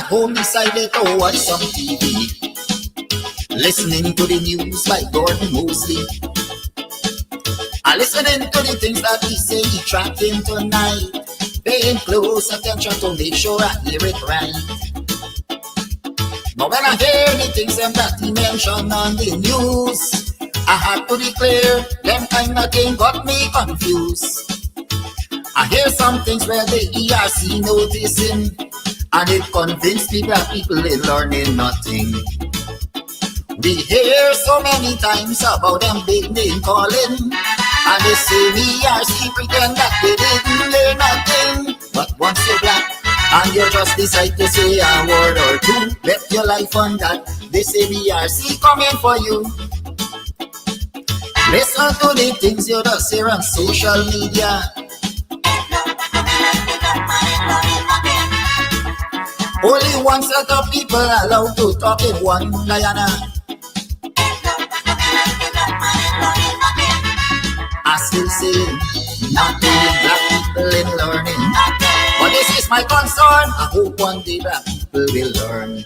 home decided to watch some TV, listening to the news by Gordon Mosley. Listening to the things that he say he tracking tonight, paying close attention to make sure I hear it right. But when I hear the things that he mentioned on the news, I had to declare them kind of thing got me confused. I hear some things where the ERC noticing, and it convinced people that people ain't learning nothing. We hear so many times about them big name calling, and they say ERC pretend that they didn't learn nothing. But once you're black and you just decide to say a word or two, bet your life on that, they say ERC coming for you. Listen to the things you just hear on social media. Only one set of people allowed to talk in one Guyana. I still say nothing black people in learning. But this is my concern. I hope one day black people will learn.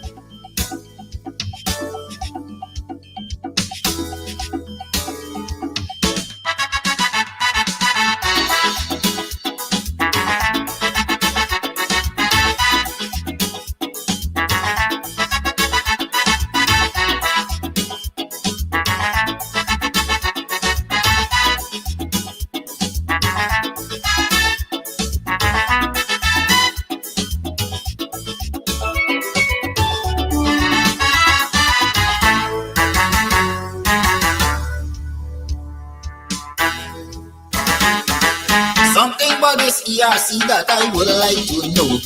ERC that I would like to know,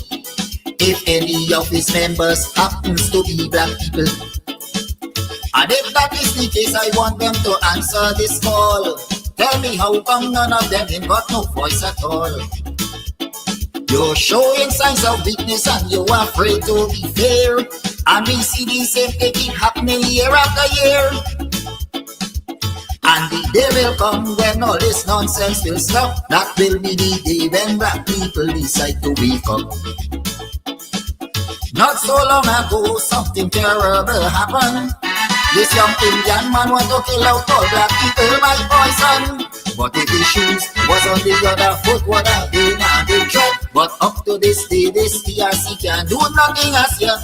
if any of its members happens to be black people, and if that is the case, I want them to answer this call. Tell me how come none of them ain't got no voice at all. You're showing signs of weakness and you're afraid to be fair, and we see the same thing keep happening year after year. And the day will come when all this nonsense will stop. That will be the day when black people decide to wake up. Not so long ago, something terrible happened. This young Indian man want to kill out all black people by poison. But if his shoes was on the other foot, would have been a big threat. But up to this day, this ERC can do nothing as yet.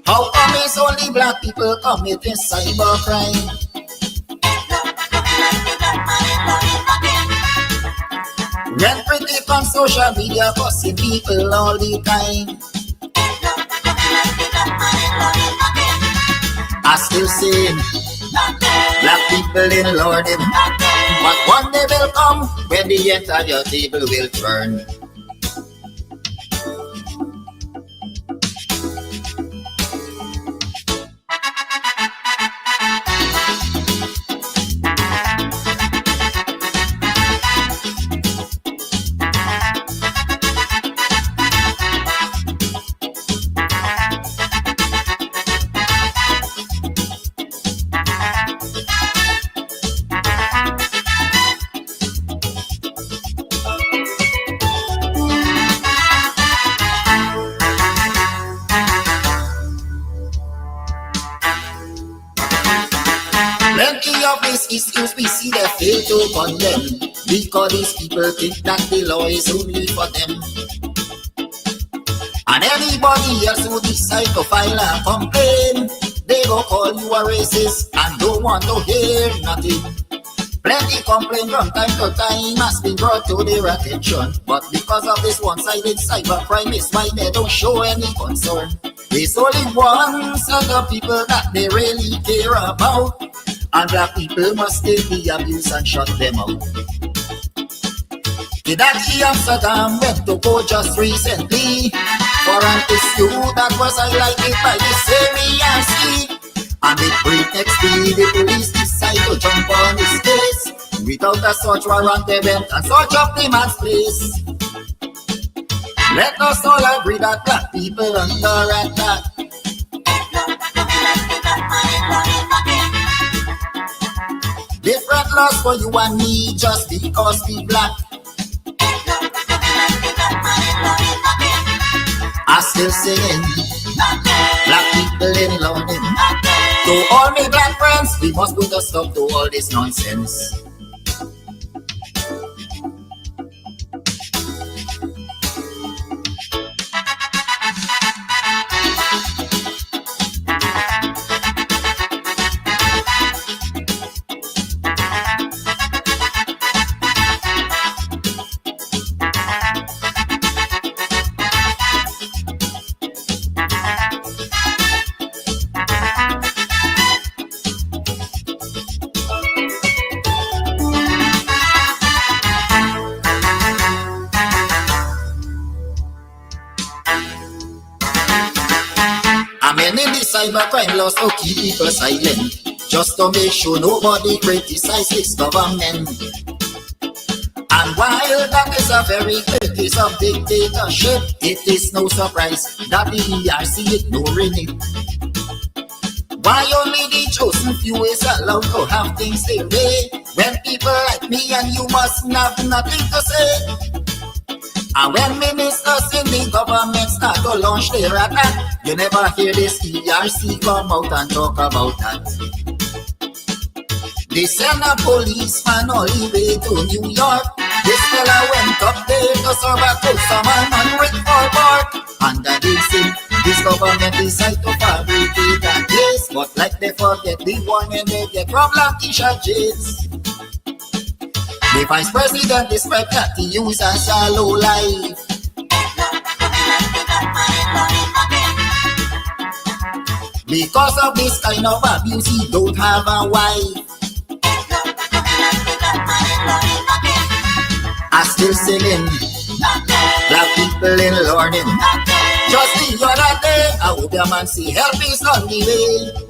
How come it's only black people committing cybercrime? When pretty on social media cussing people all the time, I still say black people in learning. But one day will come when the entire table will turn. Excuse we see they fail to condemn, because these people think that the law is only for them. And anybody else who decide to file a complaint, they go call you a racist and don't want to hear nothing. Plenty complaint from time to time has been brought to their attention, but because of this one-sided cybercrime is why they don't show any concern. There's only one set of people that they really care about, and black people must take the abuse and shut them out. Did that Amsterdam went to court just recently for an issue that was highlighted by the same ERC, and with breakneck speed the police decide to jump on his case. Without a search warrant they went and search up the man's place. Let us all agree that black people under attack. Different laws for you and me just because we black. I still singing. Black people in London. To all my black friends, we must put a stop to all this nonsense. Cybercrime laws to keep people silent, just to make sure nobody criticizes this government. And while that is a very clear case of dictatorship, it is no surprise that the ERC ignoring it. Why only the chosen few is allowed to have things their way, when people like me and you must have nothing to say? And when ministers in the government start to launch their attack, you never hear this ERC come out and talk about that. They send a policeman all the way to New York. This fella went up there to serve a customer man with forward. And they say this government decide to fabricate a case, but like they forget the warning they get from Latisha James. The vice president described that he used as a low life. Because of this kind of abuse, he don't have a wife. I still singing. Black people in learning. Just the other day, I hope your man see help is on the way.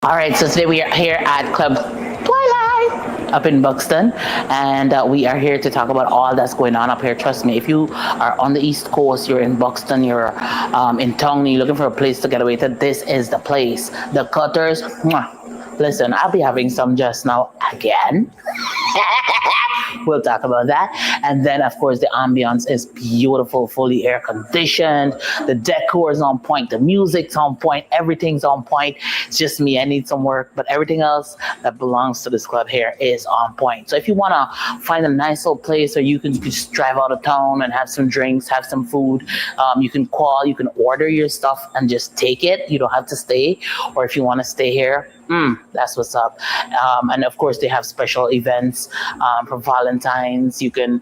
All right, so today we are here at Club Twilight up in Buxton, and we are here to talk about all that's going on up here. Trust me, if you are on the East Coast, you're in Buxton, you're in Tongue, you're looking for a place to get away to, this is the place. The Cutters, mwah. Listen, I'll be having some just now again. We'll talk about that. And then, of course, the ambience is beautiful, fully air conditioned. The decor is on point. The music's on point. Everything's on point. It's just me. I need some work. But everything else that belongs to this club here is on point. So if you want to find a nice little place where you can just drive out of town and have some drinks, have some food, you can call, you can order your stuff and just take it. You don't have to stay. Or if you want to stay here, that's what's up. And of course, they have special events for Valentine's. You can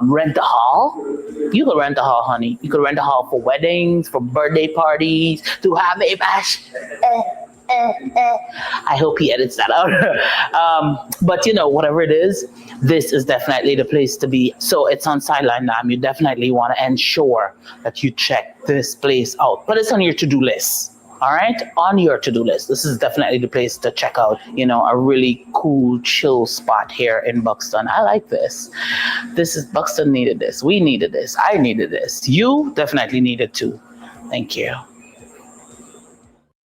rent a hall. You can rent a hall, honey. You can rent a hall for weddings, for birthday parties, to have a bash. I hope he edits that out. But you know, whatever it is, this is definitely the place to be. So it's on Sideline Dam. You definitely want to ensure that you check this place out. But it's on your to-do list. All right, on your to-do list. This is definitely the place to check out, you know, a really cool, chill spot here in Buxton. I like this. This is, Buxton needed this. We needed this. I needed this. You definitely needed too. Thank you.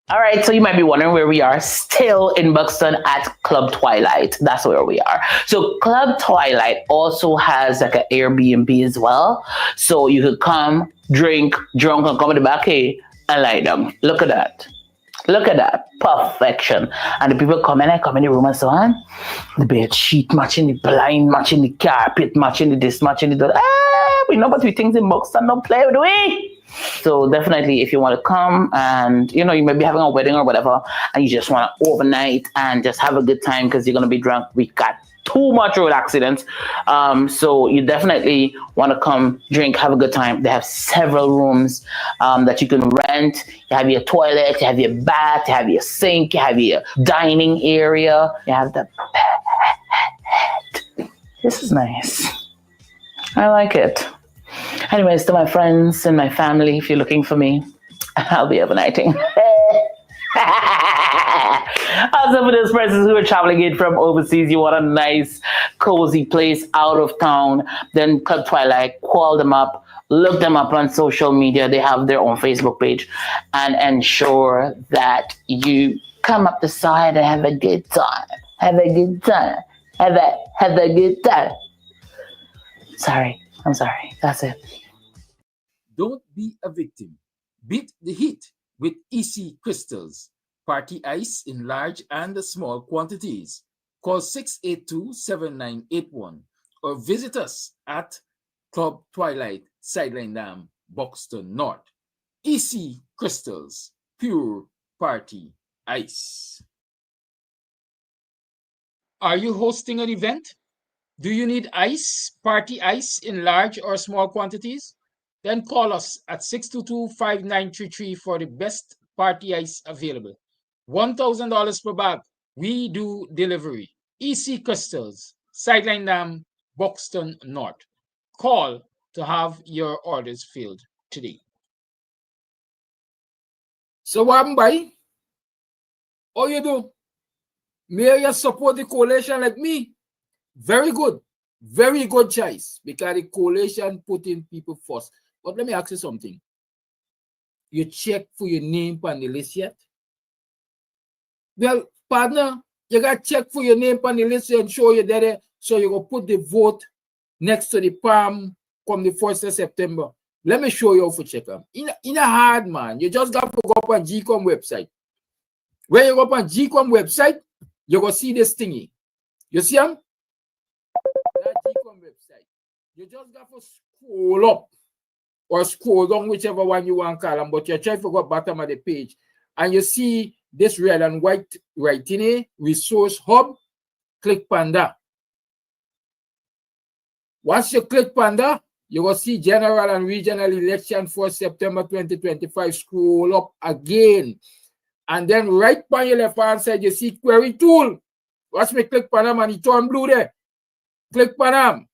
All right, so you might be wondering where we are, still in Buxton at Club Twilight. That's where we are. So Club Twilight also has like an Airbnb as well. So you could come, drink, drunk, and come in the back here and lie down. Look at that. Look at that. Perfection. And the people come in the room and so on. The bed sheet matching, the blind matching, the carpet matching, the this matching, the that. We know but we things in Buxton don't play with we. So definitely if you want to come and, you know, you may be having a wedding or whatever and you just want to overnight and just have a good time because you're going to be drunk, we got too much road accidents. So you definitely want to come drink, have a good time. They have several rooms that you can rent. You have your toilet, you have your bath, you have your sink, you have your dining area, you have the bed. This is nice. I like it. Anyways, to my friends and my family, if you're looking for me, I'll be overnighting. Also, for those persons who are traveling in from overseas, you want a nice, cozy place out of town, then Club Twilight, call them up, look them up on social media. They have their own Facebook page, and ensure that you come up the side and have a good time. Have a good time. Have a good time. Sorry. I'm sorry. That's it. Don't be a victim. Beat the heat with EC Crystals. Party ice in large and small quantities. Call 682-7981 or visit us at Club Twilight, Sideline Dam, Buxton North. EC Crystals, pure party ice. Are you hosting an event? Do you need ice, party ice in large or small quantities? Then call us at 622-5933 for the best party ice available. $1,000 per bag. We do delivery. EC Crystals, Sideline Dam, Buxton North. Call to have your orders filled today. So what, boy? How you do? May you support the coalition like me? Very good choice, because the coalition putting people first. But let me ask you something. You check for your name on the list yet? Well, partner, you got to check for your name on the list and show you there. So you go put the vote next to the palm come the 1st of September. Let me show you how to check them. In a hard, man. You just got to go up on GCOM website. When you go up on GCOM website, you go see this thingy. You see them? That GCOM website. You just got to scroll up or scroll down, whichever one you want to call them, but you try to go bottom of the page and you see this red and white writing here, resource hub. Click Panda. Once you click Panda, you will see general and regional election for September 2025. Scroll up again. And then right on your left hand side, you see query tool. Watch me click Panam and it turn blue there. Click Panam.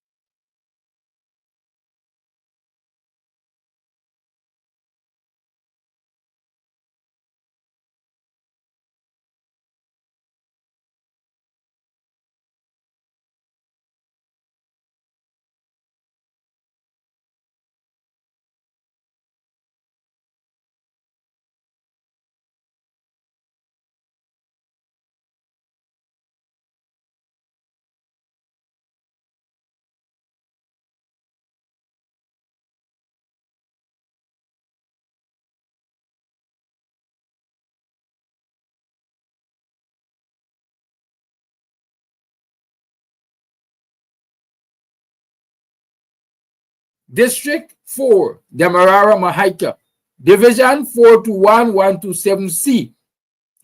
District 4, Demerara Mahaika. Division 421-127C.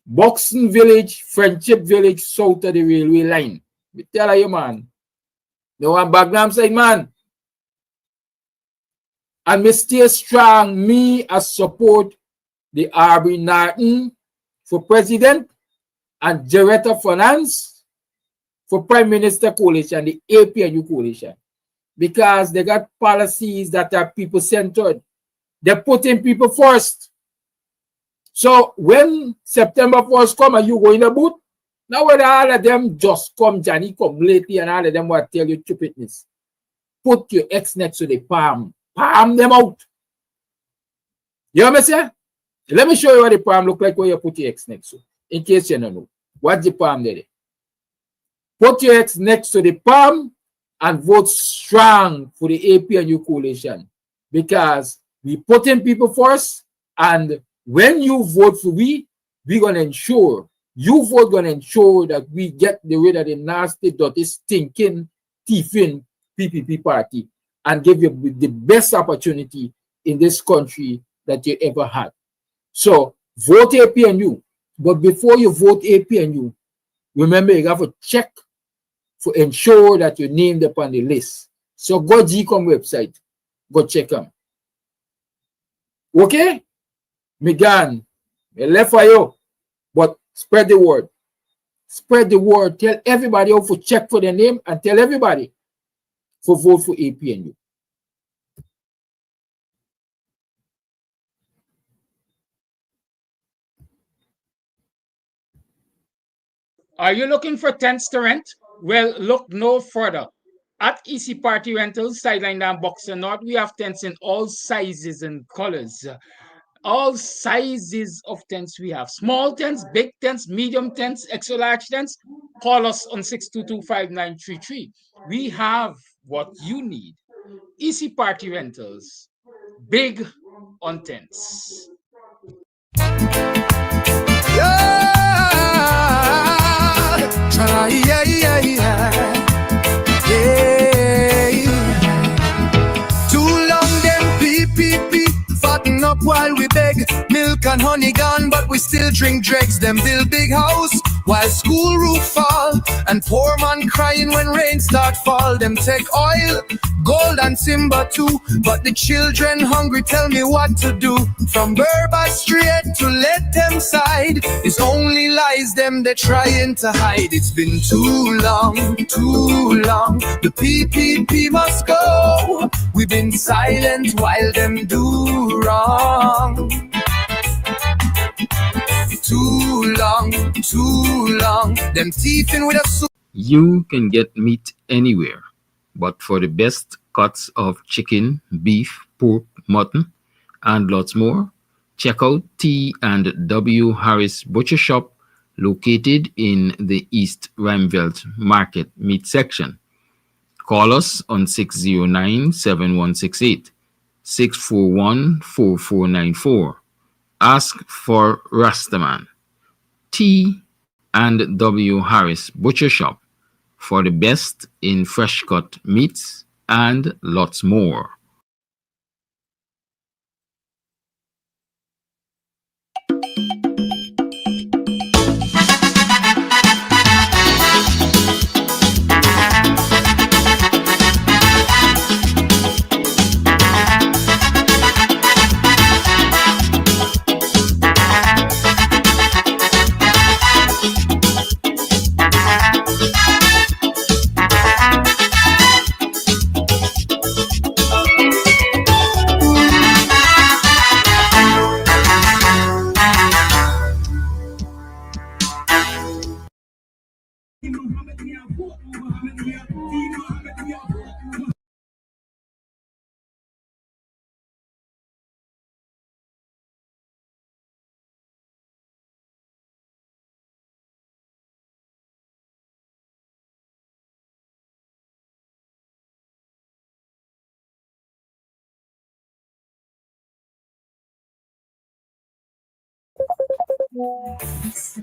Buxton Village, Friendship Village, south of the railway line. Me tell you, man. No one background side, man. And me stay strong. Me as support the RB Norton for president and director of finance for prime minister coalition, the APNU coalition. Because they got policies that are people-centered. They're putting people first. So when September 1st come and you go in the booth, now whether all of them just come, Johnny come lately, and all of them will tell you stupidness. Put your X next to the palm. Palm them out. You know what I'm saying? Let me show you what the palm look like when you put your X next to. In case you don't know. What's the palm there? Put your X next to the palm and vote strong for the APNU coalition, because we putting people first, and when you vote for we're going to ensure, you vote going to ensure that we get rid of the nasty, dirty, stinking, thieving PPP party and give you the best opportunity in this country that you ever had. So vote APNU, but before you vote APNU, remember you have to check to ensure that you're named upon the list. So go GCOM website, go check them. Okay? Me gone. Me left for you. But spread the word. Spread the word. Tell everybody how to check for their name and tell everybody to vote for APNU. Are you looking for tents to rent? Well, look no further. At EC Party Rentals, Sideline down Buxton North, we have tents in all sizes and colors. All sizes of tents we have. Small tents, big tents, medium tents, extra large tents. Call us on 622-5933. We have what you need. EC Party Rentals. Big on tents. Too long them PPP fatten up while we beg. Milk and honey gone, but we still drink dregs. Them build big house while school roof fall, and poor man crying when rain start fall. Them take oil, gold and timber too, but the children hungry. Tell me what to do. From Berber straight to let them side, it's only lies them they trying to hide. It's been too long, too long. The PPP must go. We've been silent while them do wrong. Too long, too long. Them teething with a You can get meat anywhere, but for the best cuts of chicken, beef, pork, mutton, and lots more, check out T&W Harris Butcher Shop, located in the East Rheinveld Market Meat Section. Call us on 609-7168, 641-4494. Ask for Rastaman. T&W Harris Butcher Shop for the best in fresh cut meats and lots more.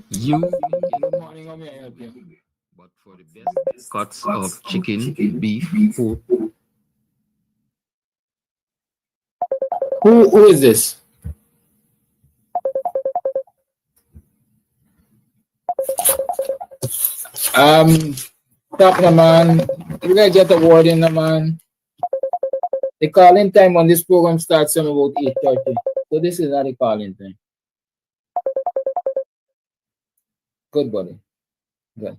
You but for the best cuts of chicken, beef, pork. Who is this? Talking man, you gotta get the word in the man. The calling time on this program starts from about 8:30. So this is not the calling time. Good, buddy. Good.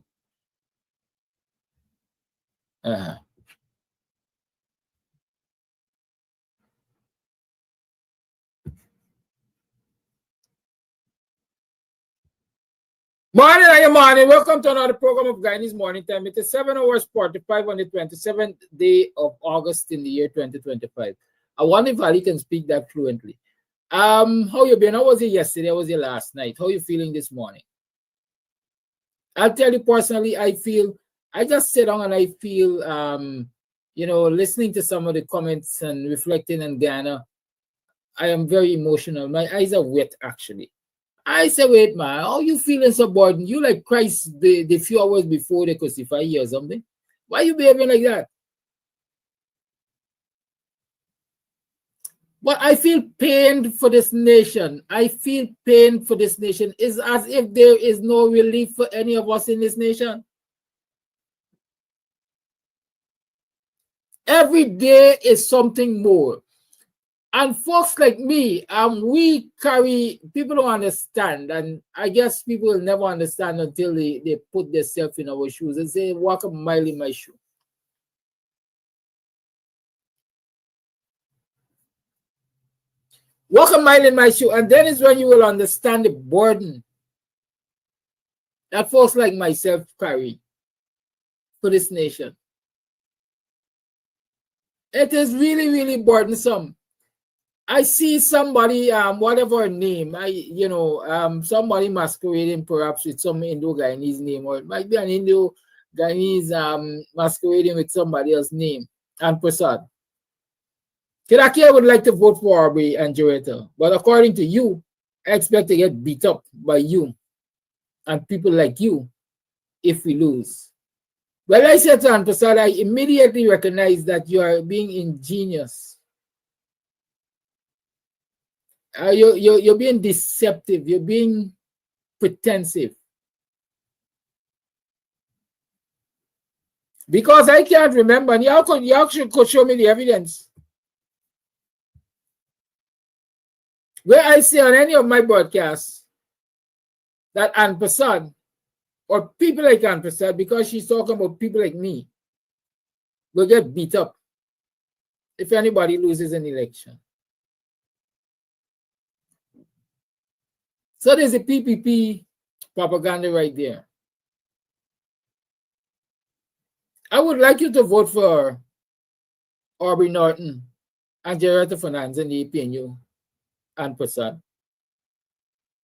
Morning. Welcome to another program of Guyanese Morning Time. It is 7 hours 45 on the 27th day of August in the year 2025. I wonder if Ali can speak that fluently. How you been? How was it yesterday? How was it last night? How you feeling this morning? I'll tell you personally, I just sit down and I feel, listening to some of the comments and reflecting on Ghana, I am very emotional. My eyes are wet, actually. I say, wait, man, how you feeling so burdened? You like Christ the few hours before they crucify you or something? Why you behaving like that? But I feel pain for this nation. It's as if there is no relief for any of us in this nation. Every day is something more. And folks like me, we carry, people don't understand. And I guess people will never understand until they put themselves in our shoes and say, walk a mile in my shoe. Walk a mile in my shoe. And then is when you will understand the burden that folks like myself carry for this nation. It is really, really burdensome. I see somebody, whatever name, somebody masquerading perhaps with some Indo-Guyanese name, or it might be an Indo-Guyanese masquerading with somebody else's name, and Prasad. Kirakia would like to vote for Aubrey and Joretta, but according to you, I expect to get beat up by you and people like you if we lose. Well, I said to Ann Prasad, I immediately recognize that you are being ingenious. You're being deceptive. You're being pretensive. Because I can't remember, and y'all could show me the evidence where I see on any of my broadcasts that Ann Prasad or people like Ann Prasad, because she's talking about people like me, will get beat up if anybody loses an election. So there's a PPP propaganda right there. I would like you to vote for Aubrey Norton and Joretta Fernandez in the APNU and Prasad.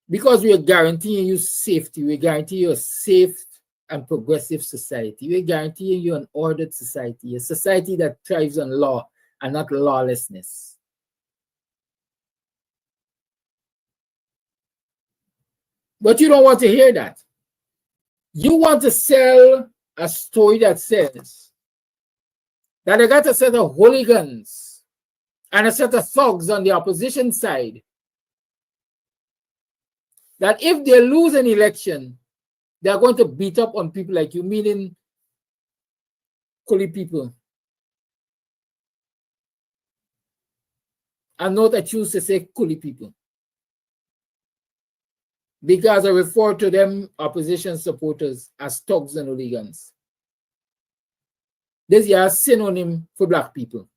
Because we are guaranteeing you safety. We guarantee you a safe and progressive society. We're guaranteeing you an ordered society, a society that thrives on law and not lawlessness. But you don't want to hear that. You want to sell a story that says that they got a set of hooligans and a set of thugs on the opposition side, that if they lose an election, they're going to beat up on people like you, meaning Kuli people. And note I choose to say Kuli people, because I refer to them opposition supporters as thugs and hooligans. This is a synonym for black people.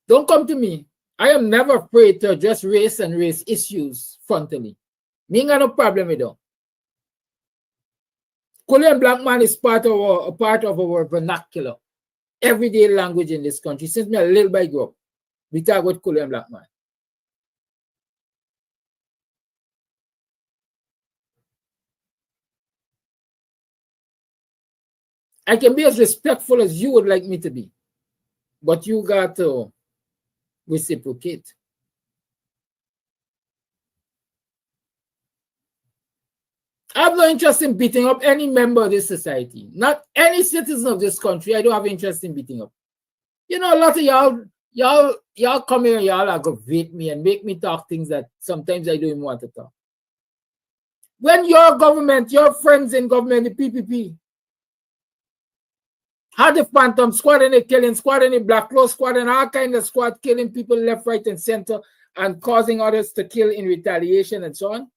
Don't come to me. I am never afraid to address race and race issues frontally. Me ain't got no problem with that. Kuli and black man is part of our vernacular, everyday language in this country. Since me a little boy grew up, we talk about Kuli and black man. I can be as respectful as you would like me to be, but you got to reciprocate. I have no interest in beating up any member of this society, not any citizen of this country. I don't have interest in beating up. You know, a lot of y'all come here, y'all aggravate me and make me talk things that sometimes I don't even want to talk. When your government, your friends in government, the PPP, had the Phantom Squad and the killing squad and the Black Clothes Squad and all kinds of squad killing people left, right, and center and causing others to kill in retaliation and so on.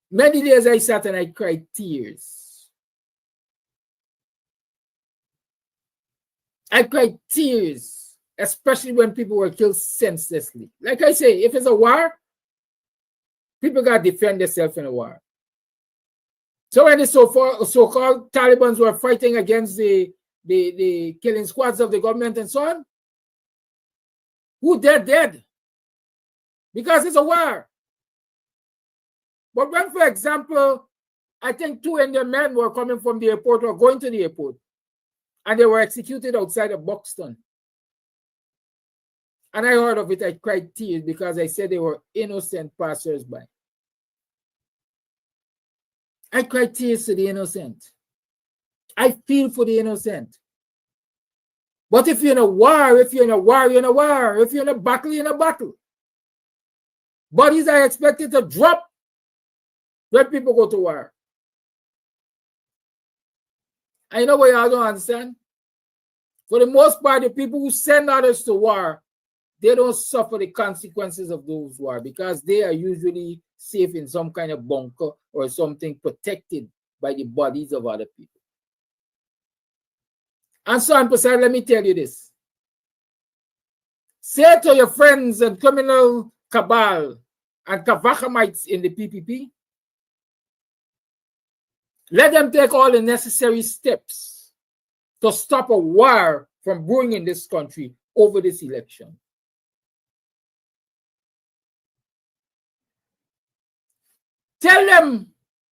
Many days I sat and I cried tears. I cried tears, especially when people were killed senselessly. Like I say, if it's a war, people got to defend themselves in a war. So when the so-called Taliban were fighting against the killing squads of the government and so on, who dead? Because it's a war. But when, for example, I think 2 Indian men were coming from the airport or going to the airport, and they were executed outside of Buxton. And I heard of it, I cried tears because I said they were innocent passers-by. I cry tears to the innocent. I feel for the innocent. But if you're in a war, you're in a war. If you're in a battle, you're in a battle. Bodies are expected to drop when people go to war. I know what y'all don't understand. For the most part, the people who send others to war, they don't suffer the consequences of those wars because they are usually safe in some kind of bunker or something protected by the bodies of other people. And so, let me tell you this. Say to your friends and criminal cabal and Kavachamites in the PPP, let them take all the necessary steps to stop a war from brewing in this country over this election. Tell them,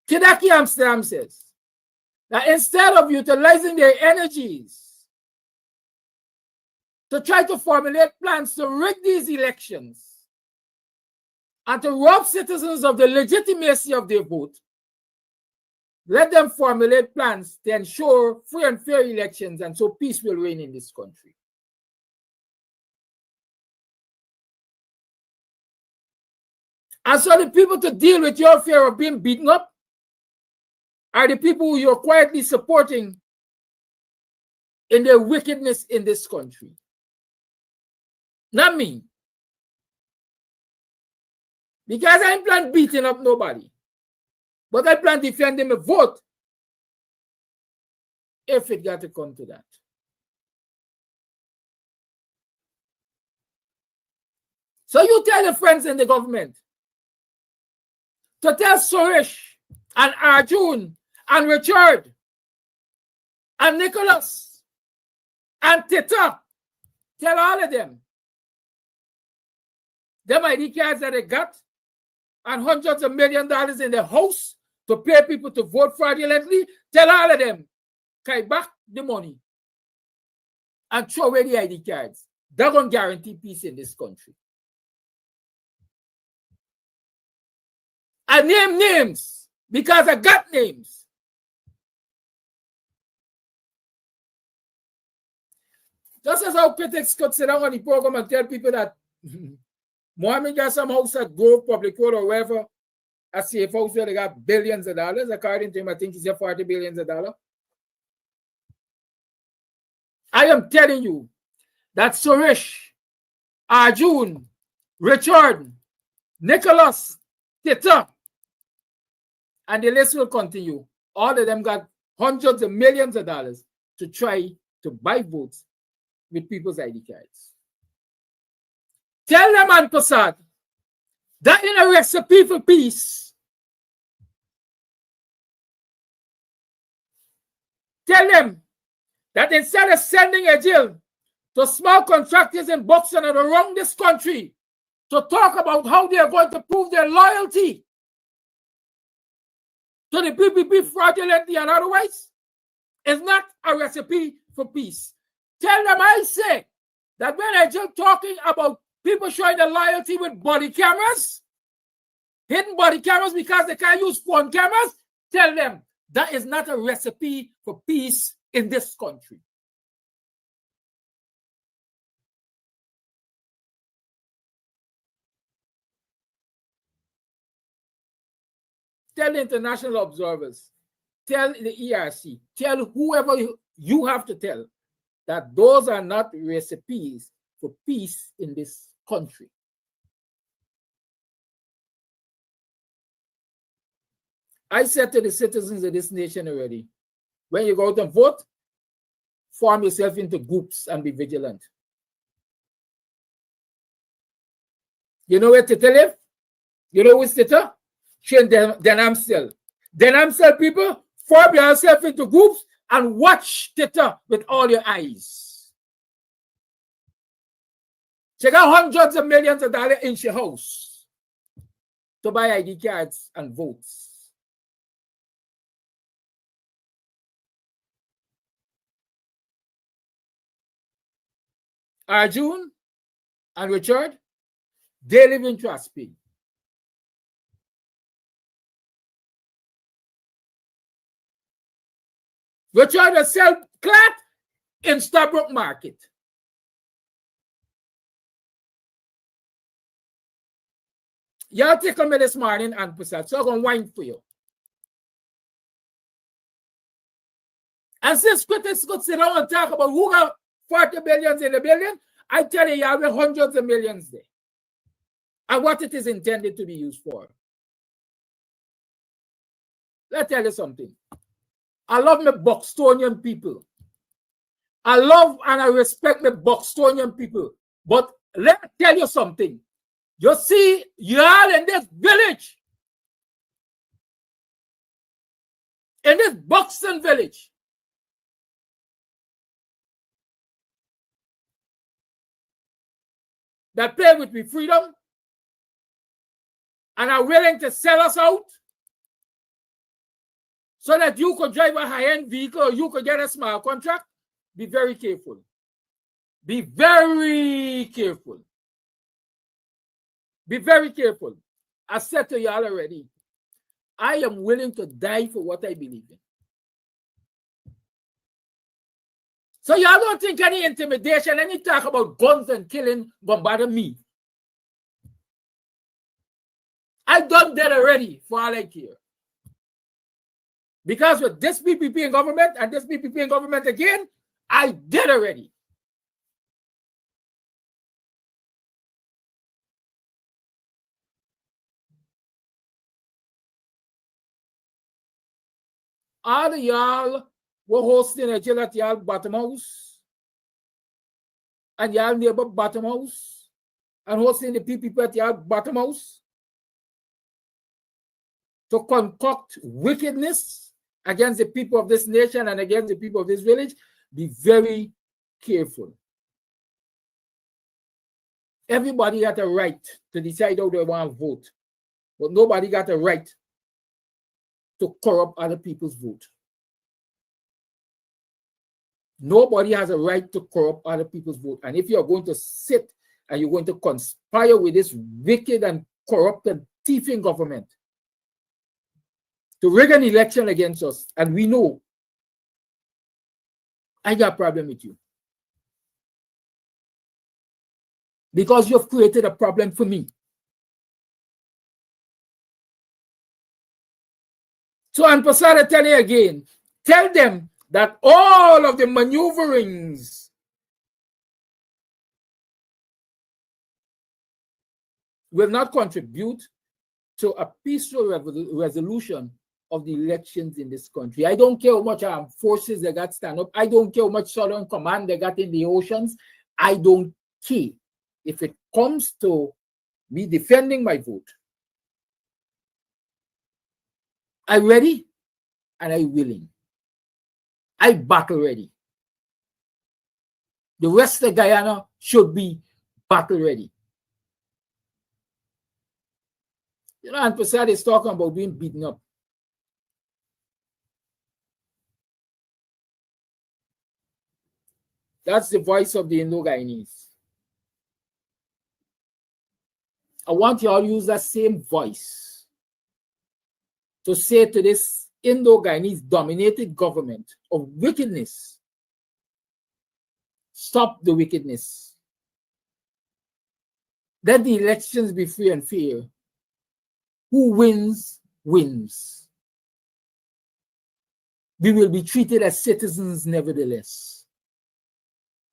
Kidaki Amsterdam says, that instead of utilizing their energies to try to formulate plans to rig these elections and to rob citizens of the legitimacy of their vote, let them formulate plans to ensure free and fair elections, and so peace will reign in this country. And so the people to deal with your fear of being beaten up are the people who you're quietly supporting in their wickedness in this country. Not me. Because I ain't plan beating up nobody. But I plan defending my vote if it got to come to that. So you tell your friends in the government to tell Suresh and Arjun and Richard and Nicholas and Tita, tell all of them ID cards that they got and hundreds of $millions in the house to pay people to vote fraudulently, tell all of them, carry back the money and throw away the ID cards. They're going to guarantee peace in this country. I name names because I got names. Just as how critics could sit down on the program and tell people that Mohammed got some house at Grove Public Road or wherever, a safe house where they got billions of dollars. According to him, I think he said $40 billion. I am telling you that Suresh, Arjun, Richard, Nicholas, Tita, and the list will continue. All of them got hundreds of millions of dollars to try to buy votes with people's ID cards. Tell them, and Prasad, that in a recipe for peace, tell them that instead of sending a jail to small contractors in Buxtonian and around this country to talk about how they are going to prove their loyalty to the PPP fraudulently and otherwise, is not a recipe for peace. Tell them I say that when I just talking about people showing their loyalty with body cameras, hidden body cameras because they can't use phone cameras, tell them that is not a recipe for peace in this country. Tell the international observers, tell the ERC, tell whoever you have to tell that those are not recipes for peace in this country. I said to the citizens of this nation already, when you go out and vote, form yourself into groups and be vigilant. You know where Tita live? You know who's Tita? She in Denhamsel. Denhamsel people, form yourself into groups and watch Tita with all your eyes. She got hundreds of millions of dollars in her house to buy ID cards and votes. Arjun and Richard, they live in Traspin. Richard will sell cloth in Starbrook Market. Y'all tickle me this morning and Prasad, so I'm going to whine for you. And since critics could sit down and talk about who got 40 billions in a billion, I tell you, you have hundreds of millions there. And what it is intended to be used for. Let me tell you something. I love my Buxtonian people. I love and I respect the Buxtonian people. But let me tell you something. You see, y'all in this village, in this Buxton village, that play with me freedom and are willing to sell us out so that you could drive a high-end vehicle or you could get a small contract, be very careful. Be very careful. Be very careful. I said to y'all already, I am willing to die for what I believe in. So y'all don't think any intimidation, any talk about guns and killing gonna bother me. I done that already for all I care. Because with this PPP in government and this PPP in government again, I did already. All of y'all were hosting a jail at y'all bottom house and y'all neighbor bottom house and hosting the PPP at y'all bottom house to concoct wickedness against the people of this nation and against the people of this village. Be very careful. Everybody got a right to decide how they want to vote, but nobody got a right to corrupt other people's vote. Nobody has a right to corrupt other people's vote. And if you're going to sit and you're going to conspire with this wicked and corrupted thieving government to rig an election against us, and we know, I got a problem with you. Because you've created a problem for me. So, and Pasada, tell you again, tell them that all of the maneuverings will not contribute to a peaceful resolution of the elections in this country. I don't care how much armed forces they got stand up. I don't care how much Southern Command they got in the oceans. I don't care. If it comes to me defending my vote, I'm ready and I'm willing. I battle ready. The rest of Guyana should be battle ready. You know, and Prasad is talking about being beaten up. That's the voice of the Indo-Guyanese. I want you all to use that same voice to say to this Indo-Guyanese dominated government of wickedness, stop the wickedness. Let the elections be free and fair. Who wins, wins. We will be treated as citizens nevertheless.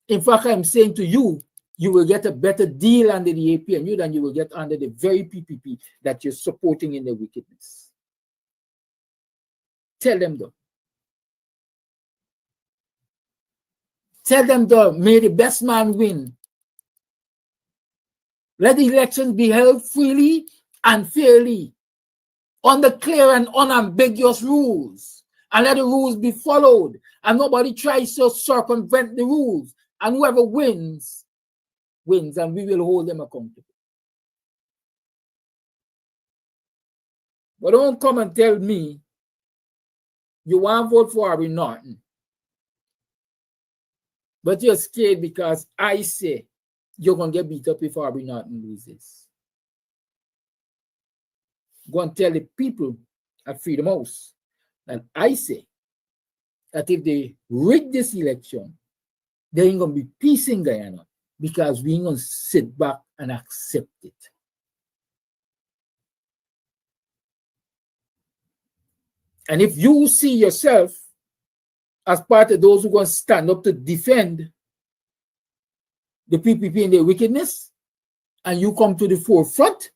In fact, I'm saying to you, you will get a better deal under the APNU than you will get under the very PPP that you're supporting in the wickedness. Tell them though. Tell them though, may the best man win. Let the elections be held freely and fairly under clear and unambiguous rules. And let the rules be followed. And nobody tries to circumvent the rules. And whoever wins, wins, and we will hold them accountable. But don't come and tell me you want to vote for Harry Norton. But you're scared because I say you're going to get beat up if Harry Norton loses. Go and tell the people at Freedom House that I say that if they rig this election, there ain't going to be peace in Guyana because we ain't going to sit back and accept it. And if you see yourself as part of those who are going to stand up to defend the PPP and their wickedness, and you come to the forefront,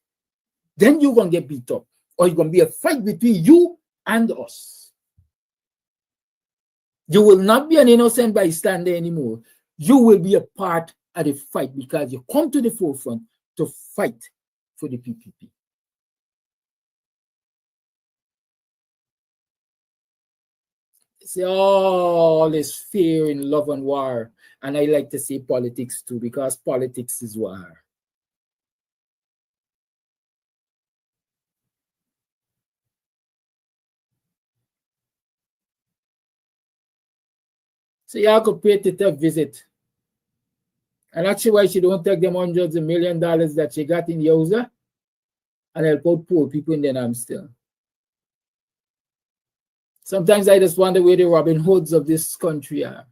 then you're going to get beat up. Or it's going to be a fight between you and us. You will not be an innocent bystander anymore. You will be a part of the fight because you come to the forefront to fight for the PPP. Say all is fear in love and war. And I like to say politics too, because politics is war. So y'all could pay to a visit. And actually why she don't take them hundreds of $1,000,000 that she got in Yosa and help out poor people in the Amstel. Sometimes I just wonder where the Robin Hoods of this country are.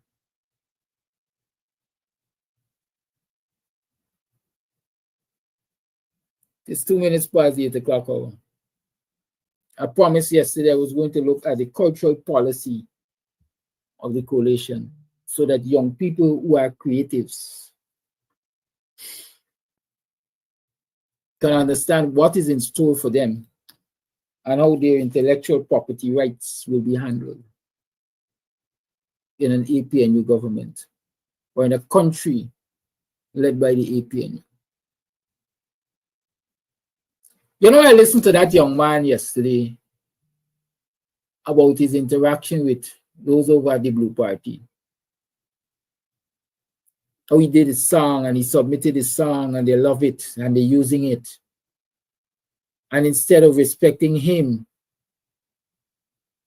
It's 2 minutes past 8 o'clock hour. I promised yesterday I was going to look at the cultural policy of the coalition so that young people who are creatives can understand what is in store for them and how their intellectual property rights will be handled in an APNU government or in a country led by the APNU. You know, I listened to that young man yesterday about his interaction with those over at the Blue Party. How he did his song and he submitted his song and they love it and they're using it. And instead of respecting him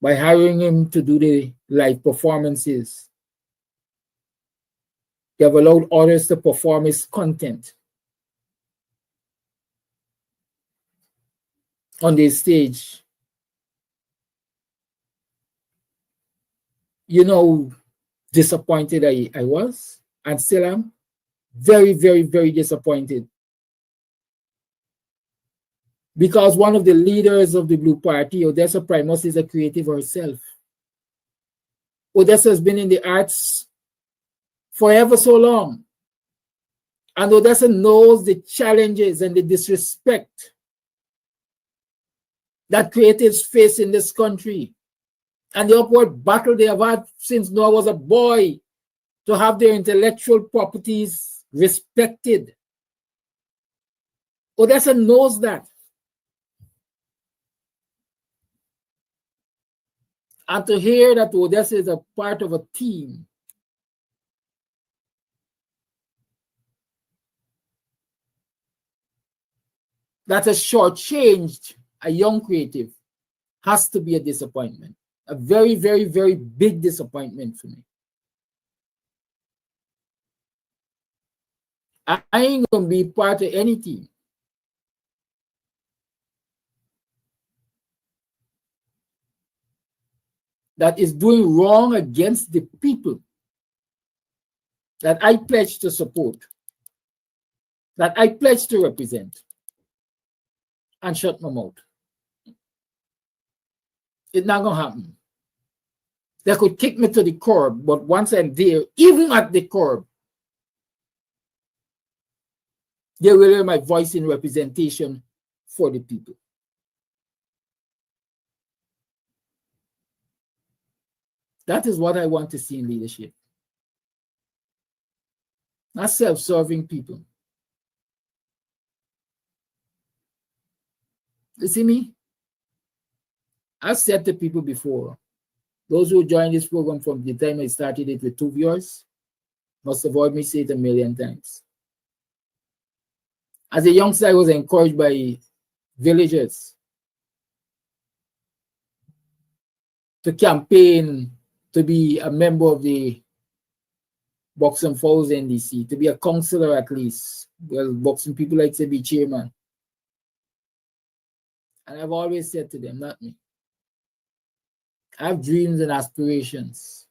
by hiring him to do the live performances, they have allowed others to perform his content on the stage. You know, disappointed I was and still am. Very, very, very disappointed. Because one of the leaders of the Blue Party, Odessa Primus, is a creative herself. Odessa has been in the arts forever so long. And Odessa knows the challenges and the disrespect that creatives face in this country. And the upward battle they have had since Noah was a boy to have their intellectual properties respected. Odessa knows that. And to hear that Odessa is a part of a team that has shortchanged a young creative has to be a disappointment. A very, very, very big disappointment for me. I ain't going to be part of any team that is doing wrong against the people that I pledge to support, that I pledge to represent, and shut my mouth. It's not going to happen. They could kick me to the curb, but once I'm there, even at the curb, they will hear my voice in representation for the people. That is what I want to see in leadership. Not self-serving people. You see me? I've said to people before, those who joined this program from the time I started it with 2 viewers must have heard me say it a million times. As a youngster, I was encouraged by villagers to campaign to be a member of the Buxton Falls NDC, to be a councillor at least. Well, Buxton people like to be chairman. And I've always said to them, not me. I have dreams and aspirations.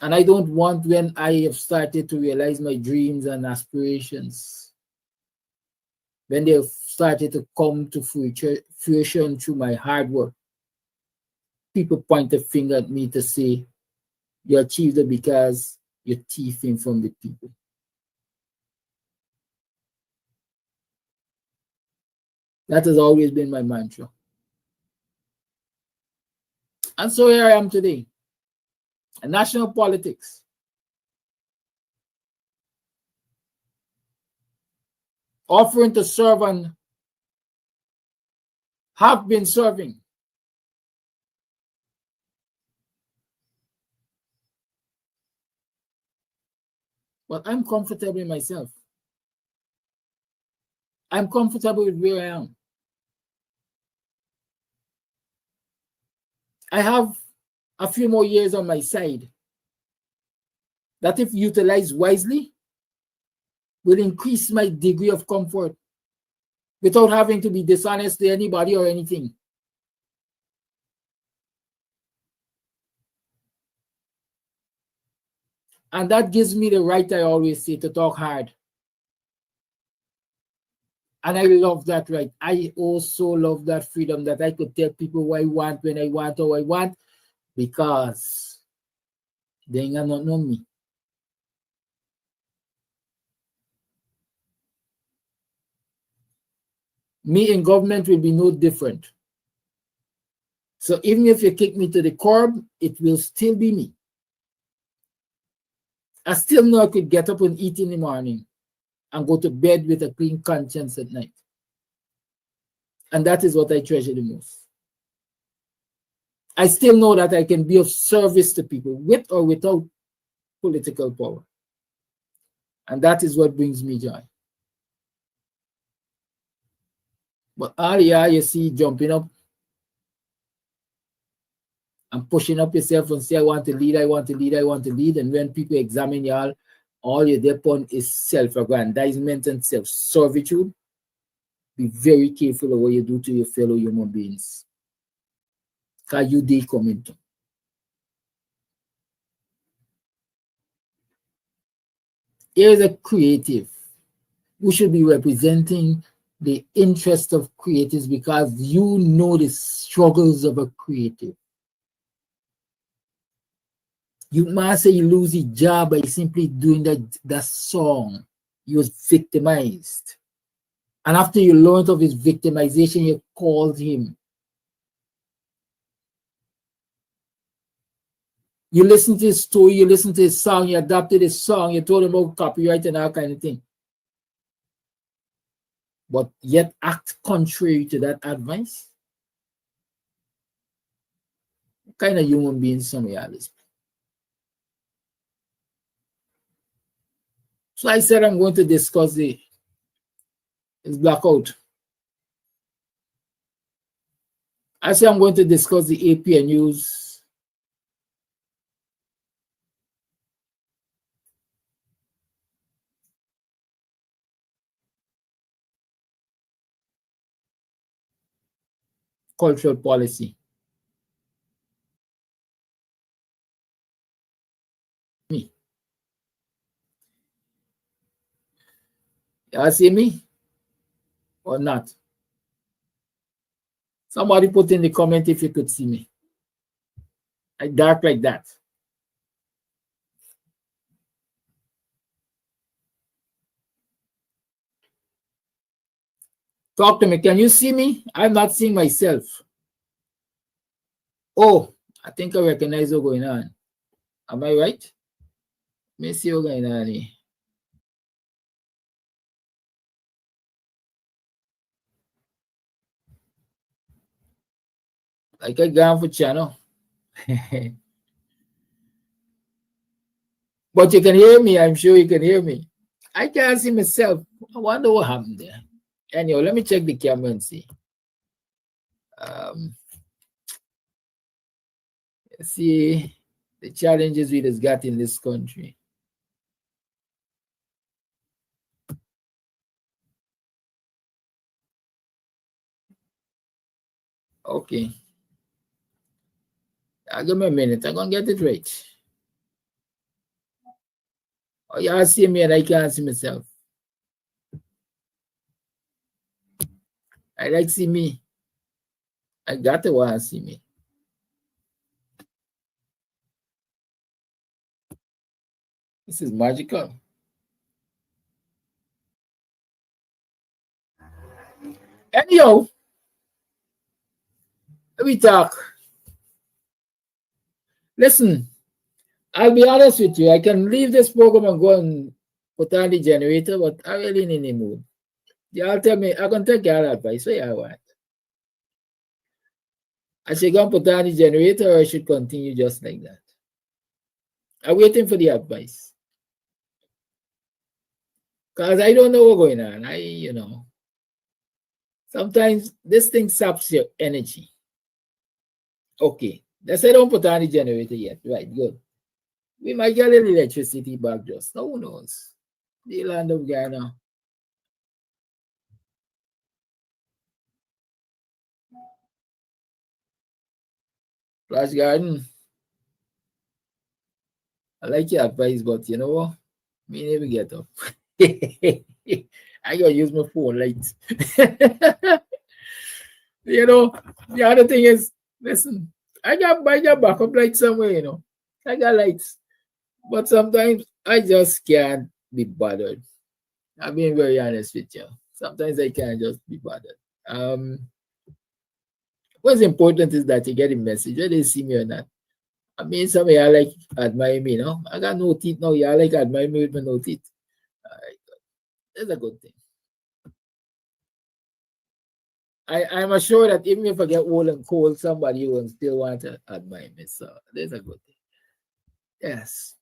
And I don't want, when I have started to realize my dreams and aspirations, when they have started to come to fruition through my hard work, people point a finger at me to say, You achieved it because you're thieving from the people. That has always been my mantra. And so here I am today. In national politics. Offering to serve and have been serving. But I'm comfortable in myself. I'm comfortable with where I am. I have a few more years on my side that, if utilized wisely, will increase my degree of comfort without having to be dishonest to anybody or anything. And that gives me the right, I always say, to talk hard. And I love that right. I also love that freedom that I could tell people what I want, when I want, how I want, because they ain't not know me. Me in government will be no different. So even if you kick me to the curb, it will still be me. I still know I could get up and eat in the morning and go to bed with a clean conscience at night. And that is what I treasure the most. I still know that I can be of service to people with or without political power. And that is what brings me joy. But all you see jumping up and pushing up yourself and say, I want to lead, I want to lead, I want to lead. And when people examine y'all, all you're there upon is self-aggrandizement and self-servitude. Be very careful of what you do to your fellow human beings. Because you day coming to. Here's a creative who should be representing the interest of creatives, because you know the struggles of a creative. You might say you lose your job by simply doing that song. You was victimized. And after you learned of his victimization, you called him. You listen to his story, you listen to his song, you adapted his song, you told him about copyright and that kind of thing. But yet act contrary to that advice? What kind of human beings some of y'all is? So I said I'm going to discuss this blackout. I said I'm going to discuss the APN news. Cultural policy. Me. Y'all see me? Or not? Somebody put in the comment if you could see me. I dark like that. Talk to me. Can you see me? I'm not seeing myself. Oh, I think I recognize what's going on. Am I right? Let me see what's going on here. Like I gone for channel. But you can hear me. I'm sure you can hear me. I can't see myself. I wonder what happened there. Anyway, let me check the camera and see. See the challenges we just got in this country. Okay. I'll give me a minute. I'm going to get it right. Oh, y'all see me and I can't see myself. I like see me. I got to want to see me. This is magical. Anyhow, let me talk. Listen, I'll be honest with you. I can leave this program and go and put on the generator, but I really need a mood. Y'all tell me, I'm going to take y'all advice. What y'all want? I should go and put on the generator or I should continue just like that? I'm waiting for the advice. Because I don't know what's going on. Sometimes this thing saps your energy. Okay. Let's say don't put on the generator yet. Right, good. We might get a little electricity back just. No one knows. The land of Ghana. Flash Garden. I like your advice, but you know what? Me never get up. I gotta use my phone light. The other thing is, listen, I got backup lights somewhere, I got lights. But sometimes I just can't be bothered. I'm being very honest with you. Sometimes I can't just be bothered. What's important is that you get a message, whether they see me or not. I mean, some of y'all like admire me, I got no teeth now. Y'all like admire me with my no teeth. That's a good thing. I'm assured that even if I get old and cold, somebody will still want to admire me. So that's a good thing. Yes.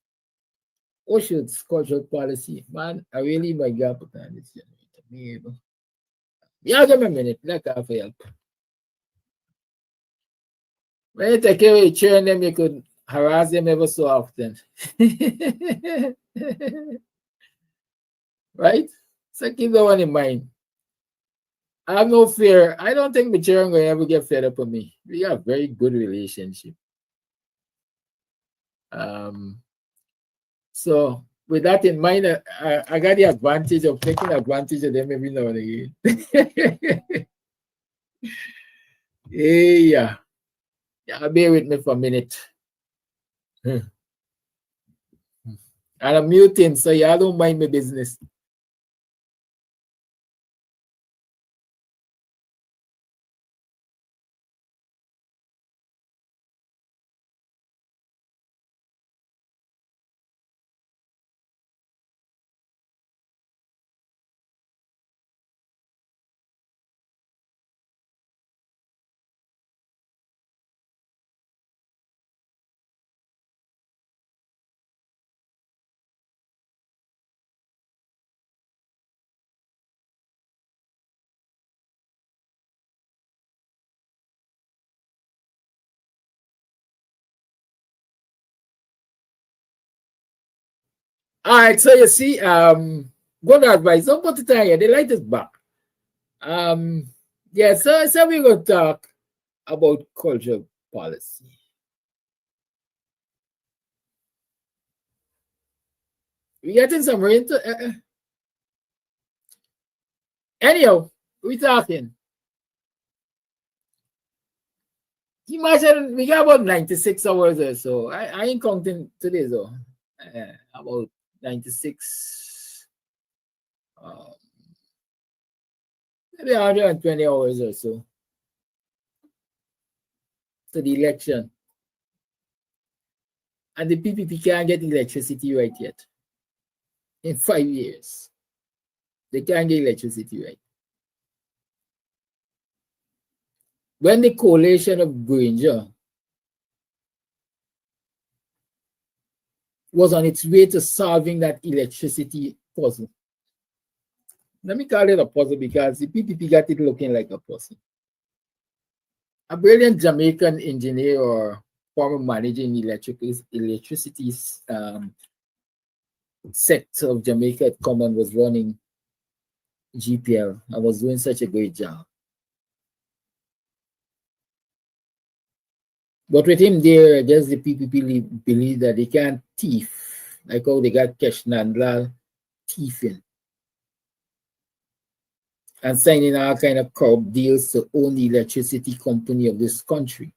Ocean's cultural policy. Man, I really my gap on this generator. Yeah, give me a minute. Let off help. When you take away chair them, you could harass them ever so often. Right? So keep that one in mind. I have no fear. I don't think my children will ever get fed up with me. We have a very good relationship. So with that in mind, I got the advantage of taking advantage of them every now and again. Yeah. Bear with me for a minute. And I'm muting, so y'all don't mind my business. All right, so you see, good advice. Don't put it on here. The light is back. Yeah, so we're going to talk about cultural policy. We getting some rain. Anyhow, we talking. Imagine we got about 96 hours or so. I ain't counting today though. About 96. Maybe 120 hours or so to the election. And the PPP can't get electricity right yet. In 5 years, they can't get electricity right. When the coalition of Granger was on its way to solving that electricity puzzle. Let me call it a puzzle because the PPP got it looking like a puzzle. A brilliant Jamaican engineer or former managing electricity sector of Jamaica at Common was running GPL and was doing such a great job. But with him there, I guess the PPP believe that they can't thief, like how they got Kesh Nandlal thieving and signing all kind of corrupt deals to own the electricity company of this country,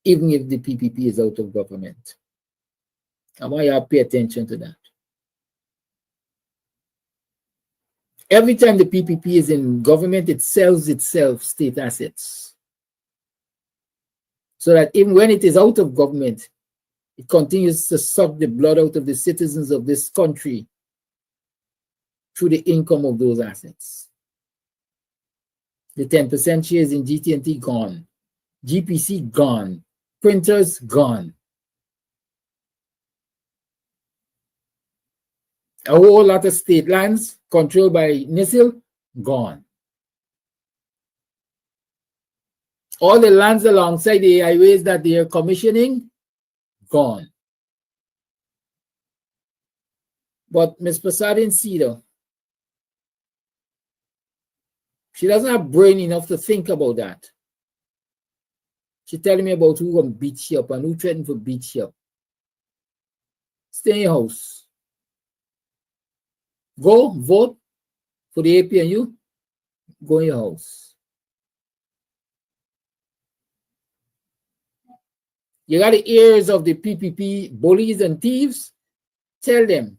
even if the PPP is out of government. I want you to pay attention to that. Every time the PPP is in government, it sells itself state assets. So that even when it is out of government, it continues to suck the blood out of the citizens of this country through the income of those assets. The 10% shares in GT&T gone. GPC gone. Printers gone. A whole lot of state lands controlled by NISIL gone. All the lands alongside the highways that they are commissioning gone. But Ms. Prasad didn't see though. She doesn't have brain enough to think about that. She's telling me about who gonna beat you up and who threatened to beat you up. Stay in your house. Go vote for the APNU. Go in your house. You got the ears of the PPP bullies and thieves. Tell them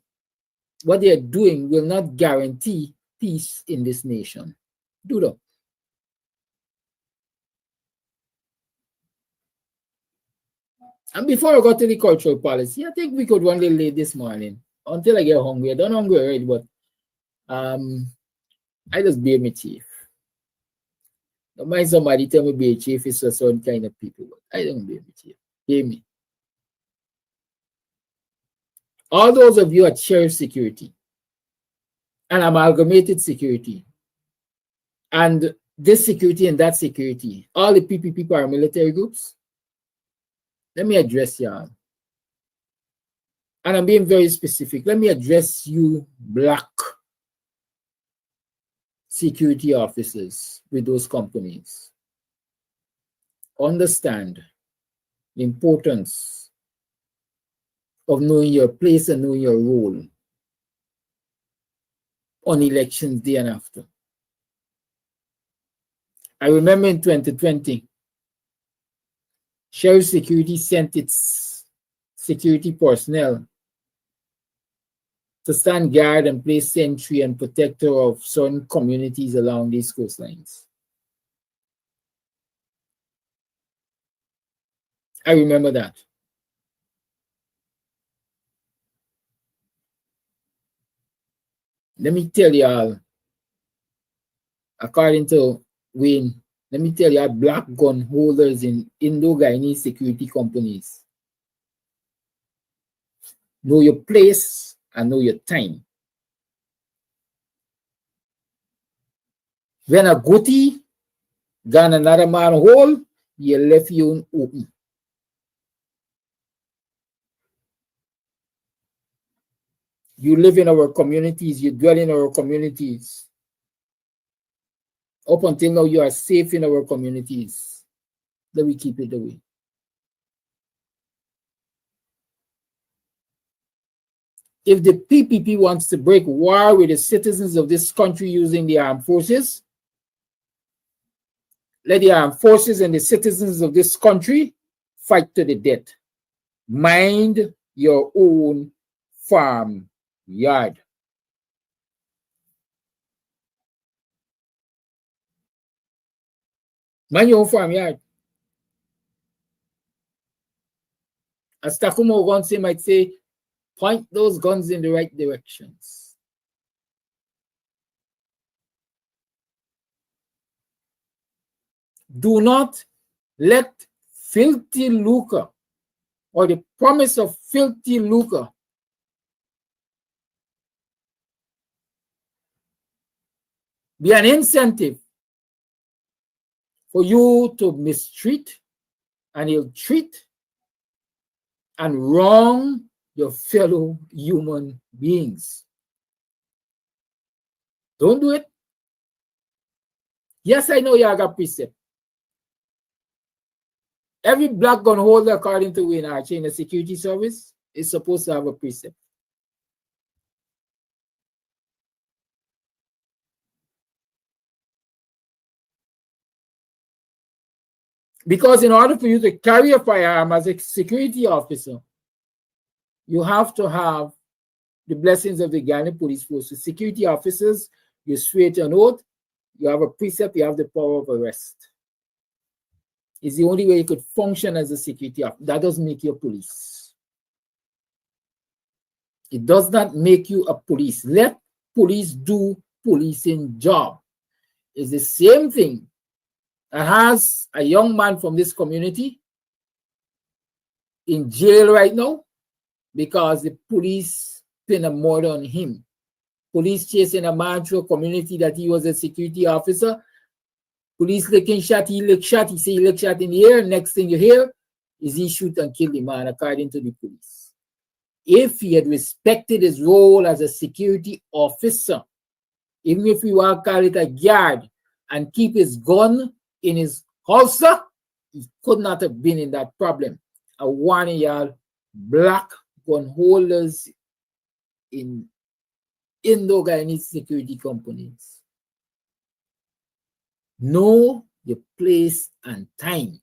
what they are doing will not guarantee peace in this nation. Do that. And before I got to the cultural policy, I think we could run a little late this morning until I get hungry. I don't hungry already, but I just bear my chief. Don't mind somebody tell me bear chief is a certain kind of people, but I don't bear my chief. Hear me. All those of you at Sheriff Security and Amalgamated Security and this security and that security, all the PPP paramilitary groups, let me address y'all. And I'm being very specific. Let me address you black security officers with those companies. Understand the importance of knowing your place and knowing your role on elections day and after. I remember in 2020, Sheriff Security sent its security personnel to stand guard and play sentry and protector of certain communities along these coastlines. I remember that. Let me tell y'all, according to Wayne, let me tell y'all, black gun holders in Indo-Guyanese security companies know your place and know your time. When a goatee gun another man hole, you left you open. You live in our communities, you dwell in our communities. Up until now, you are safe in our communities. Let me keep it that way. If the PPP wants to break war with the citizens of this country using the armed forces, let the armed forces and the citizens of this country fight to the death. Mind your own farm yard. Mind your own farm yard. As Takumo Gonse might say, point those guns in the right directions. Do not let filthy lucre or the promise of filthy lucre be an incentive for you to mistreat and ill-treat and wrong your fellow human beings. Don't do it. Yes, I know you got precept. Every black gun holder, according to Wayne Archer in the security service, is supposed to have a precept. Because in order for you to carry a firearm as a security officer, you have to have the blessings of the Guyana Police Force. The security officers, you swear to an oath, you have a precept, you have the power of arrest. It's the only way you could function as a security officer. That doesn't make you a police. It does not make you a police. Let police do policing job. It's the same thing. I has a young man from this community in jail right now because the police pin a murder on him. Police chasing a man through a community that he was a security officer. Police licking shot, he lick shot, he say he lick shot in the air. Next thing you hear is he shoot and kill the man, according to the police. If he had respected his role as a security officer, even if we want to call it a guard, and keep his gun in his holster, he could not have been in that problem. I warn y'all, black gun holders in Indo-Guyanese security companies. Know your place and time.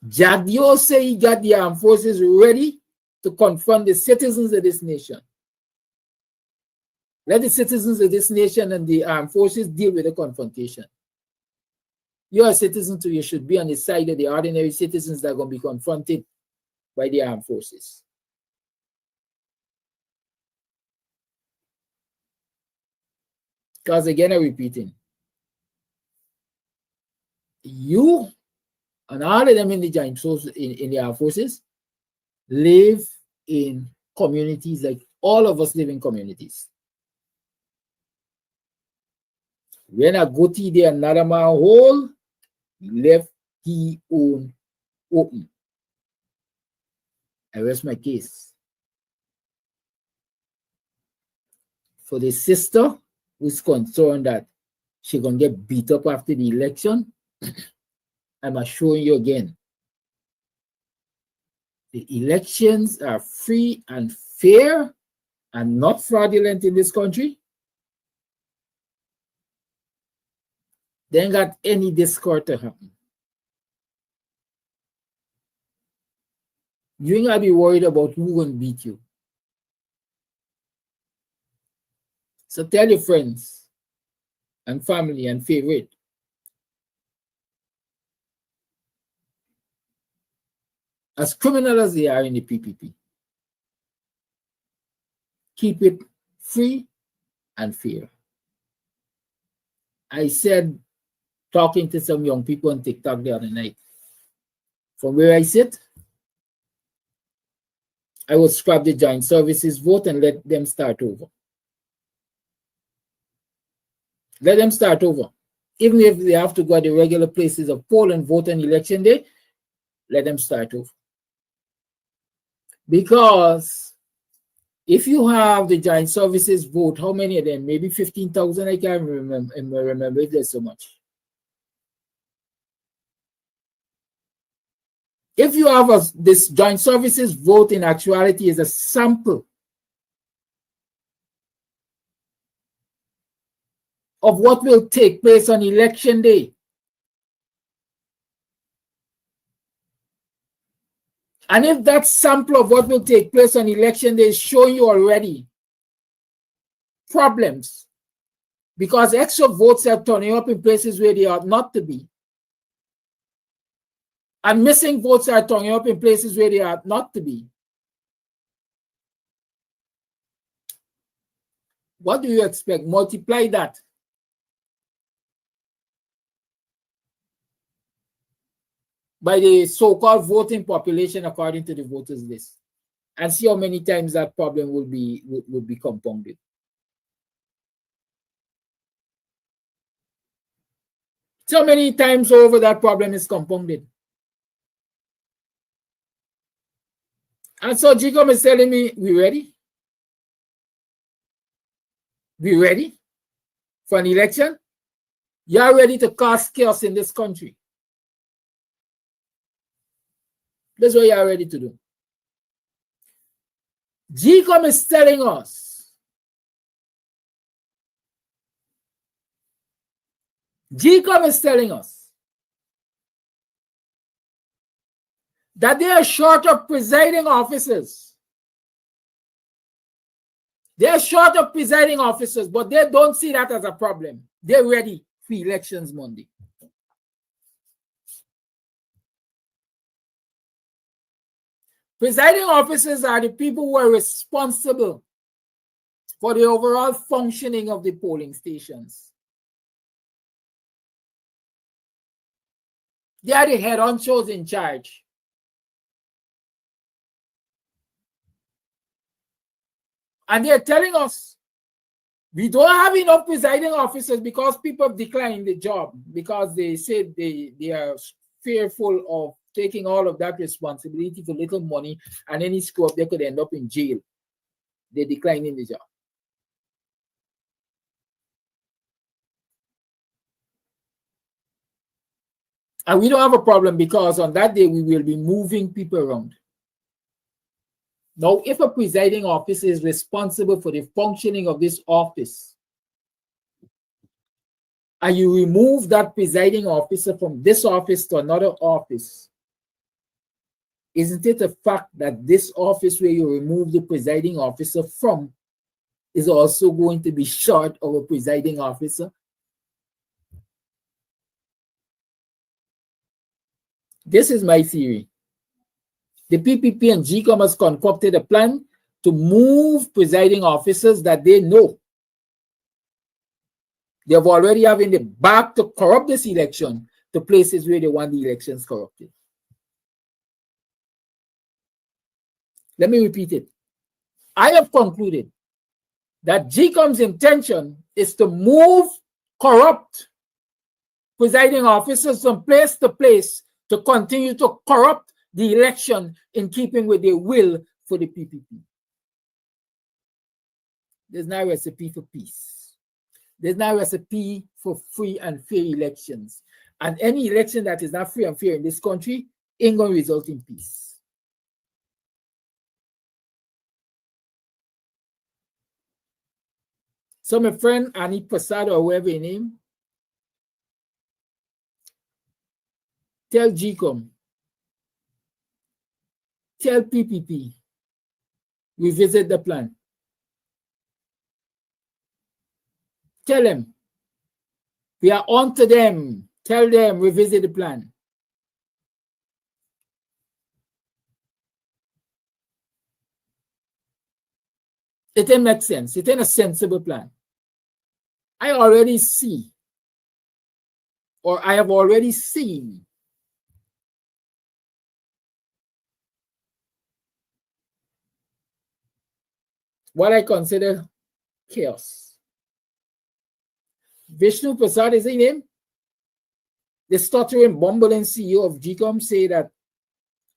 Jagdio say he got the armed forces ready to confront the citizens of this nation. Let the citizens of this nation and the armed forces deal with the confrontation. You're a citizen, so you should be on the side of the ordinary citizens that are going to be confronted by the armed forces. Because again, I'm repeating, you and all of them in the joint forces, in the armed forces, live in communities like all of us live in communities. When I go to the another man hole, he left he own open. I rest my case. For the sister who's concerned that she's going to get beat up after the election, I'm assuring you again, the elections are free and fair and not fraudulent in this country. They ain't got any discord to happen. You ain't gotta be worried about who gonna beat you. So tell your friends and family and favorite, as criminal as they are in the PPP, keep it free and fair. I said, talking to some young people on TikTok the other night, from where I sit, I would scrap the joint services vote and let them start over. Let them start over. Even if they have to go to the regular places of poll and vote on election day, let them start over. Because if you have the joint services vote, how many of them? Maybe 15,000, I can't remember if there's so much. If you have this joint services vote, in actuality is a sample of what will take place on election day. And if that sample of what will take place on election day is showing you already problems, because extra votes are turning up in places where they ought not to be, and missing votes are turning up in places where they ought not to be, what do you expect? Multiply that. By the so-called voting population according to the voters list, and see how many times that problem will be compounded. So many times over that problem is compounded. And so Jacob is telling me, we ready? We ready for an election? You're ready to cause chaos in this country. That's what you're ready to do. Jacob is telling us, that they are short of presiding officers. They are short of presiding officers, but they don't see that as a problem. They're ready for elections Monday. Presiding officers are the people who are responsible for the overall functioning of the polling stations. They are the head honchos in charge. And they're telling us we don't have enough presiding officers because people have declined the job because they said they are fearful of taking all of that responsibility for little money, and any screw up they could end up in jail. They're declining the job. And we don't have a problem because on that day we will be moving people around. Now, if a presiding officer is responsible for the functioning of this office, and you remove that presiding officer from this office to another office, isn't it a fact that this office where you remove the presiding officer from is also going to be short of a presiding officer? This is my theory. The PPP and GCOM has concocted a plan to move presiding officers that they know they have already having the back to corrupt this election to places where they want the elections corrupted. Let me repeat it. I have concluded that GCOM's intention is to move corrupt presiding officers from place to place to continue to corrupt the election in keeping with their will for the PPP. There's no recipe for peace. There's no recipe for free and fair elections. And any election that is not free and fair in this country ain't going to result in peace. So my friend Annie Prasad, or whoever her name, tell GCOM, tell PPP, revisit the plan. Tell them, we are on to them. Tell them, revisit the plan. It didn't make sense. It ain't a sensible plan. I already see, or I have already seen, what I consider chaos. Vishnu Prasad is his name. The stuttering, bumbling CEO of GCOM say that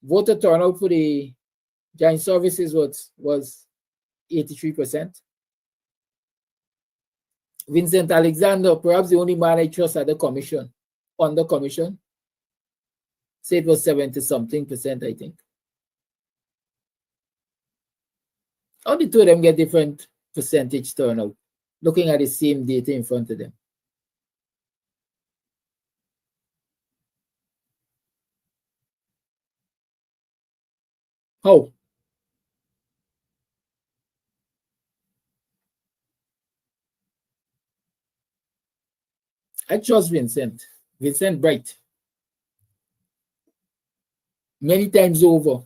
voter turnout for the joint services was 83%. Vincent Alexander, perhaps the only man I trust at the commission, on the commission, said it was 70-something%, I think. How the two of them get different percentage turnout, looking at the same data in front of them? How? I trust Vincent. Vincent Bright. Many times over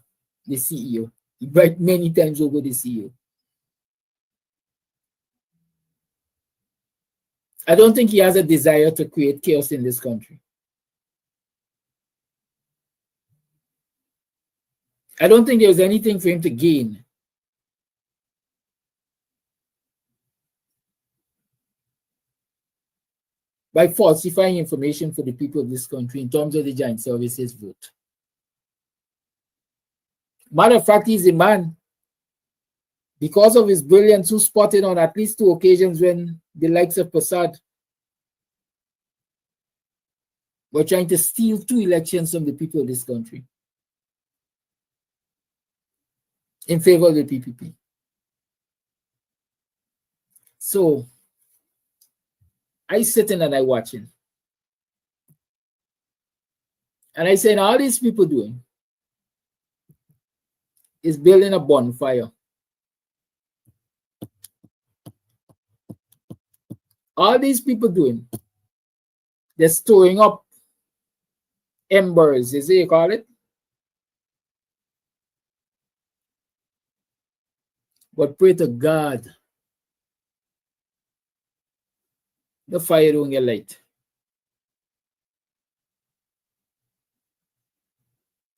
the CEO. Bright many times over the CEO. I don't think he has a desire to create chaos in this country. I don't think there's anything for him to gain by falsifying information for the people of this country in terms of the joint services vote. Matter of fact, he's a man, because of his brilliance, who spotted on at least 2 occasions when the likes of Prasad were trying to steal 2 elections from the people of this country in favor of the PPP. So I sitting and I watching. And I say, now all these people doing, is building a bonfire. All these people doing, they're storing up embers, is it you call it? But pray to God, the fire don't get light.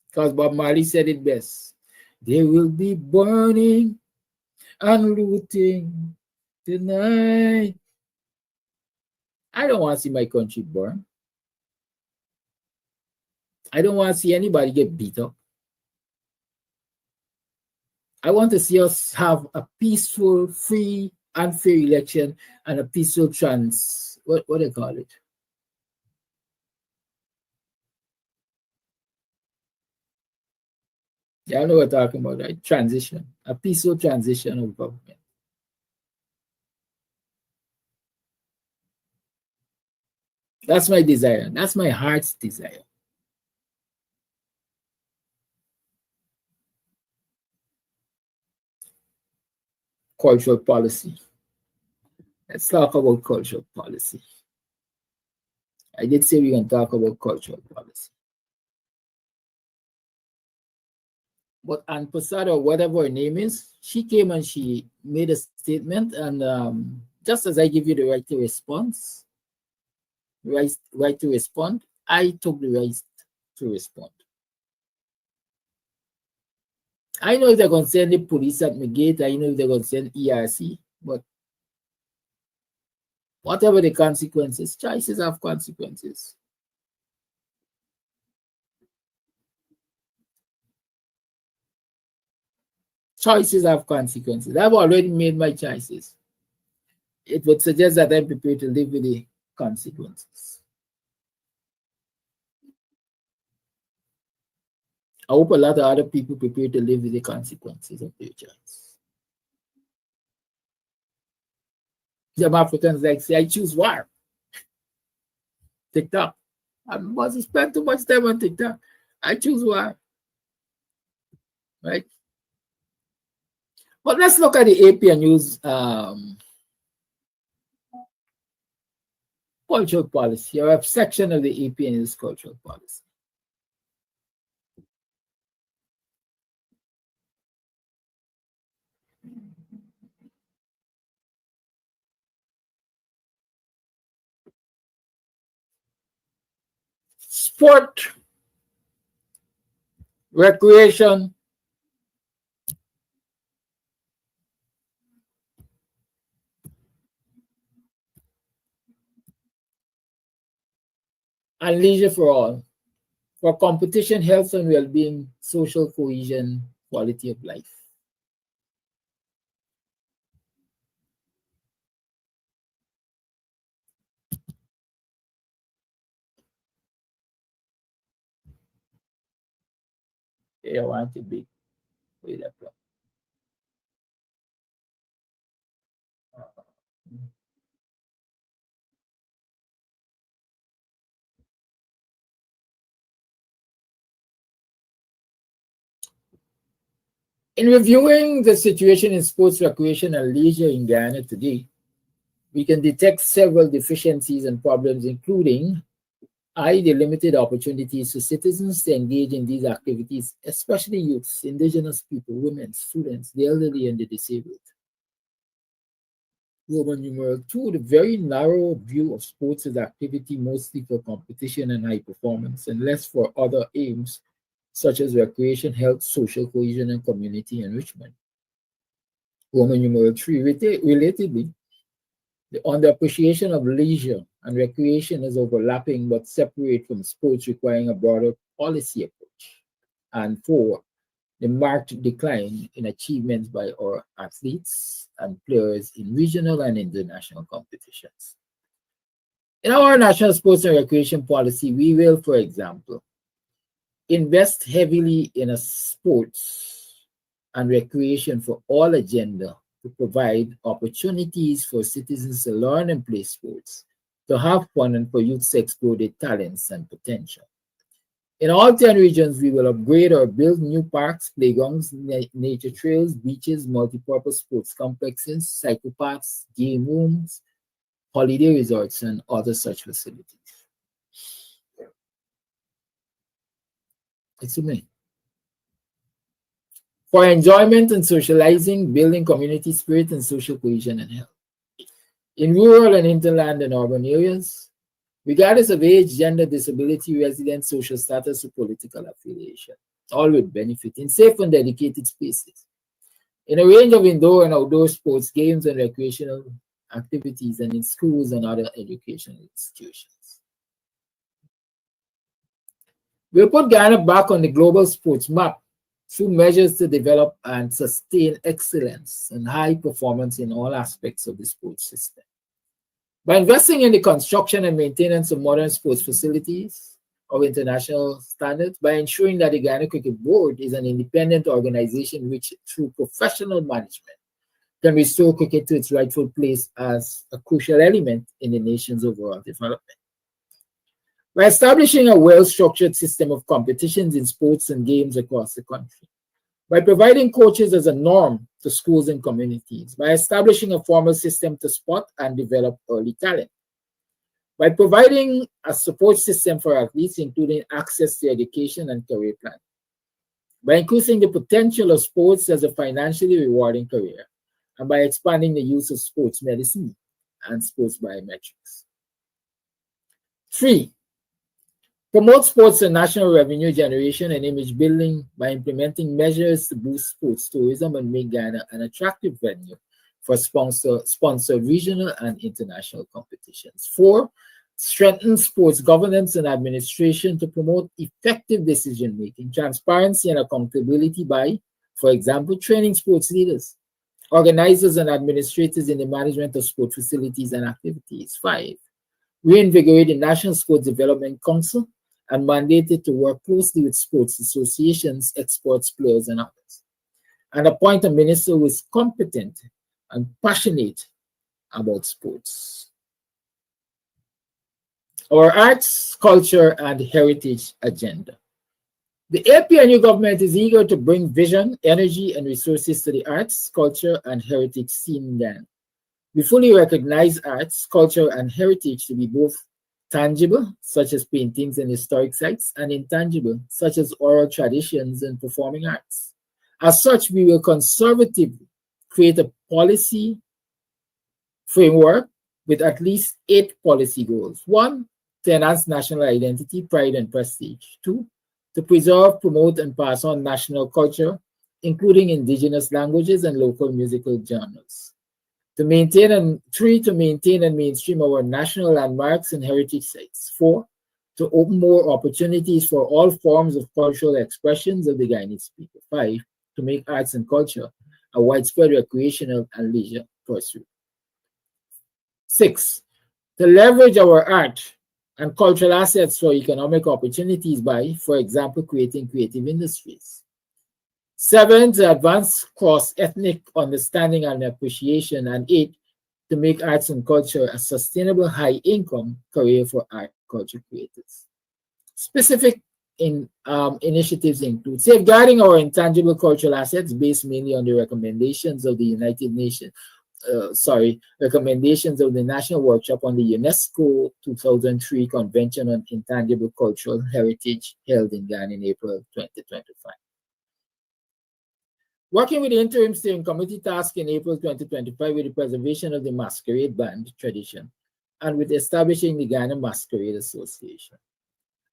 Because Bob Marley said it best. They will be burning and looting tonight. I don't want to see my country burn. I don't want to see anybody get beat up. I want to see us have a peaceful, free, and fair election and a peaceful what do you call it? Yeah, I know what I'm talking about, right? Transition, a peaceful transition of government. That's my desire. That's my heart's desire. Cultural policy. Let's talk about cultural policy. I did say we're going to talk about cultural policy. But Ann Posada, whatever her name is, she came and she made a statement, and just as I give you the right to response, right to respond, I took the right to respond. I know if they're going to send the police at my gate, I know if they're going to send ERC, but whatever the consequences, choices have consequences. Choices have consequences. I've already made my choices. It would suggest that I'm prepared to live with the consequences. I hope a lot of other people prepare to live with the consequences of their choice. Some Africans like say, I choose war. TikTok. I must spend too much time on TikTok. I choose war. Right? But let's look at the APN News cultural policy, or a section of the APN News cultural policy. Sport, recreation, and leisure for all, for competition, health and well-being, social cohesion, quality of life. I want to be with that. In reviewing the situation in sports, recreation, and leisure in Guyana today, we can detect several deficiencies and problems, including the limited opportunities for citizens to engage in these activities, especially youths, indigenous people, women, students, the elderly, and the disabled. Roman numeral 2, the very narrow view of sports as activity mostly for competition and high performance, and less for other aims such as recreation, health, social cohesion, and community enrichment. Roman numeral 3, relatedly, the underappreciation of leisure and recreation is overlapping but separate from sports, requiring a broader policy approach. And 4, the marked decline in achievements by our athletes and players in regional and international competitions. In our national sports and recreation policy, we will, for example, invest heavily in a sports and recreation for all agenda to provide opportunities for citizens to learn and play sports, to have fun, and for youth to explore their talents and potential. In all 10 regions, we will upgrade or build new parks, playgrounds, nature trails, beaches, multipurpose sports complexes, cycle paths, game rooms, holiday resorts, and other such facilities. It's a me. For enjoyment and socializing, building community spirit and social cohesion and health. In rural and hinterland and urban areas, regardless of age, gender, disability, residence, social status, or political affiliation, all with benefit in safe and dedicated spaces. In a range of indoor and outdoor sports, games, and recreational activities, and in schools and other educational institutions. We'll put Ghana back on the global sports map through measures to develop and sustain excellence and high performance in all aspects of the sports system. By investing in the construction and maintenance of modern sports facilities of international standards, by ensuring that the Ghana Cricket Board is an independent organization which, through professional management, can restore cricket to its rightful place as a crucial element in the nation's overall development. By establishing a well-structured system of competitions in sports and games across the country, by providing coaches as a norm to schools and communities, by establishing a formal system to spot and develop early talent, by providing a support system for athletes, including access to education and career planning, by increasing the potential of sports as a financially rewarding career, and by expanding the use of sports medicine and sports biometrics. 3, promote sports and national revenue generation and image building by implementing measures to boost sports tourism and make Ghana an attractive venue for sponsored regional and international competitions. 4, strengthen sports governance and administration to promote effective decision-making, transparency, and accountability by, for example, training sports leaders, organizers, and administrators in the management of sport facilities and activities. 5, reinvigorate the National Sports Development Council and mandated to work closely with sports associations, experts, players, and others, and appoint a minister who is competent and passionate about sports. Our arts, culture, and heritage agenda. The APNU government is eager to bring vision, energy, and resources to the arts, culture, and heritage scene in Ghana. We fully recognize arts, culture, and heritage to be both tangible, such as paintings and historic sites, and intangible, such as oral traditions and performing arts. As such, we will conservatively create a policy framework with at least 8 policy goals. 1, to enhance national identity, pride, and prestige. 2, to preserve, promote, and pass on national culture, including indigenous languages and local musical genres. 3, to maintain and mainstream our national landmarks and heritage sites. 4, to open more opportunities for all forms of cultural expressions of the Guyanese people. 5, to make arts and culture a widespread recreational and leisure pursuit. 6, to leverage our art and cultural assets for economic opportunities by, for example, creating creative industries. 7, to advance cross-ethnic understanding and appreciation. And 8, to make arts and culture a sustainable high-income career for art and culture creators. Specific initiatives include safeguarding our intangible cultural assets based mainly on the recommendations of the recommendations of the National Workshop on the UNESCO 2003 Convention on Intangible Cultural Heritage held in Ghana in April 2025. Working with the Interim Steering Committee tasked in April 2025 with the preservation of the masquerade band tradition and with establishing the Ghana Masquerade Association.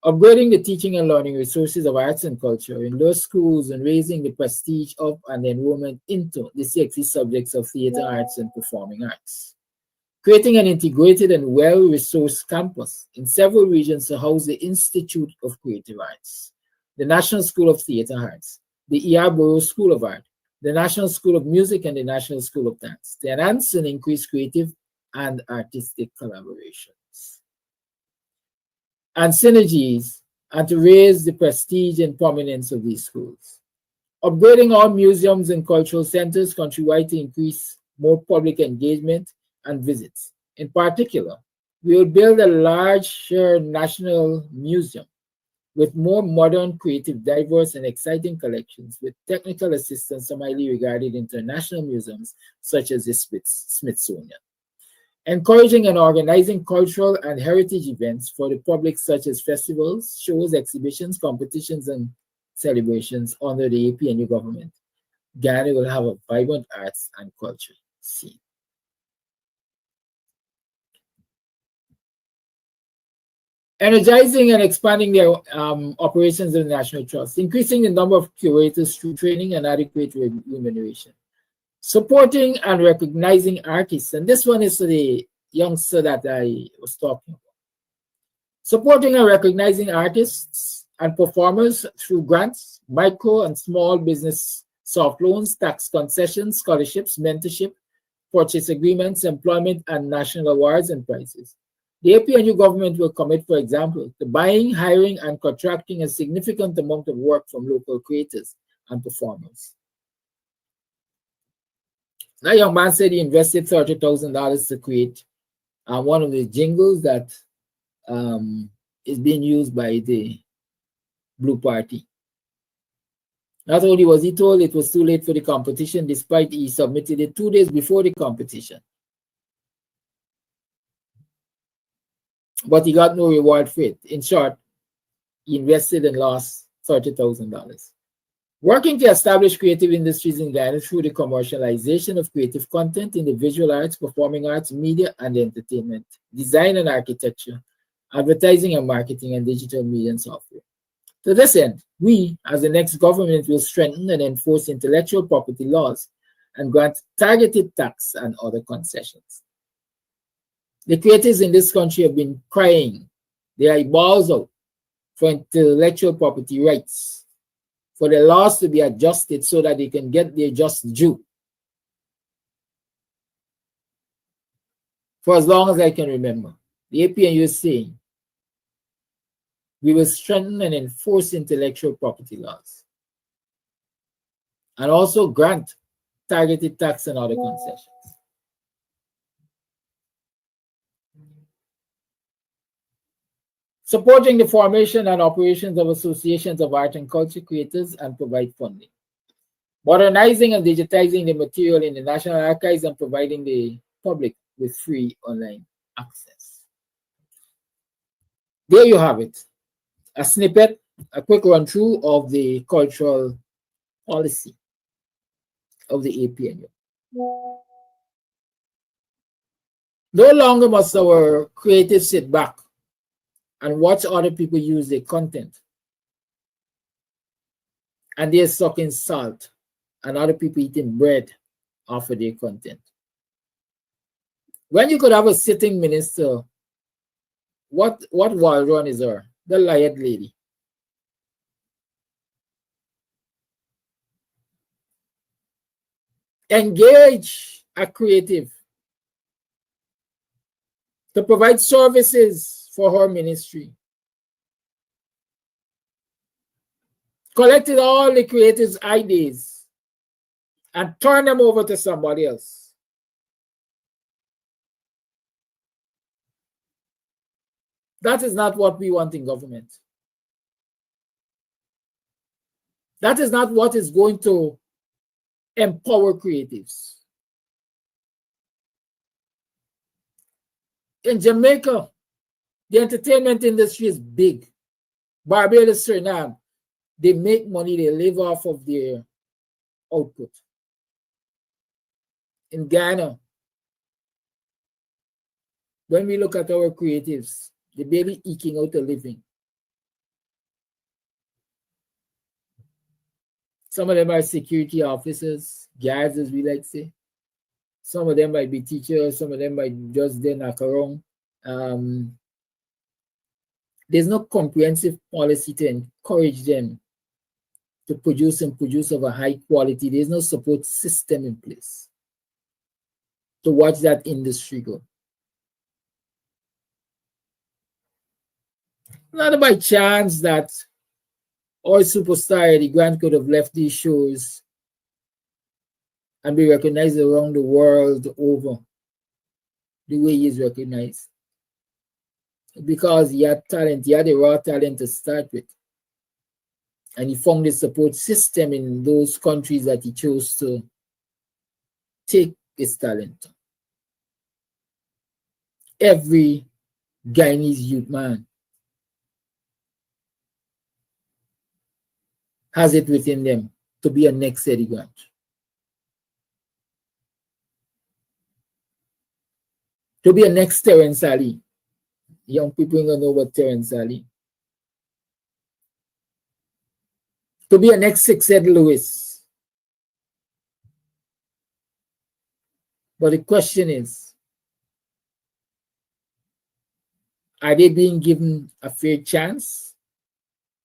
Upgrading the teaching and learning resources of arts and culture in those schools and raising the prestige of and enrollment into the 60 subjects of theater arts and performing arts. Creating an integrated and well-resourced campus in several regions to house the Institute of Creative Arts, the National School of Theater Arts, the E.R. Burroughs School of Art, the National School of Music, and the National School of Dance to enhance and increase creative and artistic collaborations and synergies, and to raise the prestige and prominence of these schools. Upgrading all museums and cultural centers countrywide to increase more public engagement and visits. In particular, we will build a large national museum with more modern, creative, diverse, and exciting collections with technical assistance from highly regarded international museums such as the Smithsonian. Encouraging and organizing cultural and heritage events for the public such as festivals, shows, exhibitions, competitions, and celebrations under the APNU government. Ghana will have a vibrant arts and culture scene. Energizing and expanding their operations in the National Trust, increasing the number of curators through training and adequate remuneration. Supporting and recognizing artists, and this one is to the youngster that I was talking about. Supporting and recognizing artists and performers through grants, micro and small business soft loans, tax concessions, scholarships, mentorship, purchase agreements, employment, and national awards and prizes. The APNU government will commit, for example, to buying, hiring, and contracting a significant amount of work from local creators and performers. That young man said he invested $30,000 to create one of the jingles that is being used by the Blue Party. Not only was he told it was too late for the competition, despite he submitted it 2 days before the competition. But he got no reward for it. In short, he invested and lost $30,000. Working to establish creative industries in Ghana through the commercialization of creative content in the visual arts, performing arts, media, and entertainment, design and architecture, advertising and marketing, and digital media and software. To this end, we, as the next government, will strengthen and enforce intellectual property laws and grant targeted tax and other concessions. The creators in this country have been crying their eyeballs out for intellectual property rights, for the laws to be adjusted so that they can get their just due. For as long as I can remember, the APNU is saying we will strengthen and enforce intellectual property laws and also grant targeted tax and other concessions. Supporting the formation and operations of associations of art and culture creators and provide funding. Modernizing and digitizing the material in the National Archives and providing the public with free online access. There you have it. A snippet, a quick run through of the cultural policy of the APNU. No longer must our creatives sit back and watch other people use their content and they're sucking salt and other people eating bread off of their content. When you could have a sitting minister, what wall run is her? The lion lady. Engage a creative to provide services for her ministry. Collected all the creators' ideas and turned them over to somebody else. That is not what we want in government. That is not what is going to empower creatives. In Jamaica, the entertainment industry is big. Barbados, Suriname, they make money, they live off of their output. In Ghana, when we look at our creatives, they're barely eking out a living. Some of them are security officers, guards, as we like to say. Some of them might be teachers, some of them might just then knock around. There's no comprehensive policy to encourage them to produce and produce of a high quality. There's no support system in place to watch that industry go. Not by chance that our superstar Eddie Grant could have left these shows and be recognized around the world over the way he is recognized. Because he had talent, he had a raw talent to start with. And he found a support system in those countries that he chose to take his talent. Every Guyanese youth man has it within them to be a next Eddie Grant. To be a next Terence Ali. Young people don't know what Terence Ali. To be a next Six Ed Lewis. But the question is, are they being given a fair chance?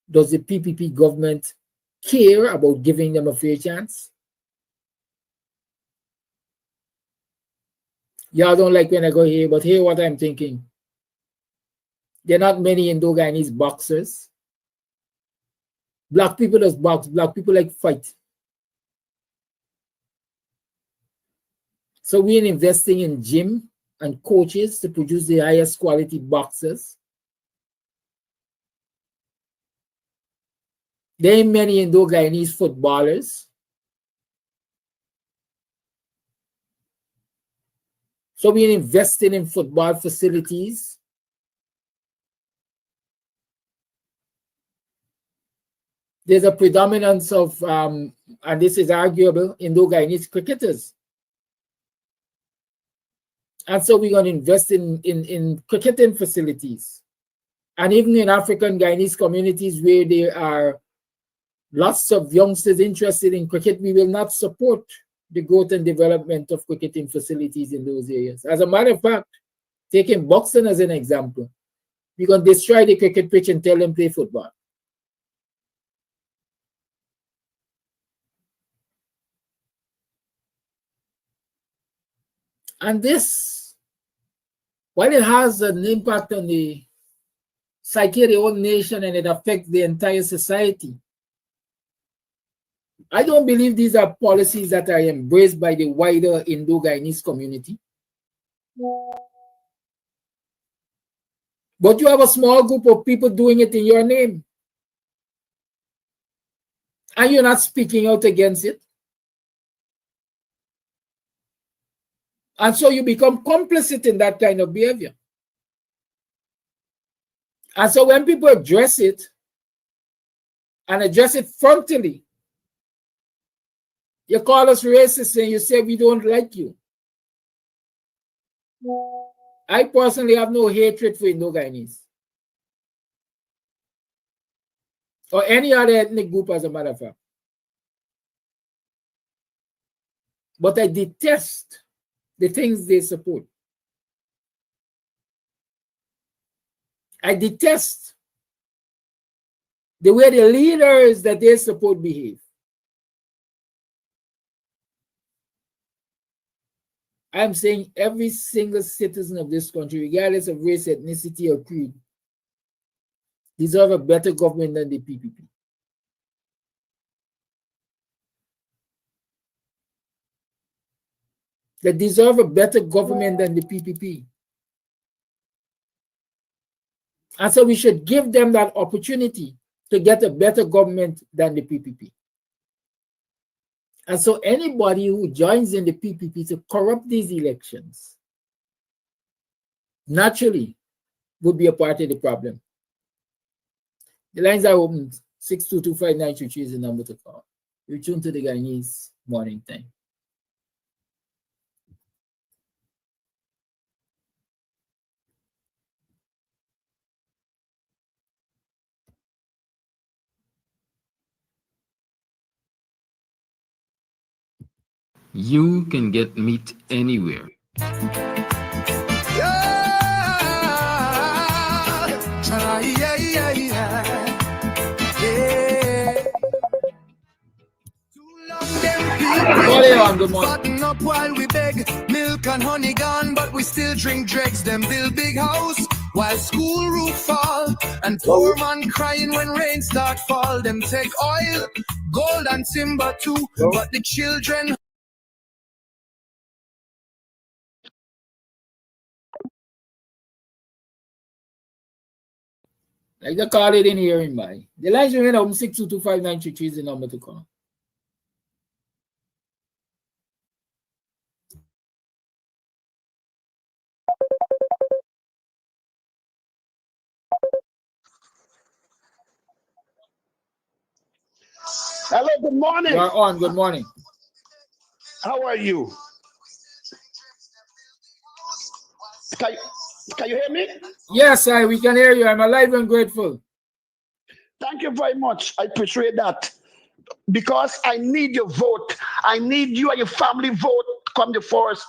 Does the PPP government care about giving them a fair chance? Y'all don't like when I go here, but hear what I'm thinking. There are not many Indo-Guyanese boxers. Black people just box. Black people like fight. So we're investing in gym and coaches to produce the highest quality boxers. There ain't many Indo-Guyanese footballers. So we're investing in football facilities. There's a predominance of, and this is arguable, Indo-Guyanese cricketers. And so we're going to invest in cricketing facilities. And even in African Guyanese communities where there are lots of youngsters interested in cricket, we will not support the growth and development of cricketing facilities in those areas. As a matter of fact, taking Buxton as an example, we're going to destroy the cricket pitch and tell them play football. And this, while it has an impact on the psyche of the whole nation and it affects the entire society, I don't believe these are policies that are embraced by the wider Indo-Guyanese community. But you have a small group of people doing it in your name. And you're not speaking out against it. And so you become complicit in that kind of behavior. And so when people address it, and address it frontally, you call us racist and you say we don't like you. I personally have no hatred for Indo-Guyanese or any other ethnic group, as a matter of fact. But I detest the things they support. I detest the way the leaders that they support behave. I'm saying every single citizen of this country, regardless of race, ethnicity, or creed, deserve a better government than the PPP. They deserve a better government than the PPP. And so we should give them that opportunity to get a better government than the PPP. And so anybody who joins in the PPP to corrupt these elections naturally would be a part of the problem. The lines are open. 6225923 is the number to call. You're tuned to the Guyanese Morning Time. You can get meat anywhere. Fatten up while we beg, milk and honey gone, but we still drink dregs. Them build big house while school roof fall, and poor man crying when rain start fall. Them take oil, gold and timber too, but the children. Like the call it in here in my. The lines remain open 6225933 is the number to call. Hello, good morning. You are on. Good morning. How are you? Can, can you hear me? Yes, we can hear you. I'm alive and grateful. Thank you very much. I appreciate that. Because I need your vote. I need you and your family vote to come to force.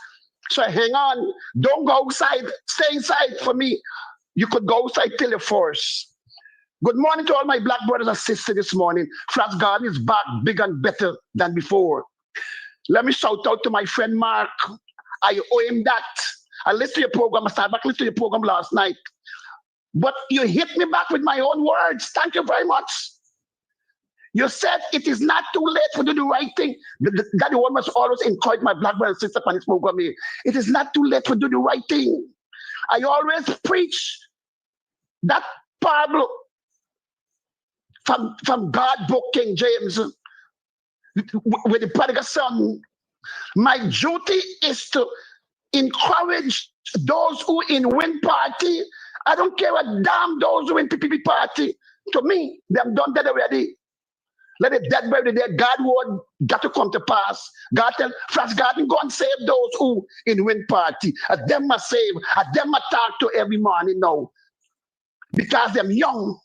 So hang on. Don't go outside. Stay inside for me. You could go outside till the force. Good morning to all my black brothers and sisters this morning. Flash Garden is back, bigger and better than before. Let me shout out to my friend Mark. I owe him that. I listened to your program. I started back listening to your program last night. But you hit me back with my own words. Thank you very much. You said it is not too late to do the right thing. That the one must always encourage my black brothers and sisters on this program here. It is not too late to do the right thing. I always preach that parable from God book, King James, with the prodigal son. My duty is to encourage those who in win party. I don't care what damn those who in PPP party. To me, them done dead already. Let it dead bury the dead. God word got to come to pass. God tell Flash Garden, go and save those who in win party. At them must save. At them must talk to every morning now. Because them young.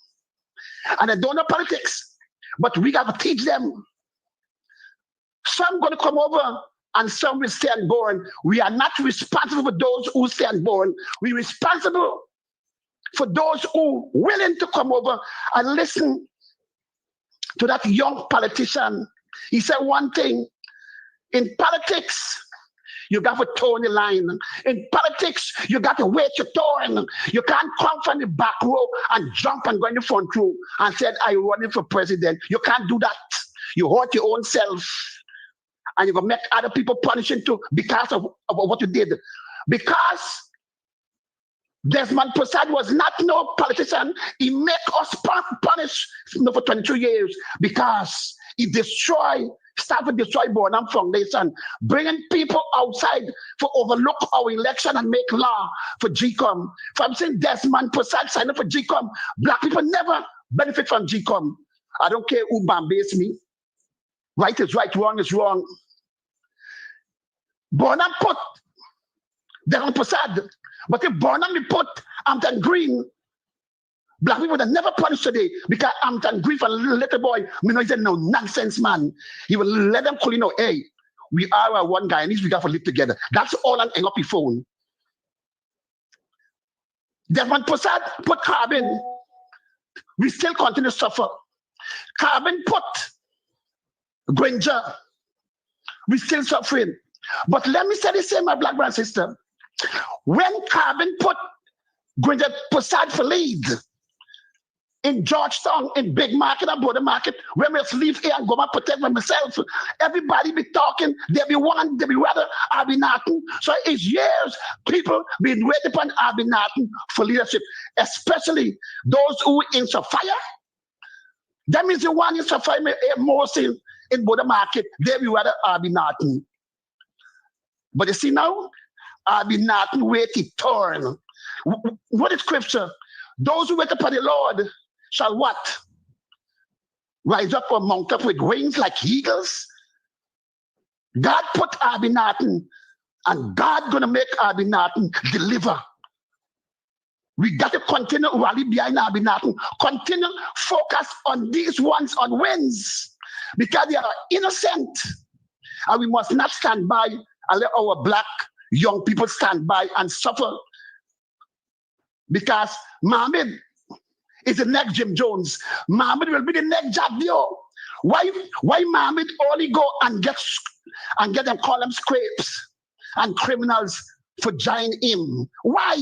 And they don't know politics. But we got to teach them. Some going to come over and some will stay unborn. We are not responsible for those who stay unborn. We're responsible for those who willing to come over and listen to that young politician. He said one thing, in politics, you got to toe the line. In politics, you got to wait your turn. You can't come from the back row and jump and go in the front row and say, I'm running for president. You can't do that. You hurt your own self. And you're going to make other people punishing too because of what you did. Because Desmond Prasad was not no politician. He make us punish for 22 years because he started to destroy Bonham Foundation, bringing people outside for overlook our election and make law for GCOM. If I'm saying Desmond Prasad signed up for GCOM, black people never benefit from GCOM. I don't care who base me. Right is right, wrong is wrong. Bonham put Desmond Prasad. But if Bonham put Hampton Green, black people that never punished today because Hampton Green for a little boy, he said, no nonsense, man. He will let them call, hey, we are one guy and we got to live together. That's all on hang up your phone. Desmond Prasad put Carbon. We still continue to suffer. Carbon put Granger. We still suffering. But let me say the same, my black brother and sister. When Carbon put Granger Prasad for lead in Georgetown, in Big Market and Border Market, when we leave here and go and protect myself, everybody be talking, they be one, they be rather, I'll be nothing. So it's years people been waiting upon I'll be nothing for leadership, especially those who in Sophia. That means the one in Sophia most in Border Market, they be rather I'll be nothing. But you see now, I'll be nothing, wait it turn. What is scripture? Those who wait upon the Lord shall what? Rise up or mount up with wings like eagles. God put Abinatan, and God gonna make Abinatan deliver. We got to continue rally behind Abinatan. Continue focus on these ones on wins because they are innocent, and we must not stand by and let our black young people stand by and suffer. Because Mohammed is the next Jim Jones. Mohammed will be the next Jack Dio. Why Mohammed only go and get them call them scrapes and criminals for joining him? Why?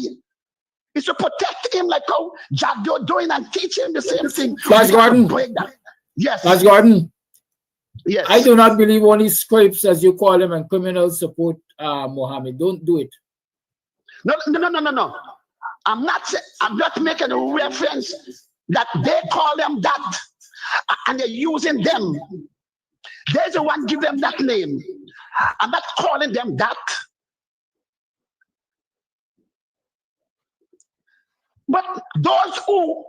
It's to protect him like how Jack Dio doing and teach him the same thing. Flash Garden. Yes. Flash Garden. Yes. I do not believe only scrapes, as you call them, and criminals support Mohammed. Don't do it. No. I'm not making a reference that they call them that, and they're using them. There's the one give them that name. I'm not calling them that. But those who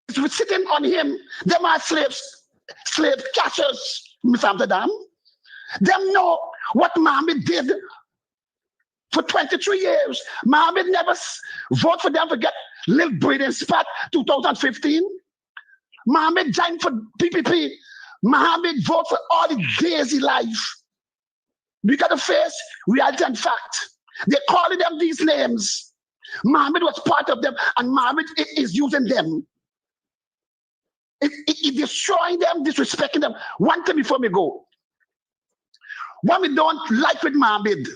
is sitting on him, them are slave catchers, Miss Amsterdam. Them know what Mohammed did for 23 years. Mohammed never voted for them to get little breathing spot 2015. Mohammed joined for PPP. Mohammed voted for all the days of life. We got to face reality and fact. They're calling them these names. Mohammed was part of them, and Mohammed is using them. It destroying them, disrespecting them. One thing before we go. What we don't like with Mohammed,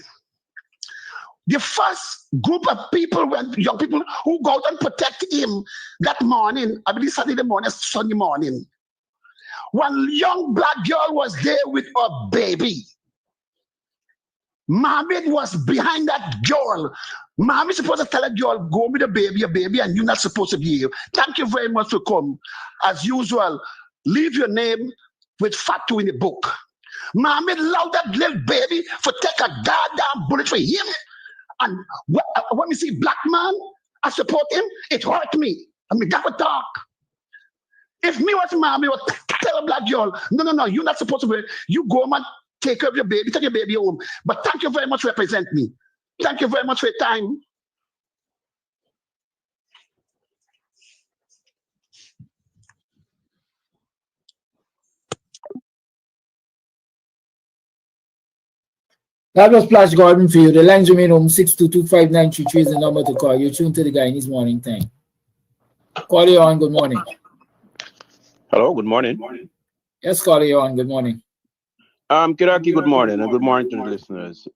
the first group of people, young people who go out and protect him that morning, I believe Saturday morning, Sunday morning, one young black girl was there with a baby. Mohammed was behind that girl. Mohammed supposed to tell a girl, go with a baby, and you're not supposed to be here. Thank you very much for coming. As usual, leave your name with Fatu in the book. Mohammed allowed that little baby to take a goddamn bullet for him. And when we see black man, I support him, it hurt me. I mean, that would talk. If me was Mohammed, would tell a black girl, no, you're not supposed to be. You go, man, take care of your baby, take your baby home. But thank you very much for representing me. Thank you very much for your time. That was Flash Gordon for you. The lines remain home. 6225933 is the number to call. You're tuned to the Guyanese Morning Time. Call you on. Good morning. Hello, good morning. Yes, call you on. Good morning. Kiraki, good morning, and good morning to the listeners.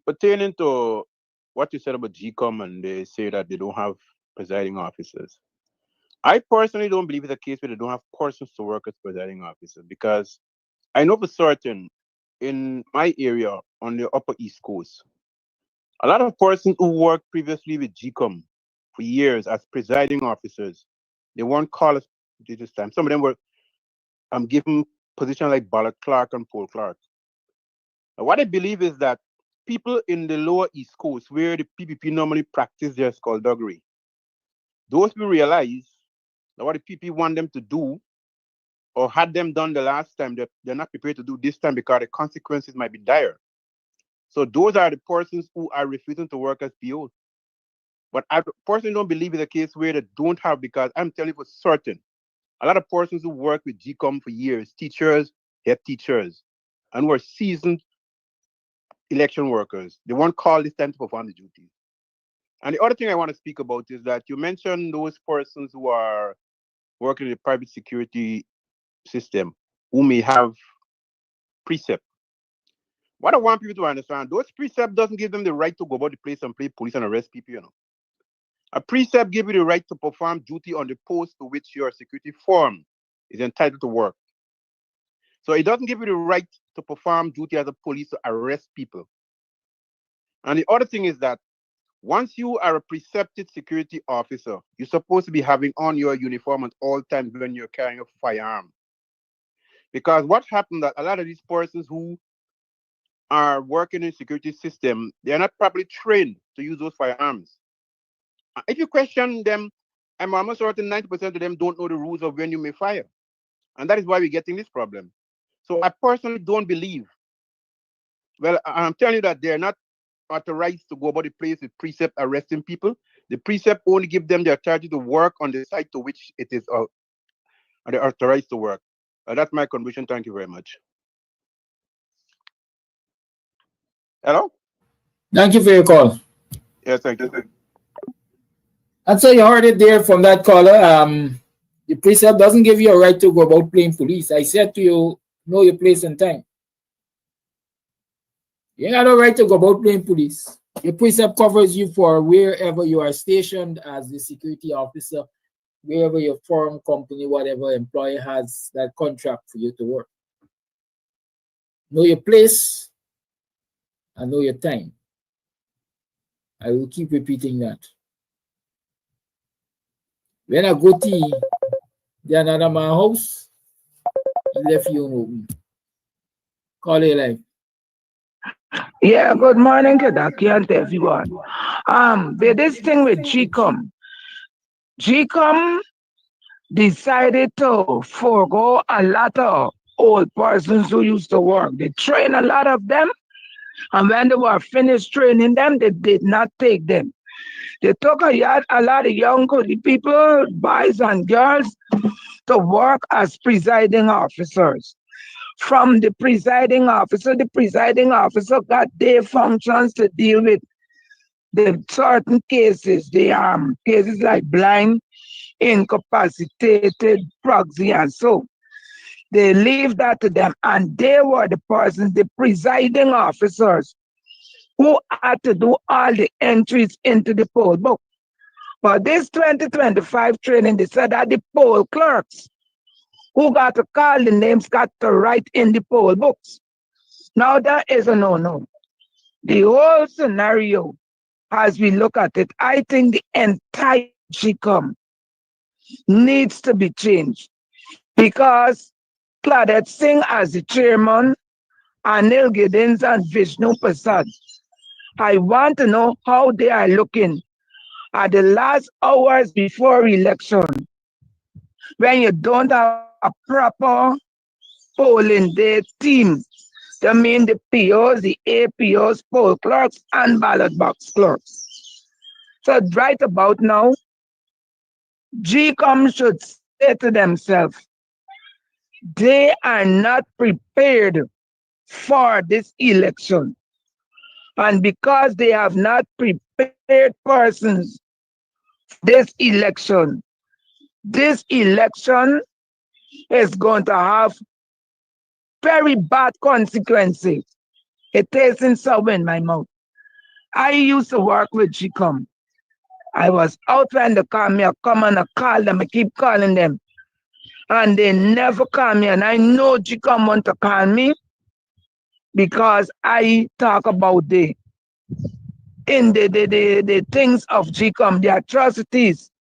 Pertaining to what you said about GCOM, and they say that they don't have presiding officers. I personally don't believe it's a case where they don't have persons to work as presiding officers, because I know for certain in my area on the Upper East Coast, a lot of persons who worked previously with GCOM for years as presiding officers, they weren't called at this time. Some of them were given positions like ballot clerk and poll clerk. Now, what I believe is that people in the lower East Coast, where the PPP normally practice their skullduggery, those people realize that what the PPP want them to do or had them done the last time, they're not prepared to do this time because the consequences might be dire. So those are the persons who are refusing to work as POs. But I personally don't believe it's a case where they don't have, because I'm telling you for certain, a lot of persons who work with GCOM for years, teachers, head teachers, and were seasoned election workers, they weren't called this time to perform the duties. And the other thing I want to speak about is that you mentioned those persons who are working in the private security system who may have precept. What I want people to understand, those precept doesn't give them the right to go about the place and play police and arrest people, you know. A precept gives you the right to perform duty on the post to which your security firm is entitled to work. So it doesn't give you the right to perform duty as a police to arrest people. And the other thing is that once you are a precepted security officer, you're supposed to be having on your uniform at all times when you're carrying a firearm. Because what happened that a lot of these persons who are working in the security system, they're not properly trained to use those firearms. If you question them, I'm almost certain 90% of them don't know the rules of when you may fire. And that is why we're getting this problem. So I personally don't believe, well, I'm telling you that they're not authorized to go about the place with precept arresting people. The precept only give them the authority to work on the site to which it is they're authorized to work. That's my contribution. Thank you very much. Hello? Thank you for your call. Yes, thank you. And so you heard it there from that caller. The precept doesn't give you a right to go about playing police. I said to you, know your place and time. You ain't got no right to go about playing police. Your precept covers you for wherever you are stationed as the security officer, wherever your firm, company, whatever employer has that contract for you to work. Know your place and know your time. I will keep repeating that. When I go to the another man house, he left you open. Call it like. Yeah, good morning, Kedaki, and everyone. With this thing with GCOM decided to forego a lot of old persons who used to work. They train a lot of them, and when they were finished training them, they did not take them. They took a lot of young people, boys and girls, to work as presiding officers. From the presiding officer got their functions to deal with the certain cases, the cases like blind, incapacitated, proxy, and so. They leave that to them, and they were the persons, the presiding officers, who had to do all the entries into the poll book. But this 2025 training, they said that the poll clerks who got to call the names got to write in the poll books. Now that is a no-no. The whole scenario, as we look at it, I think the entire GCOM needs to be changed because Claudette Singh as the chairman, Anil Giddens and Vishnu Prasad, I want to know how they are looking at the last hours before election when you don't have a proper polling day team. I mean the POs, the APOs, poll clerks, and ballot box clerks. So right about now, GCOM should say to themselves, they are not prepared for this election. And because they have not prepared persons this election is going to have very bad consequences. It tastes sour in my mouth. I used to work with GCOM. I was out when they call me, I come and I call them, I keep calling them. And they never call me. And I know GCOM want to call me because I talk about the things of GCOM, the atrocities,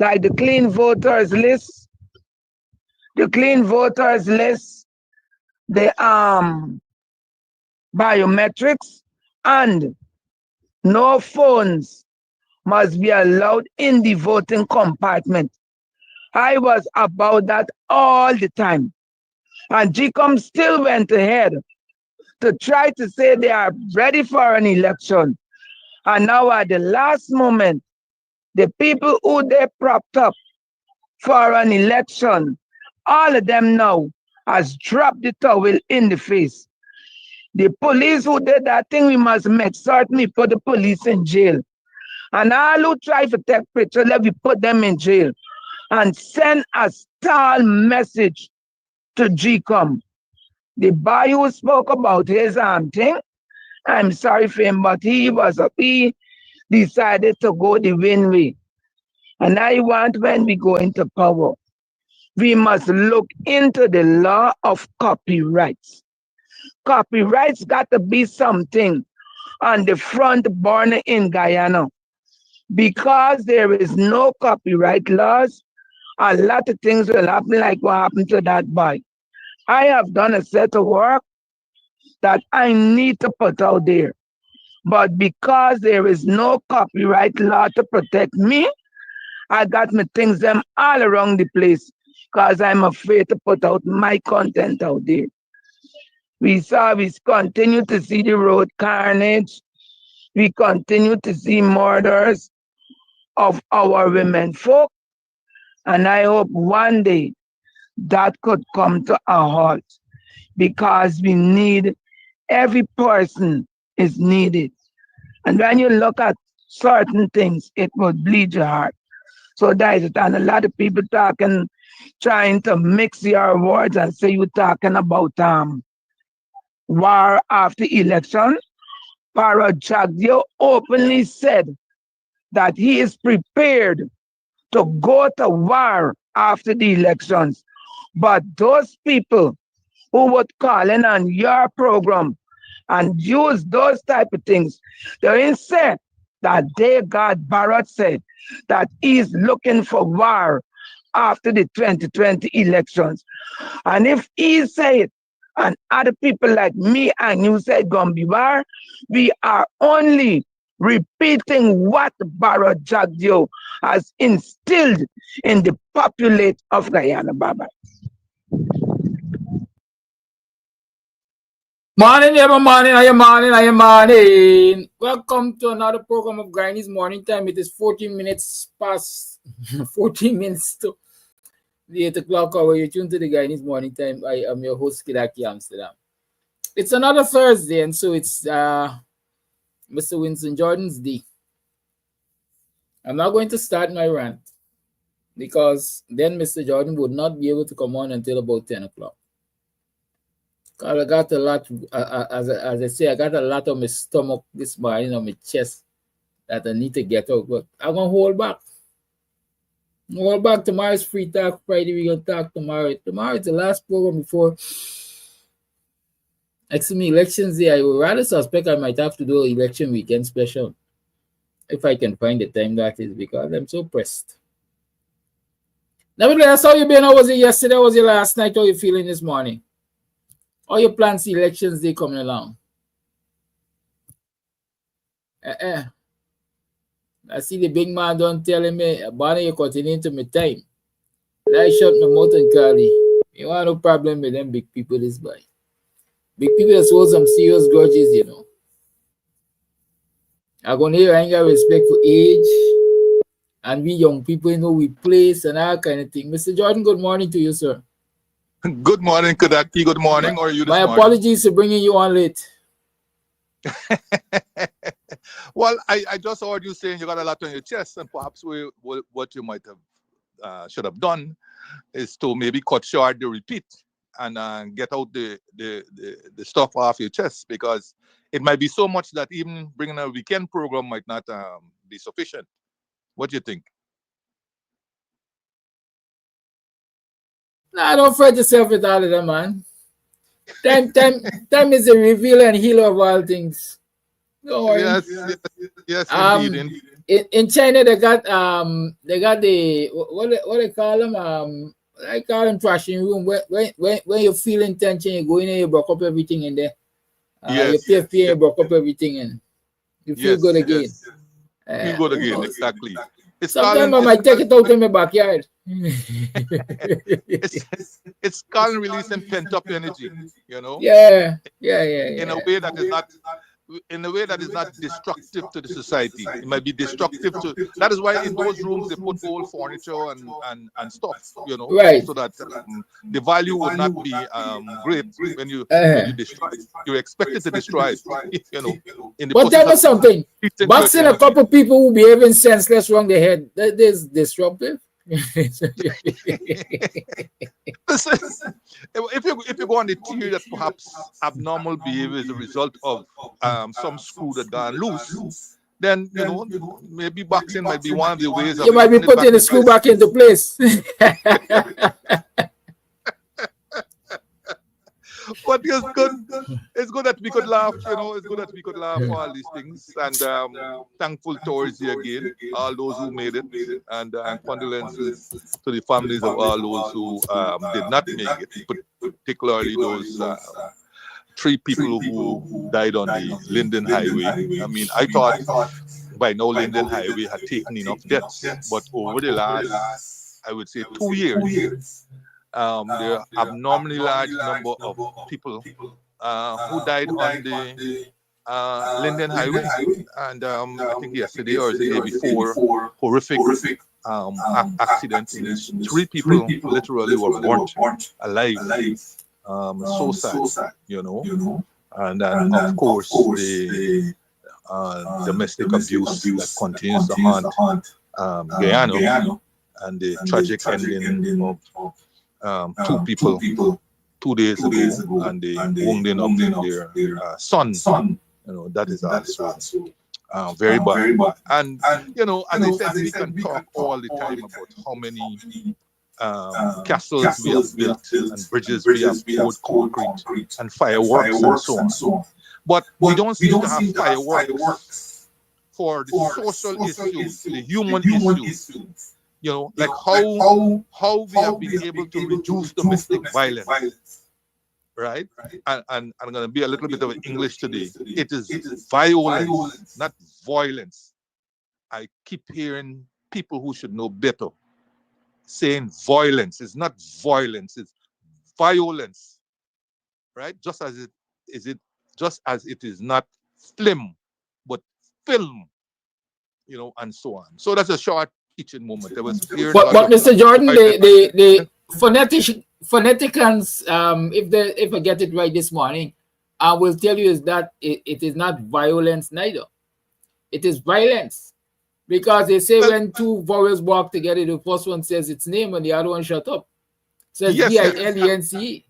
like the clean voters list, the biometrics, and no phones must be allowed in the voting compartment. I was about that all the time. And GCOM still went ahead to try to say they are ready for an election. And now at the last moment, the people who they propped up for an election, all of them now has dropped the towel in the face. The police who did that thing, we must make certain we put the police in jail. And all who try to take pictures, let me put them in jail. And send a stall message to GCOM. The boy who spoke about his thing, I'm sorry for him, but he decided to go the win way. And I want when we go into power, we must look into the law of copyrights. Copyrights got to be something on the front burner in Guyana. Because there is no copyright laws, a lot of things will happen like what happened to that boy. I have done a set of work that I need to put out there. But because there is no copyright law to protect me, I got my things them all around the place because I'm afraid to put out my content out there. We continue to see the road carnage. We continue to see murders of our women folk. And I hope one day that could come to a halt because we need, every person is needed. And when you look at certain things, it would bleed your heart. So that is it. And a lot of people trying to mix your words and say you're talking about war after election. Parajagyo openly said that he is prepared to go to war after the elections. But those people who would call in on your program and use those type of things, they didn't say that day God Barrett said that he's looking for war after the 2020 elections. And if he said, and other people like me and you said gonna be war, we are only repeating what Barrett Jagdio has instilled in the populate of Guyana, Baba. Morning, every morning, are you morning, are you morning? Welcome to another program of Guyanese Morning Time. It is 14 minutes past 14 minutes to the 8 o'clock hour. You tune to the Guyanese Morning Time. I am your host, Kidaki Amsterdam. It's another Thursday, and so it's Mr. Winston Jordan's day. I'm not going to start my rant because then Mr. Jordan would not be able to come on until about 10 o'clock. Because I got a lot, as I say, I got a lot on my stomach this morning, on my chest, that I need to get out. But I'm going to hold back. Hold back. Tomorrow's Free Talk Friday. We're going to talk tomorrow. Tomorrow is the last program before elections day. I would rather suspect I might have to do an election weekend special. If I can find the time, that is, because I'm so pressed. Nevertheless, how you been? How was it yesterday? How was it last night? How you feeling this morning? How your plans elections day coming along? I see the big man don't telling me, Bonnie, you're continuing to my time. I shut my mouth and call you. You want no problem with them big people this by. Big people that hold some serious grudges, you know. I'm going to hear anger, respect for age. And we young people, you know, we place and all kind of thing. Mr. Jordan, good morning to you, sir. Good morning, Kadaki. Good morning. Or are you this My morning? apologies for bringing you on late. Well, I just heard you saying you got a lot on your chest, and perhaps what you might have should have done is to maybe cut short the repeat and get out the stuff off your chest, because it might be so much that even bringing a weekend program might not be sufficient. What do you think? Nah, don't fret yourself with all of that, man. Time is a revealer and healer of all things. Don't worry. Yes, indeed. In China, they got the what they call them I call them trashing room. When you feel intention, you go in and you broke up everything in there. You pay, you broke up everything and you feel good again. Feel good again, exactly. Sometimes I might take it out in my backyard. It's calling, releasing pent up energy, you know. Yeah. In a way that is not destructive to the society. It might be destructive to. That is why in those rooms they put old furniture and stuff, you know, right, so that the value would not be great when you destroy. You're expected to destroy it, you know. But tell me something. Boxing a couple people who behaving senseless wrong their head. That is disruptive. Listen, if you go on the theory that perhaps abnormal behavior is a result of some screw that gone loose, then you know maybe boxing might be one of the ways. You might be putting the screw back into place. But it's good. It's good that we could laugh. You know, it's good that we could laugh for all these things. And thankful towards you again, all those who made it, and condolences to the families of all those who did not make it, particularly those 3 people who died on the Linden Highway. I mean, I thought by now Linden Highway had taken enough deaths, but over the last, I would say, 2 years. There are abnormally large number of people who died on the Linden Highway, and I think yesterday or the day before, horrific accident. 3 people literally were burnt alive. So sad, you know. And then of course the domestic abuse that continues to haunt Guyana, and the tragic ending of 2 people 2 days ago, and the wounding of their son. You know, that is also very bad. And you know, as I said, we can talk all the time about how many castles we have built and bridges we have poured concrete and fireworks and so on. But we don't seem to have fireworks for the social issues, the human issues, like how we have been able to reduce domestic violence, right? And I'm going to be a little bit of English today. It is violence, not violence. I keep hearing people who should know better saying violence. It's not violence, it's violence, right? Just as it is not film, but film, and so on. So that's a short teaching moment. I was hearing a lot But of Mr. Jordan, violence. the phoneticans, if I get it right this morning, I will tell you is that it is not violence neither. It is violence. Because they say Well, when two vowels walk together, the first one says its name and the other one shut up. So it's yes, yes. VILENCE.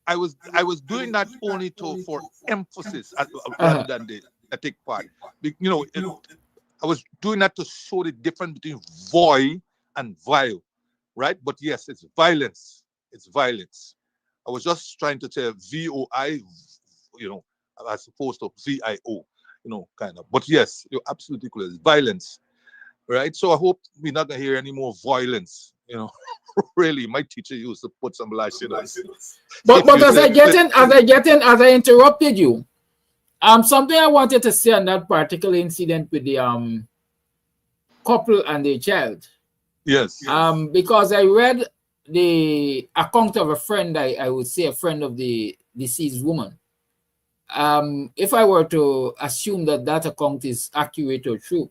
I was doing that only for emphasis rather Uh-huh. than the ethic part. I was doing that to show the difference between voy and vile, right? But yes, it's violence. It's violence. I was just trying to say VOI, as opposed to VIO, kind of. But yes, you're absolutely correct. It's violence, right? So I hope we're not gonna hear any more violence. Really, my teacher used to put some lash in us. But If you as I said, get in, as I interrupted you, something I wanted to say on that particular incident with the couple and their child. yes, Because I read the account of a friend, I would say a friend of the deceased woman. If I were to assume that that account is accurate or true,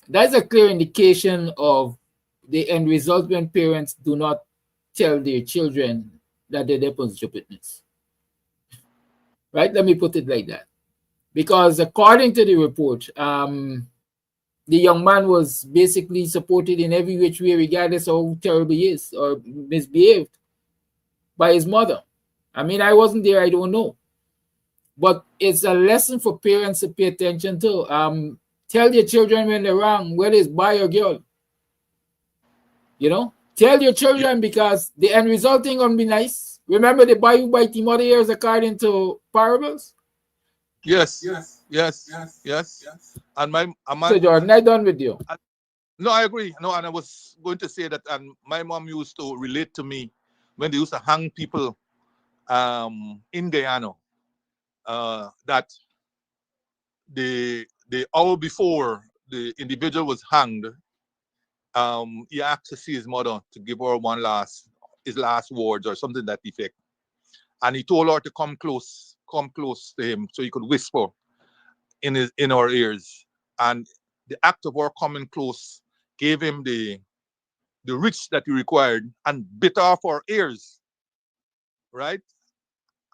that's a clear indication of the end result when parents do not tell their children that they're deposition witness. Right? Let me put it like that. Because according to the report, the young man was basically supported in every which way, regardless of how terrible he is or misbehaved by his mother. I mean, I wasn't there, I don't know. But it's a lesson for parents to pay attention to. Tell your children when they're wrong, whether it's boy or girl. Tell your children because the end result ain't gonna be nice. Remember the boy who bite the mother ears according to parables? yes, yes, yes. And So Jordan, I done with you. no, I agree. No, and I was going to say that, and my mom used to relate to me when they used to hang people in Guyana. That the hour before the individual was hanged, he asked to see his mother to give her his last words or something that effect. And he told her to come close to him so he could whisper in her ears. And the act of her coming close gave him the reach that he required and bit off her ears, right?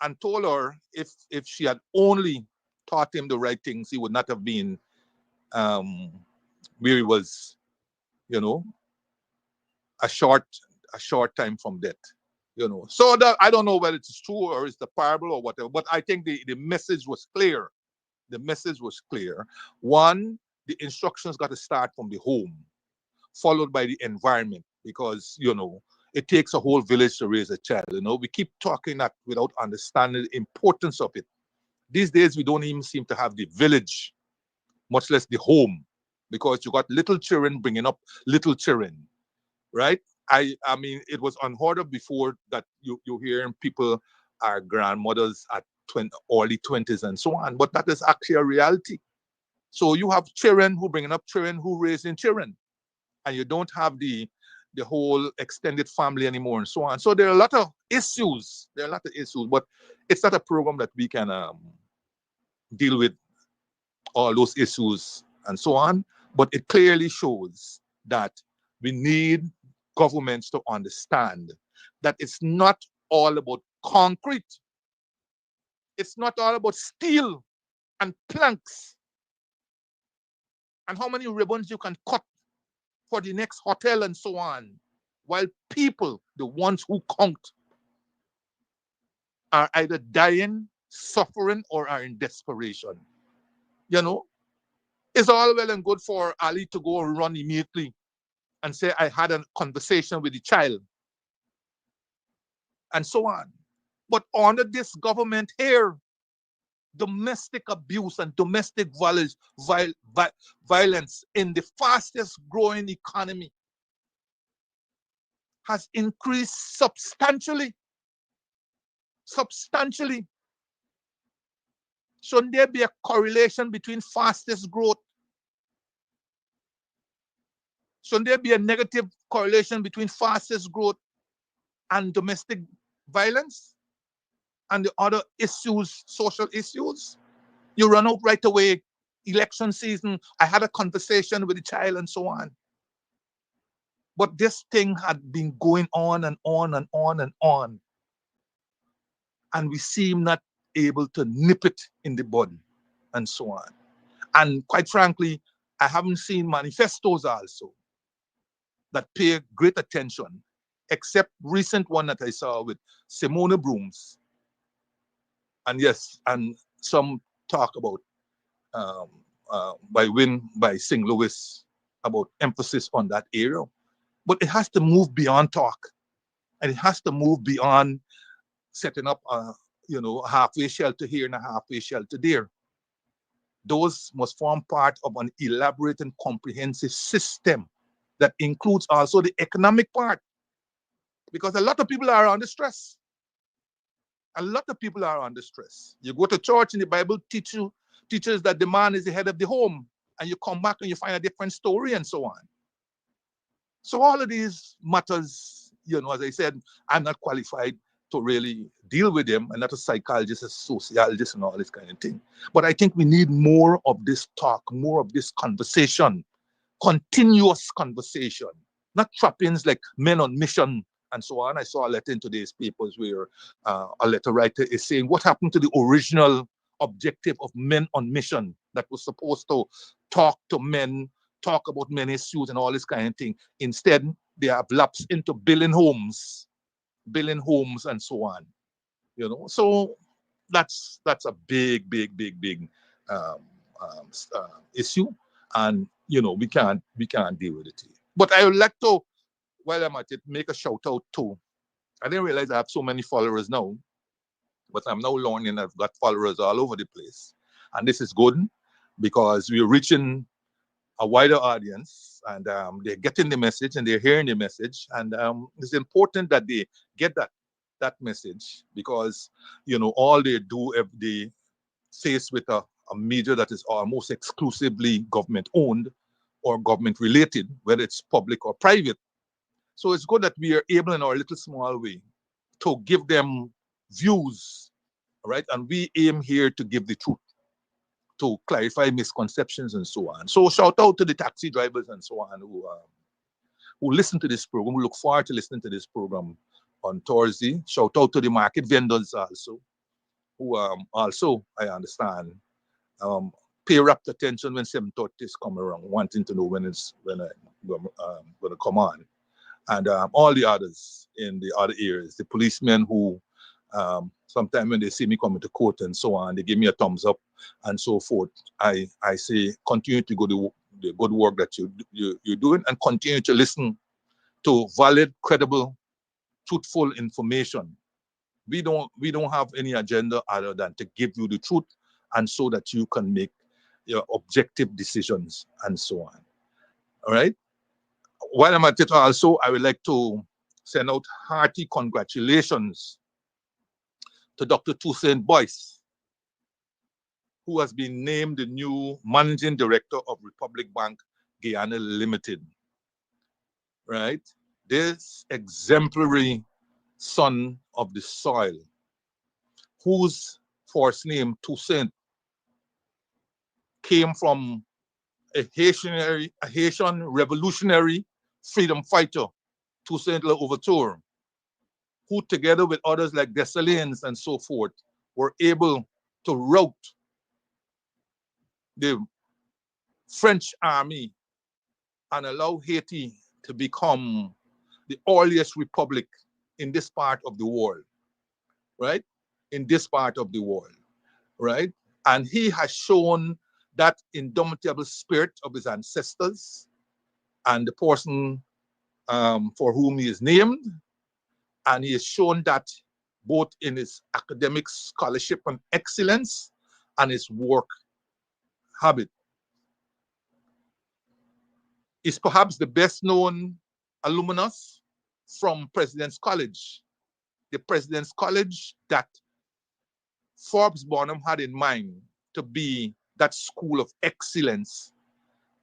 And told her if she had only taught him the right things, he would not have been where he was, a short time from death. So that I don't know whether it's true or it's the parable or whatever, but I think the message was clear. The message was clear. One, the instructions got to start from the home, followed by the environment, because it takes a whole village to raise a child. We keep talking that without understanding the importance of it. These days we don't even seem to have the village, much less the home, because you got little children bringing up little children, right? I mean, it was unheard of before that you hearing people are grandmothers at early 20s and so on, but that is actually a reality. So you have children who bringing up children who raising children, and you don't have the whole extended family anymore and so on. So there are a lot of issues. But it's not a program that we can deal with all those issues and so on. But it clearly shows that we need governments to understand that it's not all about concrete. It's not all about steel and planks and how many ribbons you can cut for the next hotel and so on. While people, the ones who count, are either dying, suffering, or are in desperation. It's all well and good for Ali to go and run immediately and say, I had a conversation with the child, and so on. But under this government here, domestic abuse and domestic violence in the fastest growing economy has increased substantially. Substantially. Shouldn't there be a correlation between fastest growth? Shouldn't there be a negative correlation between fastest growth and domestic violence and the other issues, social issues? You run out right away. Election season, I had a conversation with the child and so on. But this thing had been going on and on and on and on. And we seem not able to nip it in the bud and so on. And quite frankly, I haven't seen manifestos also that pay great attention, except recent one that I saw with Simona Brooms. And yes, and some talk about by St. Louis about emphasis on that area. But it has to move beyond talk, and it has to move beyond setting up a halfway shelter here and a halfway shelter there. Those must form part of an elaborate and comprehensive system that includes also the economic part, because a lot of people are under stress. A lot of people are under stress. You go to church and the Bible teaches that the man is the head of the home, and you come back and you find a different story and so on. So all of these matters, as I said, I'm not qualified to really deal with them. I'm not a psychologist, a sociologist, and all this kind of thing. But I think we need more of this talk, more of this conversation, continuous conversation, not trappings like men on mission and so on. I saw a letter in today's papers where a letter writer is saying, what happened to the original objective of men on mission that was supposed to talk to men, talk about men issues and all this kind of thing. Instead, they have lapsed into building homes and so on. So that's a big issue, and we can't deal with it here. But I would like to, while I'm at it, make a shout out to. I didn't realize I have so many followers now, but I'm now learning I've got followers all over the place, and this is good because we're reaching a wider audience, and they're getting the message and they're hearing the message, and it's important that they get that message, because all they do every day, faced with a media that is almost exclusively government owned or government related, whether it's public or private. So it's good that we are able in our little small way to give them views, right? And we aim here to give the truth, to clarify misconceptions and so on. So shout out to the taxi drivers and so on who listen to this program, who look forward to listening to this program on Thursday. Shout out to the market vendors also, who also, I understand, pay rapt attention when 7:30 is come around, wanting to know when I'm going to come on. And all the others in the other areas, the policemen who sometimes when they see me coming to court and so on, they give me a thumbs up and so forth. I say, continue to go to the good work that you're doing, and continue to listen to valid, credible, truthful information. We don't have any agenda other than to give you the truth, and so that you can make your objective decisions and so on. All right. While I'm at it also, I would like to send out hearty congratulations to Dr. Toussaint Boyce, who has been named the new Managing Director of Republic Bank Guyana Limited. Right? This exemplary son of the soil, whose first name, Toussaint, came from a Haitian revolutionary freedom fighter, Toussaint Louverture, who together with others like Dessalines and so forth, were able to rout the French army and allow Haiti to become the earliest republic in this part of the world, right? In this part of the world, right? And he has shown that indomitable spirit of his ancestors and the person for whom he is named. And he has shown that both in his academic scholarship and excellence, and his work habit. Is perhaps the best known alumnus from President's College, the President's College that Forbes Bonham had in mind to be that school of excellence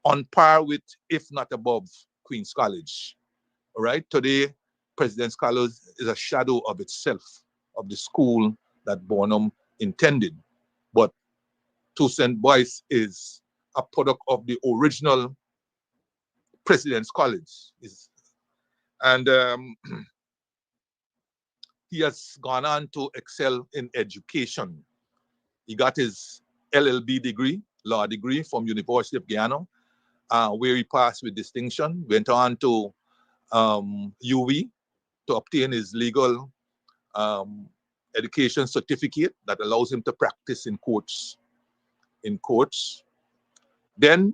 on par with, if not above, Queen's College. All right, today, President's College is a shadow of itself, of the school that Bonham intended. But Toussaint Boyce is a product of the original President's College. And he has gone on to excel in education. He got his LLB degree, law degree from University of Guyana, where he passed with distinction, went on to UV to obtain his legal education certificate that allows him to practice in courts. Then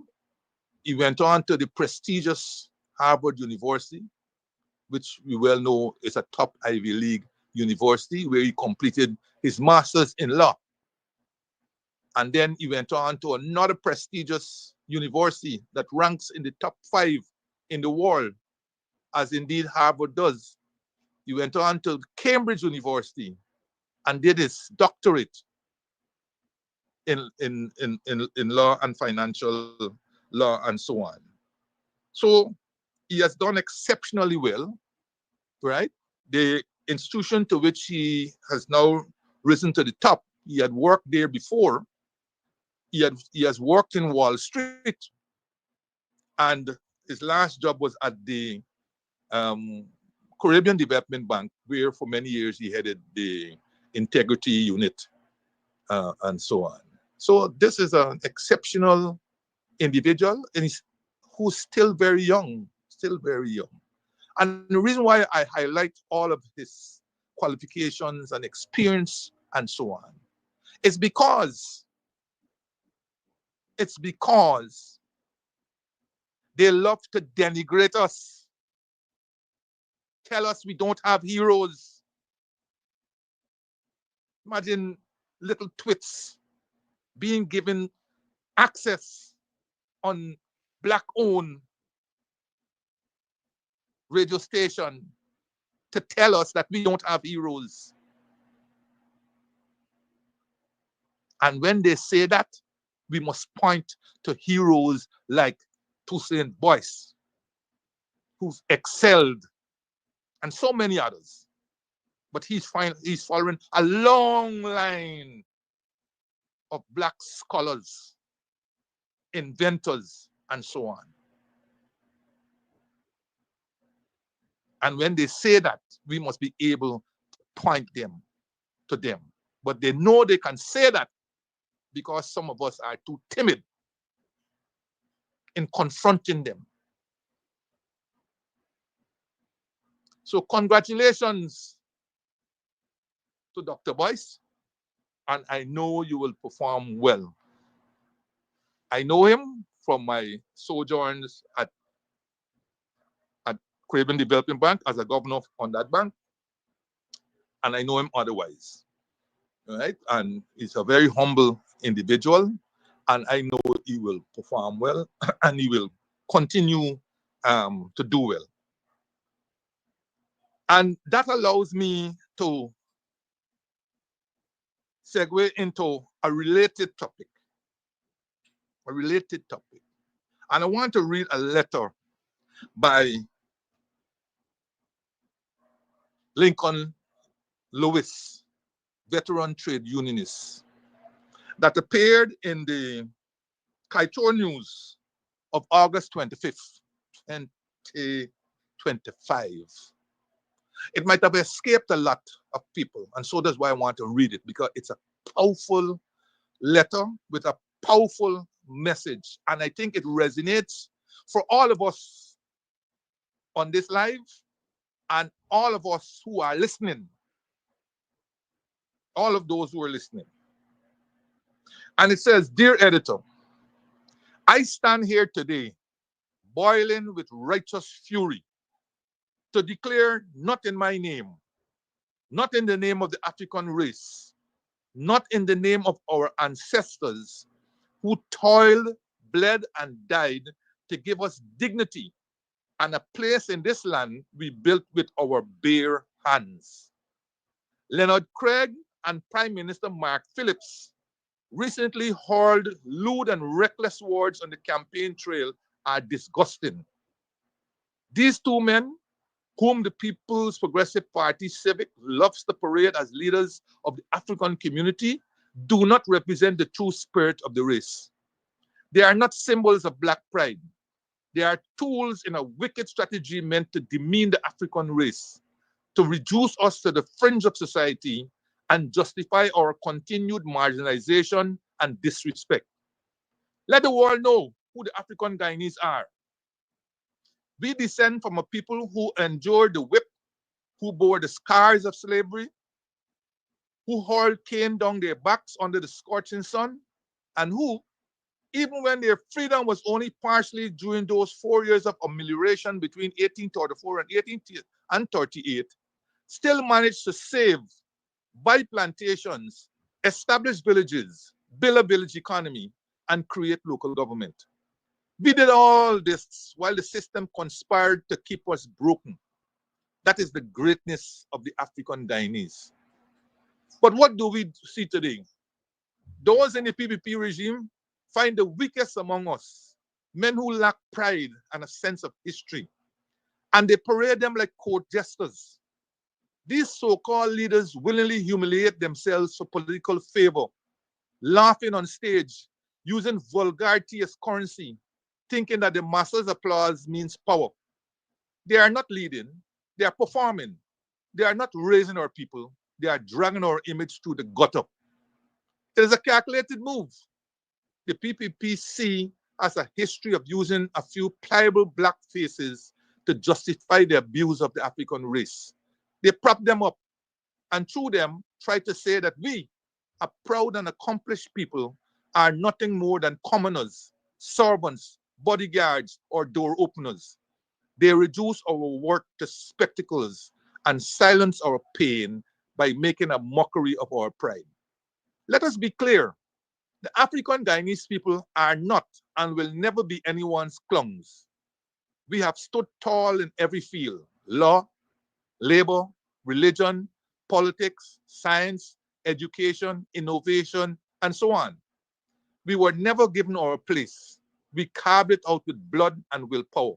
he went on to the prestigious Harvard University, which we well know is a top Ivy League university, where he completed his master's in law. And then he went on to another prestigious university that ranks in the top 5 in the world, as indeed Harvard does. He went on to Cambridge University and did his doctorate in law and financial law and so on. So he has done exceptionally well, right? The institution to which he has now risen to the top, he had worked there before. He has worked in Wall Street, and his last job was at the Caribbean Development Bank, where for many years he headed the integrity unit and so on. So this is an exceptional individual, and who's still very young, And the reason why I highlight all of his qualifications and experience and so on is because they love to denigrate us, tell us we don't have heroes. Imagine little twits being given access on Black-owned radio station to tell us that we don't have heroes. And when they say that, we must point to heroes like Toussaint Boyce, who's excelled, and so many others. But he's following a long line of Black scholars, inventors, and so on. And when they say that, we must be able to point them to them. But they know they can say that because some of us are too timid in confronting them. So congratulations to Dr. Boyce, and I know you will perform well. I know him from my sojourns at Caribbean Development Bank as a governor on that bank, and I know him otherwise, right? And he's a very humble individual, and I know he will perform well and he will continue to do well. And that allows me to segue into a related topic. And I want to read a letter by Lincoln Lewis, veteran trade unionist, that appeared in the Kaito News of August 25th, 2025. It might have escaped a lot of people, and so that's why I want to read it, because it's a powerful letter with a powerful message, and I think it resonates for all of us on this live and all of us who are listening, all of those who are listening. And it says, "Dear editor, I stand here today boiling with righteous fury to declare, not in my name, not in the name of the African race, not in the name of our ancestors who toiled, bled, and died to give us dignity and a place in this land we built with our bare hands. Leonard Craig and Prime Minister Mark Phillips recently hurled lewd and reckless words on the campaign trail are disgusting. These two men, whom the People's Progressive Party Civic loves to parade as leaders of the African community, do not represent the true spirit of the race. They are not symbols of black pride. They are tools in a wicked strategy meant to demean the African race, to reduce us to the fringe of society and justify our continued marginalization and disrespect. Let the world know who the African Guyanese are. We descend from a people who endured the whip, who bore the scars of slavery, who hauled cane down their backs under the scorching sun, and who, even when their freedom was only partially during those 4 years of amelioration between 1834 and 1838, still managed to save, buy plantations, establish villages, build a village economy, and create local government. We did all this while the system conspired to keep us broken. That is the greatness of the African Guyanese. But what do we see today? Those in the PPP regime find the weakest among us, men who lack pride and a sense of history, and they parade them like court jesters. These so-called leaders willingly humiliate themselves for political favor, laughing on stage, using vulgarity as currency, thinking that the masses' applause means power. They are not leading, they are performing. They are not raising our people, they are dragging our image to the gutter. It is a calculated move. The PPP see as a history of using a few pliable black faces to justify the abuse of the African race. They prop them up and through them try to say that we, a proud and accomplished people, are nothing more than commoners, servants, bodyguards, or door openers. They reduce our work to spectacles and silence our pain by making a mockery of our pride. Let us be clear. The African Guyanese people are not and will never be anyone's clowns. We have stood tall in every field: law, labor, religion, politics, science, education, innovation, and so on. We were never given our place. We carved it out with blood and willpower.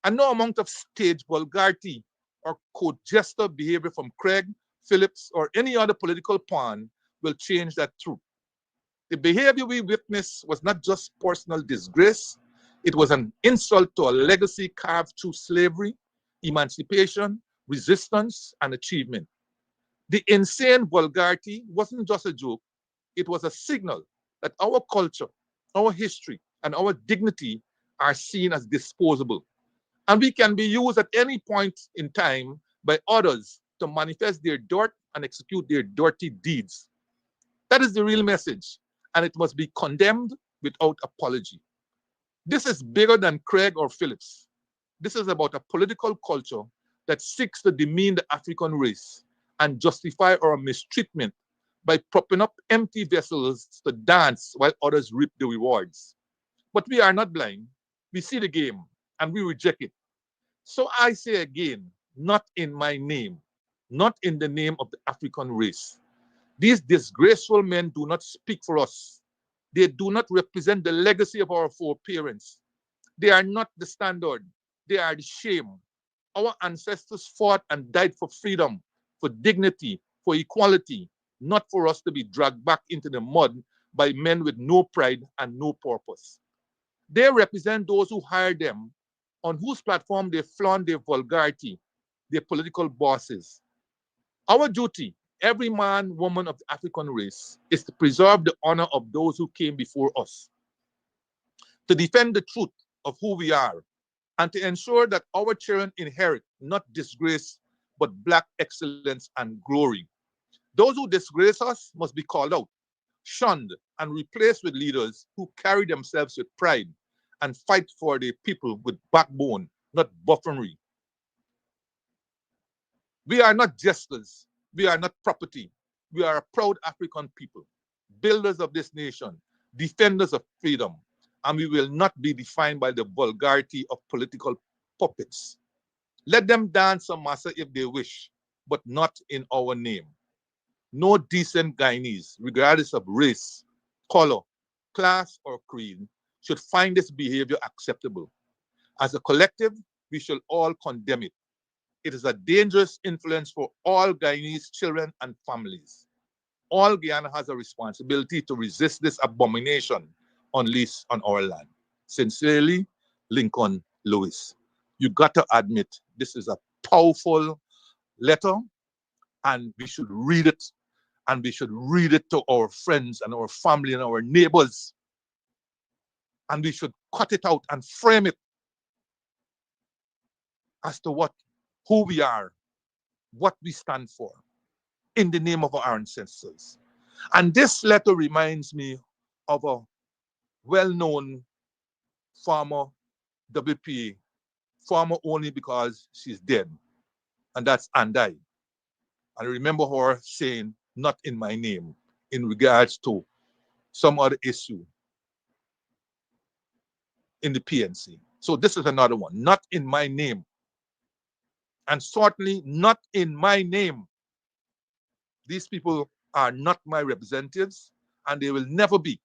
And no amount of stage vulgarity or court jester behavior from Craig, Phillips, or any other political pawn will change that truth. The behavior we witnessed was not just personal disgrace, it was an insult to a legacy carved through slavery, emancipation, resistance, and achievement. The insane vulgarity wasn't just a joke, it was a signal that our culture, our history, and our dignity are seen as disposable. And we can be used at any point in time by others to manifest their dirt and execute their dirty deeds. That is the real message, and it must be condemned without apology. This is bigger than Craig or Phillips. This is about a political culture that seeks to demean the African race and justify our mistreatment by propping up empty vessels to dance while others reap the rewards. But we are not blind. We see the game and we reject it. So I say again, not in my name, not in the name of the African race. These disgraceful men do not speak for us. They do not represent the legacy of our foreparents. They are not the standard. They are the shame. Our ancestors fought and died for freedom, for dignity, for equality, not for us to be dragged back into the mud by men with no pride and no purpose. They represent those who hired them, on whose platform they flaunt their vulgarity, their political bosses. Our duty, every man, woman of the African race, is to preserve the honor of those who came before us, to defend the truth of who we are, and to ensure that our children inherit not disgrace, but black excellence and glory. Those who disgrace us must be called out, shunned, and replaced with leaders who carry themselves with pride and fight for their people with backbone, not buffoonery. We are not jesters. We are not property. We are a proud African people, builders of this nation, defenders of freedom, and we will not be defined by the vulgarity of political puppets. Let them dance a massa if they wish, but not in our name. No decent Guyanese, regardless of race, color, class, or creed, should find this behavior acceptable. As a collective, we shall all condemn it. It is a dangerous influence for all Guyanese children and families. All Guyana has a responsibility to resist this abomination unleashed on our land. Sincerely, Lincoln Lewis. You got to admit, this is a powerful letter, and we should read it, and we should read it to our friends and our family and our neighbors. And we should cut it out and frame it as to who we are, what we stand for, in the name of our ancestors. And this letter reminds me of a well-known former WPA, former only because she's dead, and that's Andai. And I remember her saying, "Not in my name," in regards to some other issue in the PNC. So this is another one, not in my name. And certainly not in my name. These people are not my representatives, and they will never be.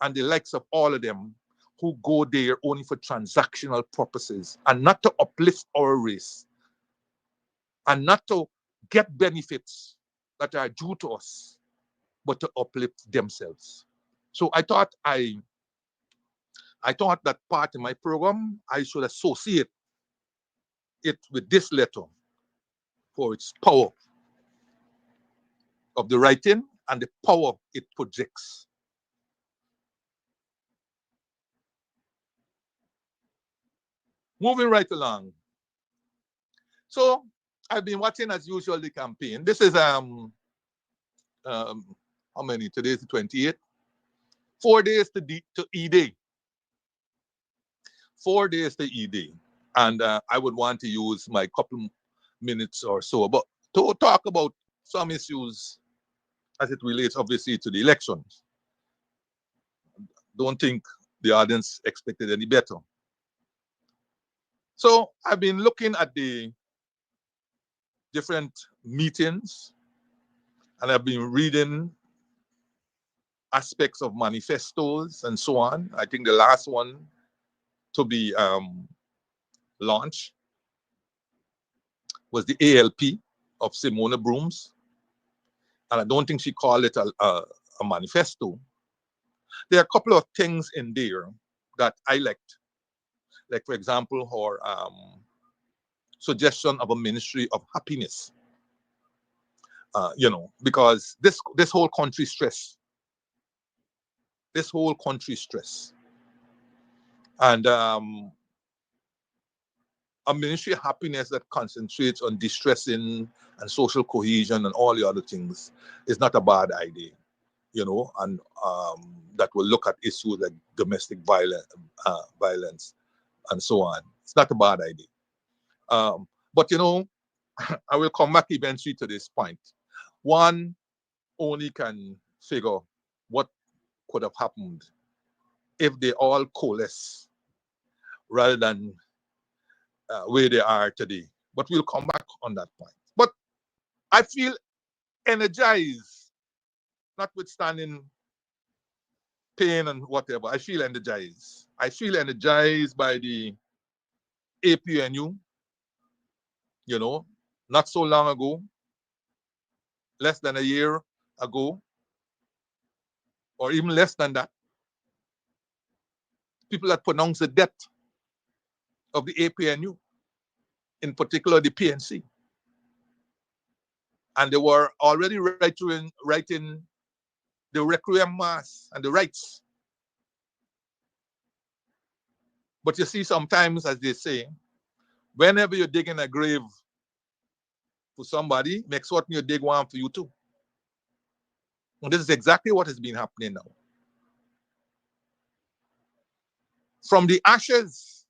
And the likes of all of them who go there only for transactional purposes and not to uplift our race and not to get benefits that are due to us, but to uplift themselves. So I thought that part in my program, I should associate it with this letter for its power of the writing and the power it projects. Moving right along. So I've been watching, as usual, the campaign. This is how many? Today is the 28th. 4 days to E-Day. 4 days to E-Day. And I would want to use my couple minutes or so to talk about some issues as it relates, obviously, to the elections. Don't think the audience expected any better. So I've been looking at the different meetings, and I've been reading aspects of manifestos and so on. I think the last one to be launched was the ALP of Simona Brooms, and I don't think she called it a manifesto. There are a couple of things in there that I liked, like, for example, her suggestion of a ministry of happiness. Because this whole country stress. This whole country stress. And a ministry of happiness that concentrates on distressing and social cohesion and all the other things is not a bad idea, and that will look at issues like domestic violence and so on. It's not a bad idea. But I will come back eventually to this point. One only can figure what could have happened if they all coalesce rather than where they are today. But we'll come back on that point. But I feel energized, notwithstanding pain and whatever. I feel energized. I feel energized by the APNU, not so long ago, less than a year ago, or even less than that. People had pronounced the death of the APNU, in particular the PNC. And they were already writing the Requiem Mass and the rites. But you see, sometimes, as they say, whenever you're digging a grave for somebody, make certain you dig one for you too. And this is exactly what has been happening now. From the ashes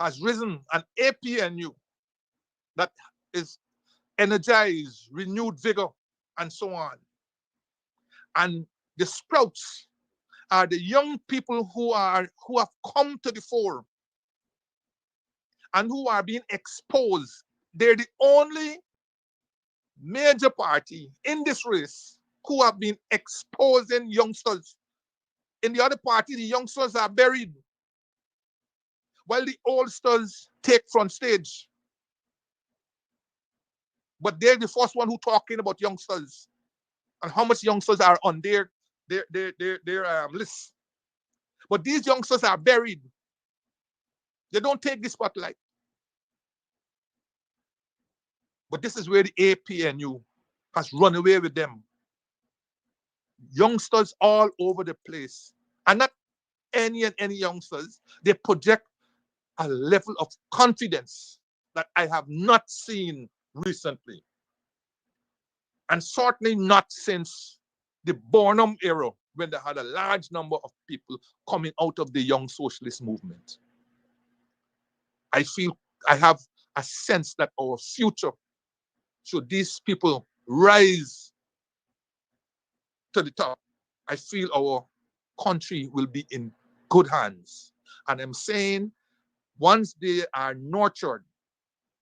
has risen an APNU that is energized, renewed vigor, and so on. And the sprouts are the young people who have come to the fore and who are being exposed. They're the only major party in this race who have been exposing youngsters. In the other party, the youngsters are buried, while the oldsters take front stage. But they're the first one who talking about youngsters and how much youngsters are on their list. But these youngsters are buried. They don't take the spotlight. But this is where the APNU has run away with them. Youngsters all over the place. And not any youngsters. They project a level of confidence that I have not seen recently. And certainly not since the Barnum era, when they had a large number of people coming out of the young socialist movement. I feel I have a sense that our future, should these people rise to the top, I feel our country will be in good hands. And I'm saying, once they are nurtured,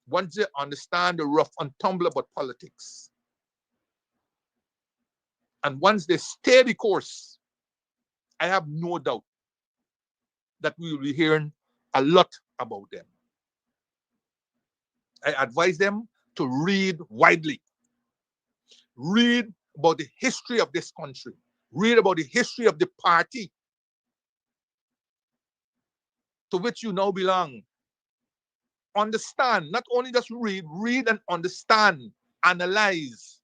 once they understand the rough and tumble about politics, and once they stay the course, I have no doubt that we will be hearing a lot about them. I advise them to read widely. Read about the history of this country. Read about the history of the party to which you now belong. Understand, not only just read and understand, analyze.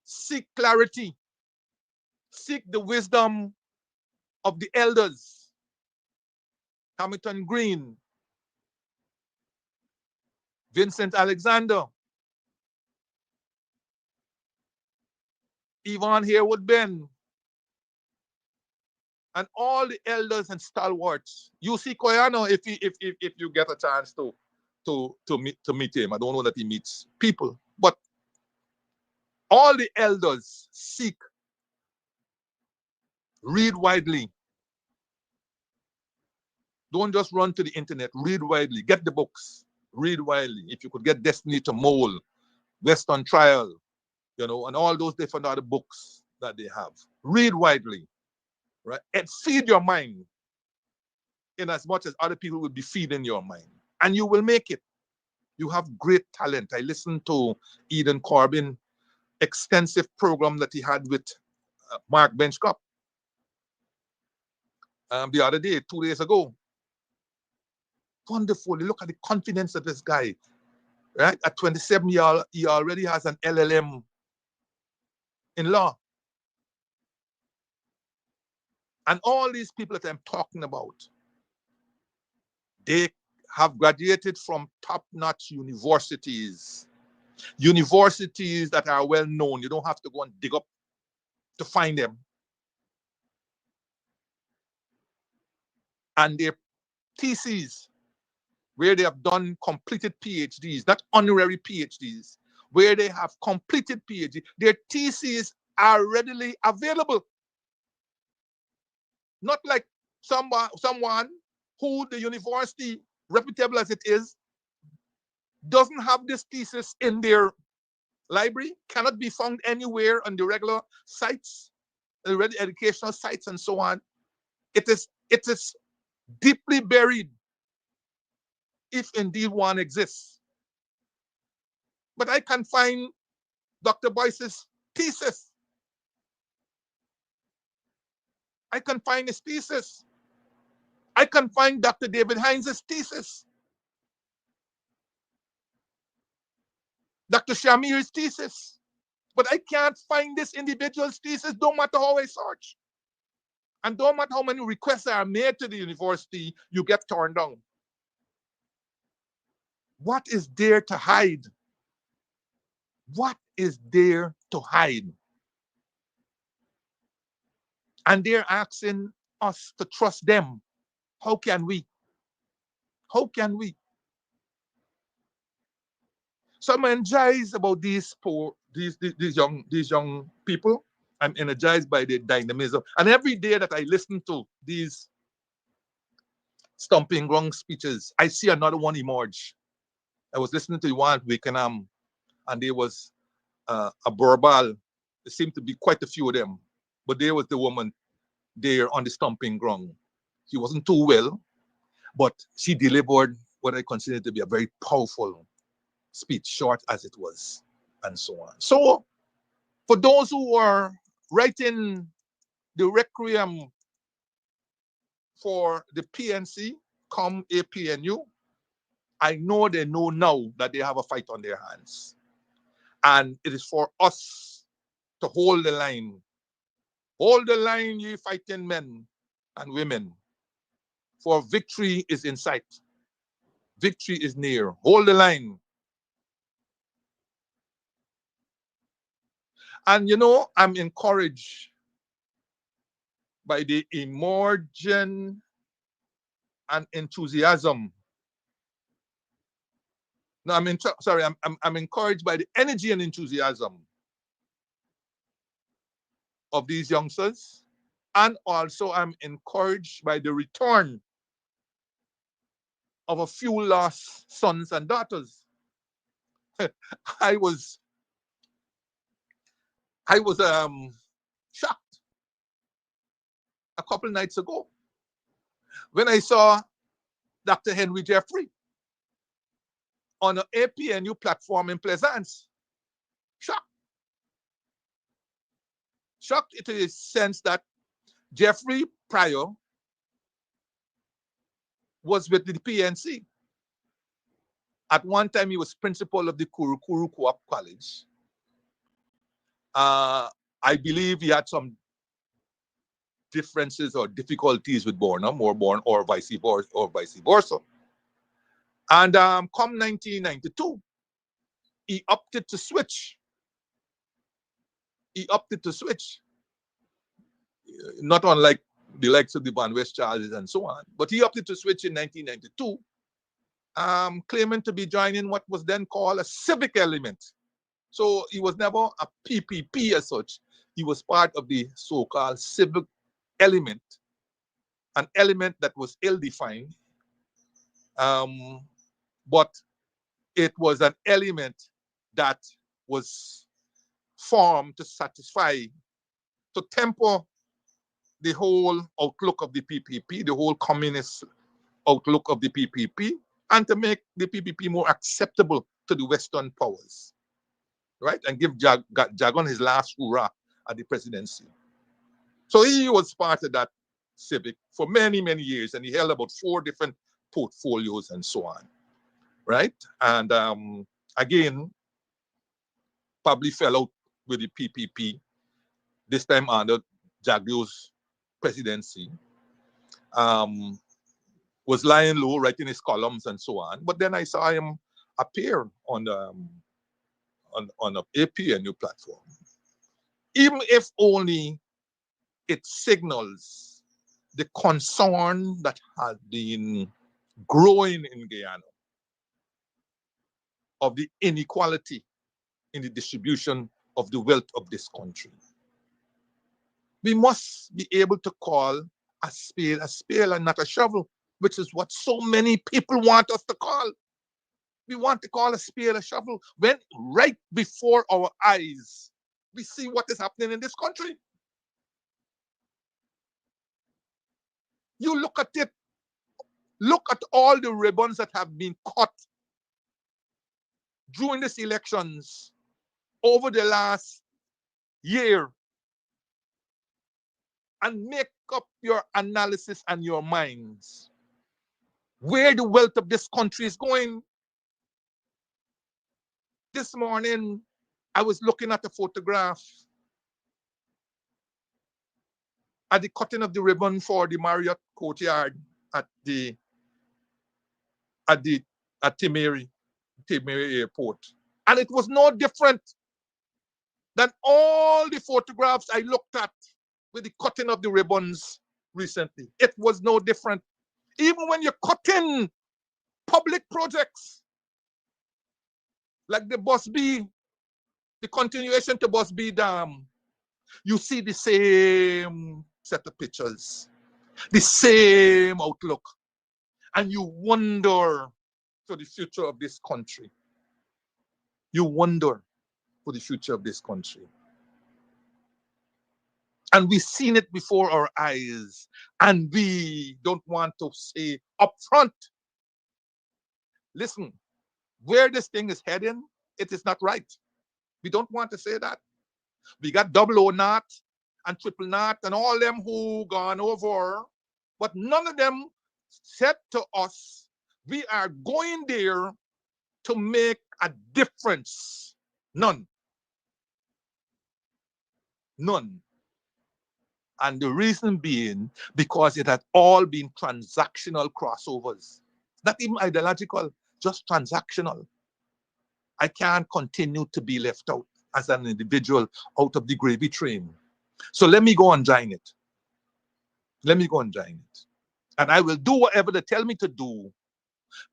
Seek clarity. Seek the wisdom of the elders. Hamilton Green, Vincent Alexander, Yvonne Harewood Ben, and all the elders and stalwarts. You see Koyano, if you get a chance to meet him. I don't know that he meets people, but all the elders seek, read widely. Don't just run to the internet. Read widely. Get the books. Read widely. If you could get Destiny to Mole, Western Trial, and all those different other books that they have. Read widely, right? And feed your mind in as much as other people will be feeding your mind. And you will make it. You have great talent. I listened to Eden Corbin extensive program that he had with Mark Benchcop the other day, 2 days ago. Wonderful. Look at the confidence of this guy, right? At 27, he already has an LLM in law. And all these people that I'm talking about, they have graduated from top-notch universities. Universities that are well known. You don't have to go and dig up to find them. And their theses, where they have done completed PhDs, not honorary PhDs, where they have completed PhD, their theses are readily available. Not like someone who the university, reputable as it is, doesn't have this thesis in their library, cannot be found anywhere on the regular sites, the regular educational sites and so on. It is deeply buried, if indeed one exists. But I can find Dr. Boyce's thesis. I can find his thesis. I can find Dr. David Hines' thesis. Dr. Shamir's thesis. But I can't find this individual's thesis, no matter how I search. And no matter how many requests are made to the university, you get turned down. What is there to hide? What is there to hide? And they're asking us to trust them. How can we? How can we? So I'm energized about these young people. I'm energized by the dynamism. And every day that I listen to these stomping ground speeches, I see another one emerge. I was listening to one at Wickenham, and there was a verbal. There seemed to be quite a few of them, but there was the woman there on the stomping ground. She wasn't too well, but she delivered what I consider to be a very powerful speech, short as it was, and so on. So, for those who are writing the requiem for the PNC, come APNU, I know they know now that they have a fight on their hands. And it is for us to hold the line. Hold the line, ye fighting men and women, for victory is in sight. Victory is near. Hold the line. And I'm encouraged by the emerging and enthusiasm. No, I'm encouraged by the energy and enthusiasm of these youngsters. And also I'm encouraged by the return of a few lost sons and daughters. I was shocked a couple nights ago when I saw Dr. Henry Jeffrey on an APNU platform in Plaisance. Shocked. Shocked to the sense that Jeffrey prior was with the PNC. At one time, he was principal of the Kurukuru Co-op College. I believe he had some differences or difficulties with Bornum or vice versa. And come 1992, he opted to switch. Not unlike the likes of the Van West Charles and so on. But he opted to switch in 1992, claiming to be joining what was then called a civic element. So he was never a PPP as such. He was part of the so-called civic element, an element that was ill-defined, but it was an element that was formed to satisfy, to temper the whole outlook of the PPP, the whole communist outlook of the PPP, and to make the PPP more acceptable to the Western powers, right? And give Jagan his last hurrah at the presidency. So he was part of that civic for many, many years, and he held about 4 different portfolios and so on, right? And again, probably fell out with the PPP, this time under Jagdio's presidency. Was lying low, writing his columns and so on. But then I saw him appear on an APNU platform. Even if only it signals the concern that has been growing in Guyana of the inequality in the distribution of the wealth of this country. We must be able to call a spade and not a shovel, which is what so many people want us to call. We want to call a spade a shovel when right before our eyes, we see what is happening in this country. You look at it, look at all the ribbons that have been cut during these elections over the last year and make up your analysis and your minds where the wealth of this country is going. This morning, I was looking at a photograph at the cutting of the ribbon for the Marriott Courtyard at Timeri Airport. And it was no different than all the photographs I looked at with the cutting of the ribbons recently. It was no different. Even when you're cutting public projects, Like the Bus B, the continuation to Bus B Dam, you see the same set of pictures, the same outlook, and you wonder for the future of this country. You wonder for the future of this country. And we've seen it before our eyes, and we don't want to say up front, listen, where this thing is heading, it is not right. We don't want to say that. We got double O not and triple not and all them who gone over, but none of them said to us, we are going there to make a difference. None. None. And the reason being, because it had all been transactional crossovers. Not even ideological, just transactional. I can't continue to be left out as an individual out of the gravy train. So let me go and join it. Let me go and join it. And I will do whatever they tell me to do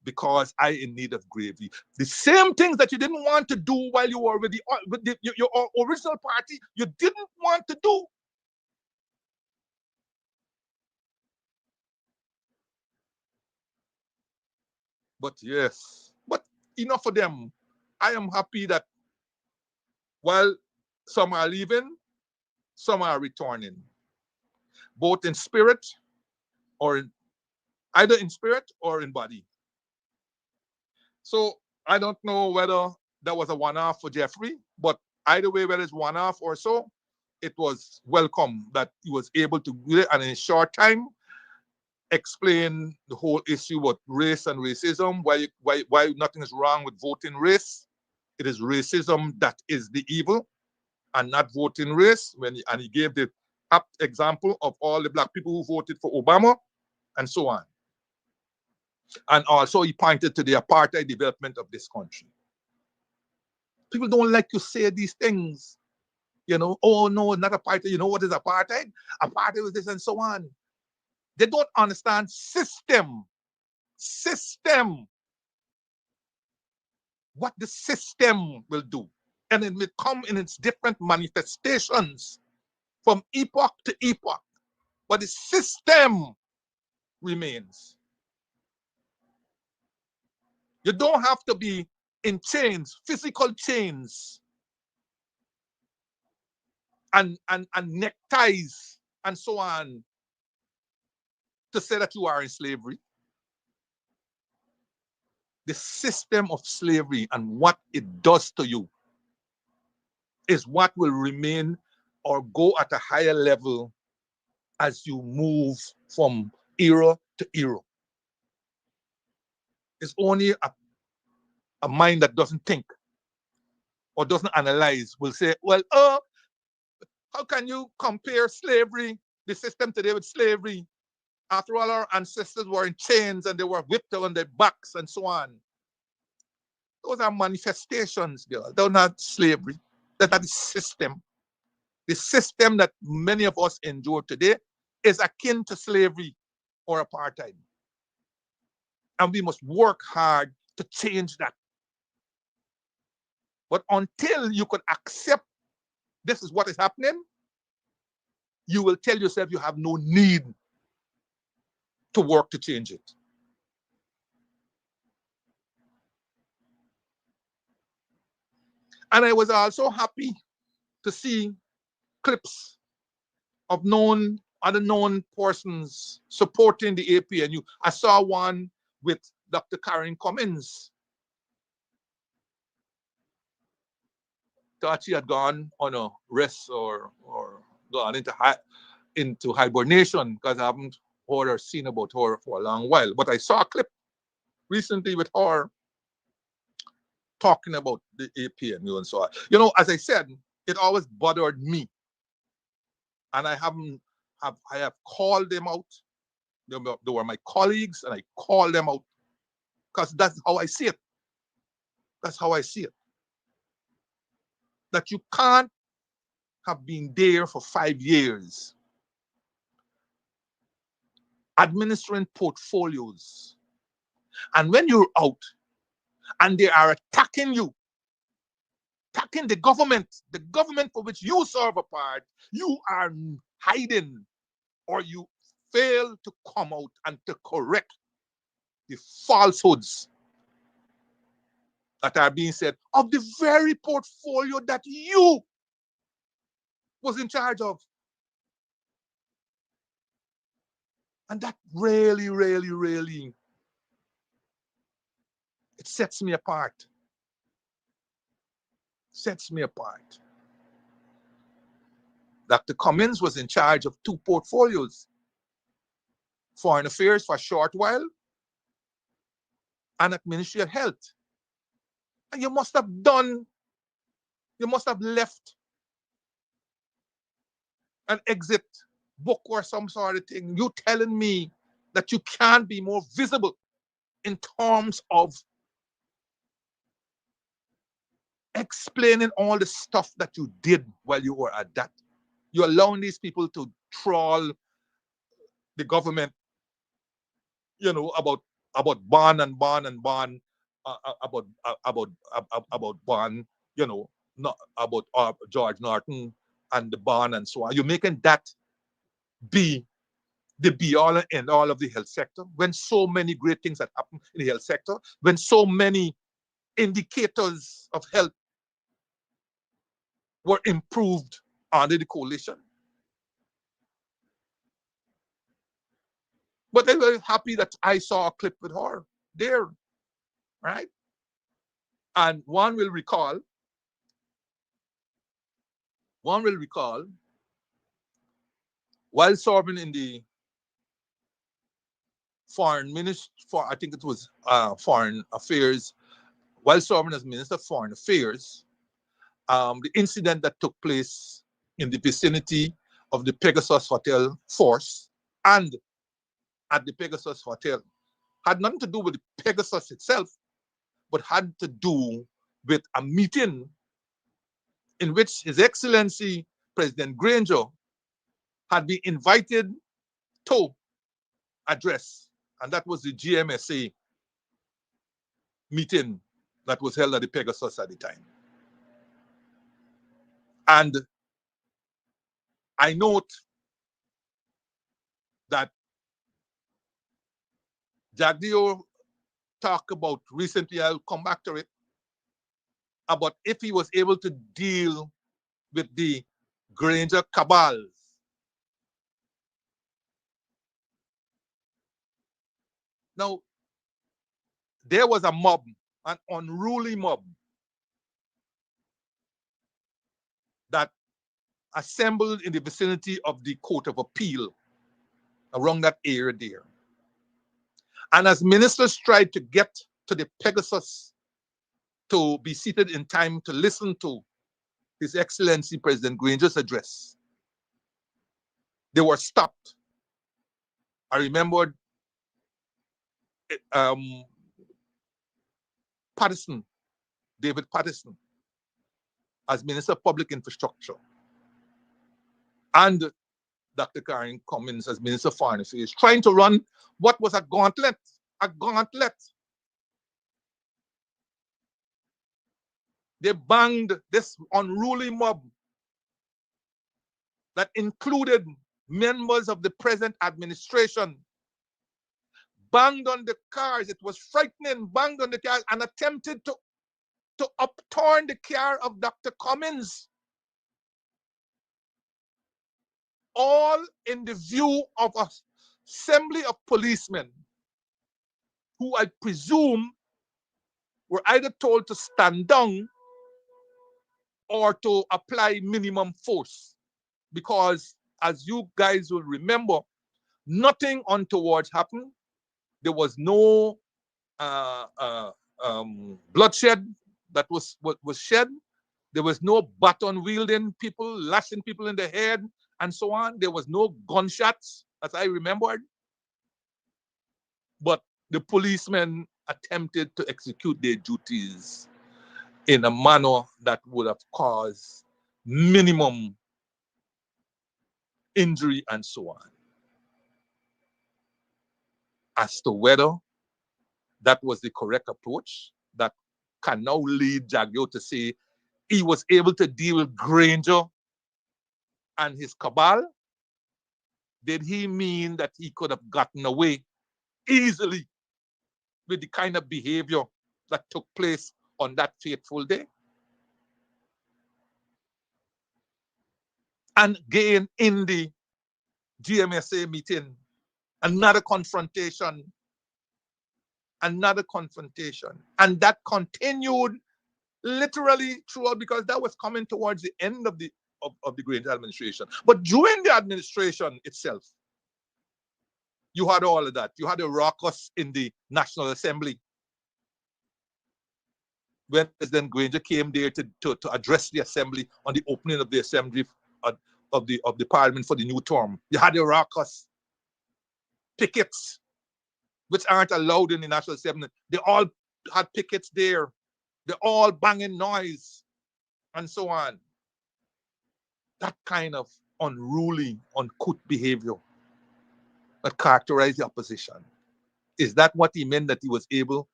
because I in need of gravy. The same things that you didn't want to do while you were with your original party, you didn't want to do. But yes, but enough of them. I am happy that while some are leaving, some are returning, both in spirit or either in spirit or in body. So I don't know whether that was a one-off for Jeffrey, but either way, whether it's one-off or so, it was welcome that he was able to do it and in a short time explain the whole issue with race and racism, why nothing is wrong with voting race. It is racism that is the evil and not voting race. And he gave the apt example of all the black people who voted for Obama and so on. And also he pointed to the apartheid development of this country. People don't like to say these things. You know, oh no, not apartheid. You know what is apartheid? Apartheid was this and so on. They don't understand system. System. What the system will do. And it will come in its different manifestations from epoch to epoch. But the system remains. You don't have to be in chains, physical chains, and neckties and so on to say that you are in slavery. The system of slavery and what it does to you is what will remain or go at a higher level as you move from era to era. It's only a mind that doesn't think or doesn't analyze will say, well, how can you compare slavery, the system today with slavery? After all, our ancestors were in chains and they were whipped on their backs and so on. Those are manifestations, girl. They're not slavery. That's not the system. The system that many of us endure today is akin to slavery or apartheid. And we must work hard to change that. But until you can accept this is what is happening, you will tell yourself you have no need to work to change it. And I was also happy to see clips of other known persons supporting the APNU. I saw one with Dr. Karen Cummins. Thought she had gone on a rest or gone into hibernation because I haven't heard or seen about her for a long while. But I saw a clip recently with her talking about the APNU and so on. You know, as I said, it always bothered me. And I have called them out. They were my colleagues, and I called them out because that's how I see it. That's how I see it. That you can't have been there for 5 years administering portfolios. And when you're out and they are attacking you attacking the government for which you serve a part, you are hiding, or you fail to come out and to correct the falsehoods that are being said of the very portfolio that you was in charge of. And that really, really, really, it sets me apart. Sets me apart. Dr. Cummins was in charge of 2 portfolios: Foreign Affairs for a short while and at Ministry of Health. And you must have left an exit book or some sort of thing. You telling me that you can't be more visible in terms of explaining all the stuff that you did while you were at that. You're allowing these people to troll the government, about Bond and Bond and Bond, about Bond, not about George Norton and the Bond and so on. You're making that be the be all and end all of the health sector, when so many great things had happened in the health sector, when so many indicators of health were improved under the coalition. But they were happy that I saw a clip with her there, right? And one will recall, while serving in the foreign ministry, I think it was foreign affairs, while serving as Minister of Foreign Affairs, the incident that took place in the vicinity of the Pegasus Hotel force and at the Pegasus Hotel had nothing to do with the Pegasus itself, but had to do with a meeting in which His Excellency President Granger had been invited to address, and that was the GMSA meeting that was held at the Pegasus at the time. And I note that Jagdeo talked about recently, I'll come back to it, about if he was able to deal with the Granger cabals. Now, there was a mob, an unruly mob, that assembled in the vicinity of the Court of Appeal, around that area there. And as ministers tried to get to the Pegasus to be seated in time to listen to His Excellency President Granger's address, they were stopped. I remembered Patterson, David Patterson, as Minister of Public Infrastructure, and Dr. Karen Cummins as Minister of Foreign Affairs, trying to run what was a gauntlet. They banged this unruly mob that included members of the present administration, banged on the cars. It was frightening, banged on the cars and attempted to upturn the car of Dr. Cummins, all in the view of an assembly of policemen who I presume were either told to stand down or to apply minimum force. Because, as you guys will remember, nothing untoward happened. There was no bloodshed that was shed. There was no baton wielding people, lashing people in the head, and so on. There was no gunshots, as I remembered. But the policemen attempted to execute their duties in a manner that would have caused minimum injury and so on. As to whether that was the correct approach, that can now lead Jagdeo to say he was able to deal with Granger and his cabal, did he mean that he could have gotten away easily with the kind of behavior that took place on that fateful day? And again, in the GMSA meeting, another confrontation. And that continued literally throughout, because that was coming towards the end of the Granger administration. But during the administration itself, you had all of that. You had a raucous in the National Assembly when President Granger came there to address the Assembly on the opening of the Assembly of the Parliament for the new term. You had a raucous pickets, which aren't allowed in the National Assembly. They all had pickets there. They're all banging noise and so on. That kind of unruly, uncouth behavior that characterized the opposition. Is that what he meant, that he was able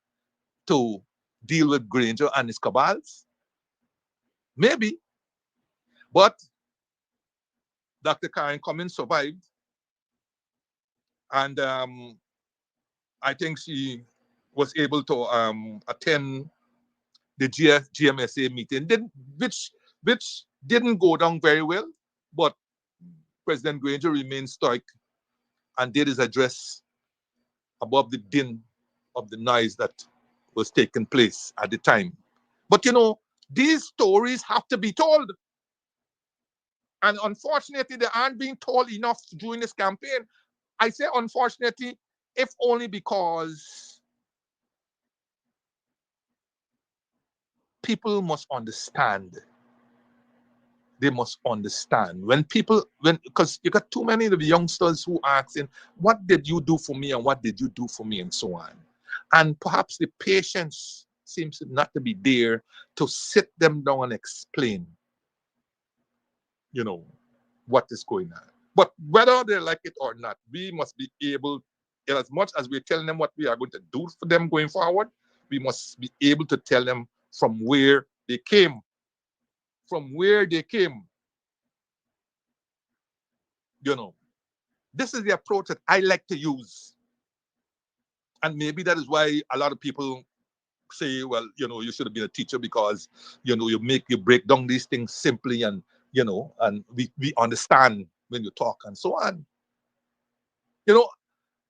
to deal with Granger and his cabals? Maybe. But Dr. Karen Cummins survived. And I think she was able to attend the GMSA meeting, which didn't go down very well, but President Granger remained stoic and did his address above the din of the noise that was taking place at the time. But you know, these stories have to be told. And unfortunately, they aren't being told enough during this campaign. I say unfortunately, if only because people must understand. They must understand. Because you got too many of the youngsters who are asking, what did you do for me and what did you do for me and so on. And perhaps the patience seems not to be there to sit them down and explain, you know, what is going on. But whether they like it or not, we must be able, as much as we're telling them what we are going to do for them going forward, we must be able to tell them from where they came. From where they came. You know, this is the approach that I like to use. And maybe that is why a lot of people say, well, you know, you should have been a teacher because, you know, you break down these things simply and, you know, and we understand when you talk and so on. You know,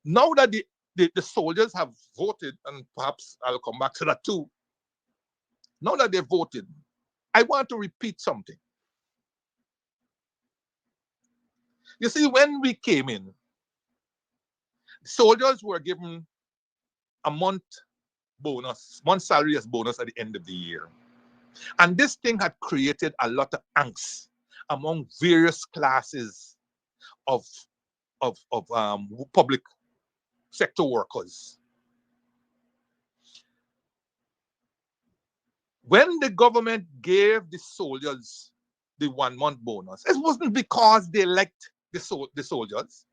now that the soldiers have voted, and perhaps I'll come back to that too. Now that they've voted, I want to repeat something. You see, when we came in, soldiers were given a month salary as bonus at the end of the year. And this thing had created a lot of angst among various classes of public sector workers. When the government gave the soldiers the 1 month bonus, it wasn't because they liked the soldiers.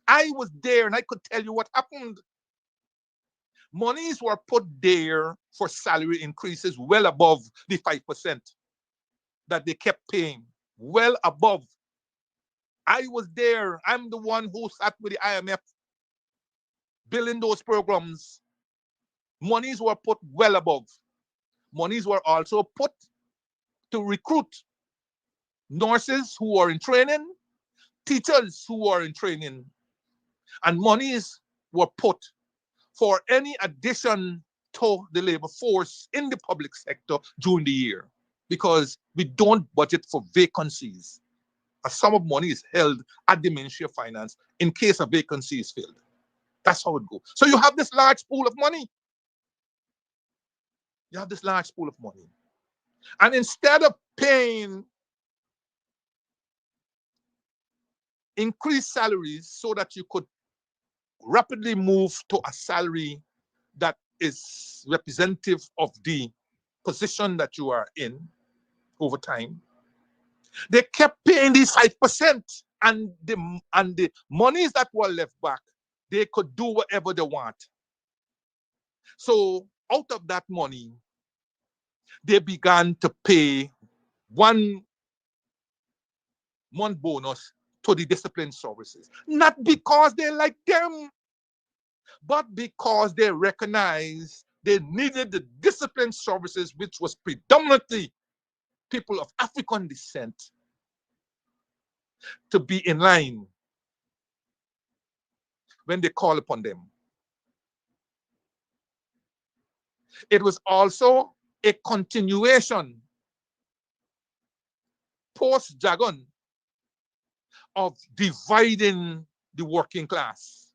I was there and I could tell you what happened. Monies were put there for salary increases well above the 5% that they kept paying, well above. I was there. I'm the one who sat with the IMF building those programs. Monies were put well above. Monies were also put to recruit nurses who are in training, teachers who are in training, and monies were put for any addition to the labor force in the public sector during the year, because we don't budget for vacancies. A sum of money is held at the Ministry of Finance in case a vacancy is filled. That's how it goes. So you have this large pool of money. You have this large pool of money. And instead of paying increased salaries so that you could rapidly move to a salary that is representative of the position that you are in over time, they kept paying these 5%, and the monies that were left back, they could do whatever they want. So out of that money, they began to pay 1 month bonus to the discipline services. Not because they like them, but because they recognized they needed the discipline services, which was predominantly people of African descent, to be in line when they call upon them. It was also a continuation post-Jagan of dividing the working class.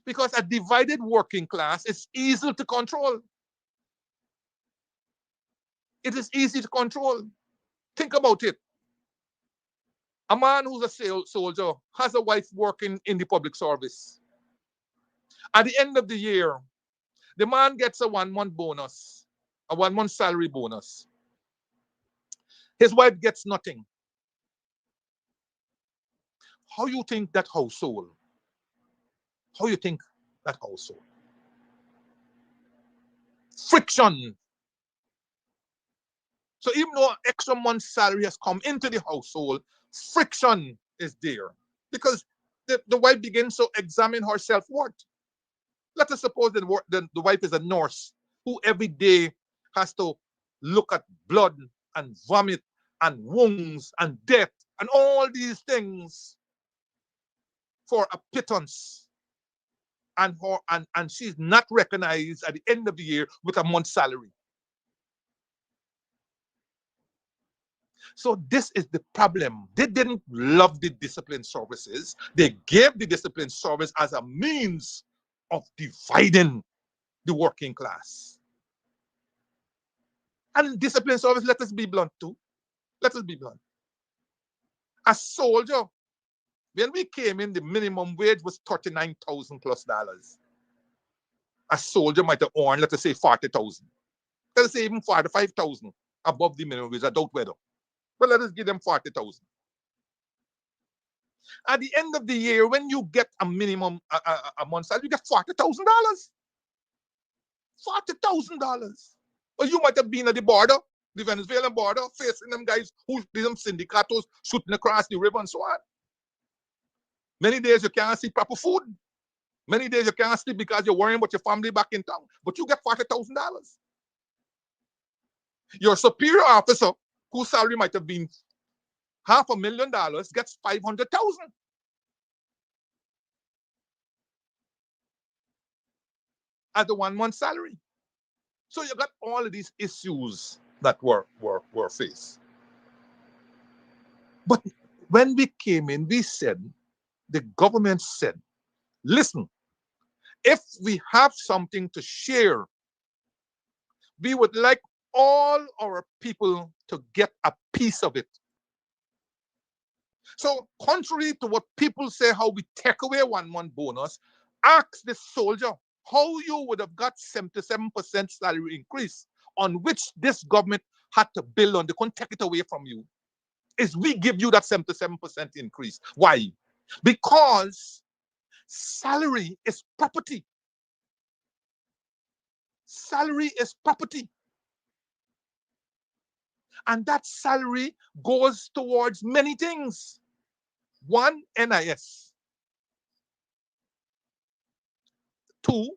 Because a divided working class is easy to control. It is easy to control. Think about it. A man who's a soldier has a wife working in the public service. At the end of the year, the man gets a 1 month bonus, a 1 month salary bonus. His wife gets nothing. How you think that household? How you think that household? Friction. So even though an extra month's salary has come into the household, friction is there. Because the wife begins to examine her self-worth. Let us suppose that the wife is a nurse who every day has to look at blood and vomit and wounds and death and all these things for a pittance. And she's not recognized at the end of the year with a month's salary. So this is the problem. They didn't love the discipline services. They gave the discipline service as a means of dividing the working class. And discipline service, let us be blunt too. Let us be blunt. A soldier, when we came in, the minimum wage was $39,000 plus. A soldier might have earned, let us say, 40,000. Let us say even 45,000 above the minimum wage. I doubt whether. But let us give them 40,000. At the end of the year, when you get a minimum a month salary, you get $40,000. $40,000. Or you might have been at the border, the Venezuelan border, facing them guys who did them syndicatos shooting across the river and so on. Many days you can't see proper food. Many days you can't sleep because you're worrying about your family back in town. But you get $40,000. Your superior officer, whose salary might have been $500,000, gets $500,000. At the 1 month salary. So you got all of these issues that were faced. But when we came in, we said, the government said, listen, if we have something to share, we would like all our people to get a piece of it. So contrary to what people say, how we take away 1 month bonus, ask the soldier how you would have got 77% salary increase on which this government had to build on. They couldn't take it away from you. Is we give you that 77% increase. Why? Because salary is property. Salary is property. And that salary goes towards many things. One, NIS. 2,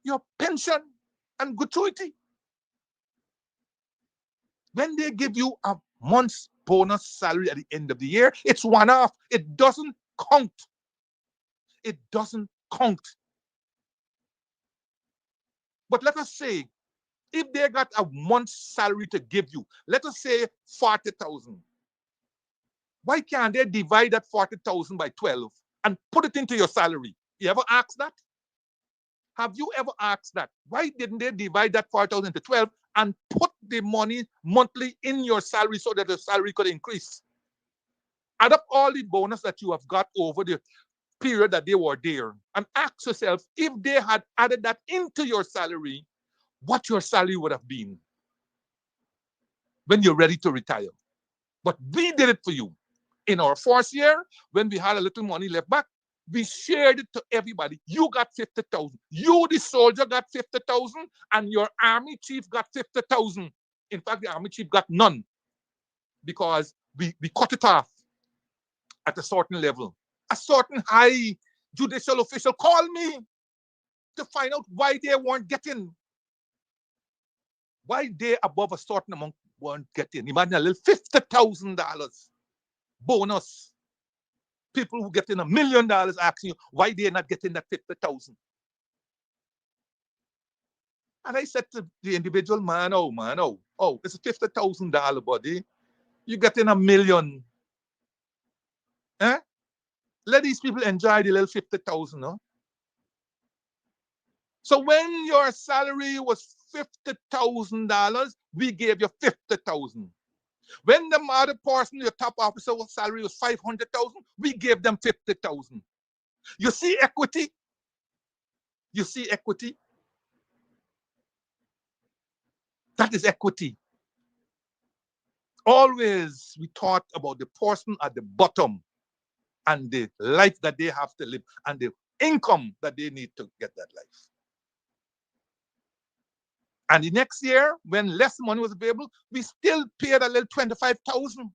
your pension and gratuity. When they give you a month's bonus salary at the end of the year, it's one-off. It doesn't count. It doesn't count. But let us say, if they got a month's salary to give you, let us say 40,000. Why can't they divide that 40,000 by 12 and put it into your salary? You ever asked that? Have you ever asked that? Why didn't they divide that 4,000 into 12 and put the money monthly in your salary so that the salary could increase? Add up all the bonus that you have got over the period that they were there and ask yourself, if they had added that into your salary, what your salary would have been when you're ready to retire. But we did it for you. In our first year, when we had a little money left back, We shared it to everybody. You got 50,000. You, the soldier, got 50,000, and your army chief got 50,000. In fact, the army chief got none because we cut it off at a certain level. A certain high judicial official called me to find out why they weren't getting, why they above a certain amount weren't getting. Imagine a little $50,000 bonus. People who getting $1 million asking you why they're not getting that 50,000. And I said to the individual, man, it's a $50,000, buddy. You getting $1 million. Eh? Let these people enjoy the little 50,000, no? So when your salary was $50,000, we gave you 50,000. When the other person, your top officer, salary was 500,000, we gave them 50,000. You see equity? You see equity? That is equity. Always we thought about the person at the bottom and the life that they have to live and the income that they need to get that life. And the next year, when less money was available, we still paid a little 25,000.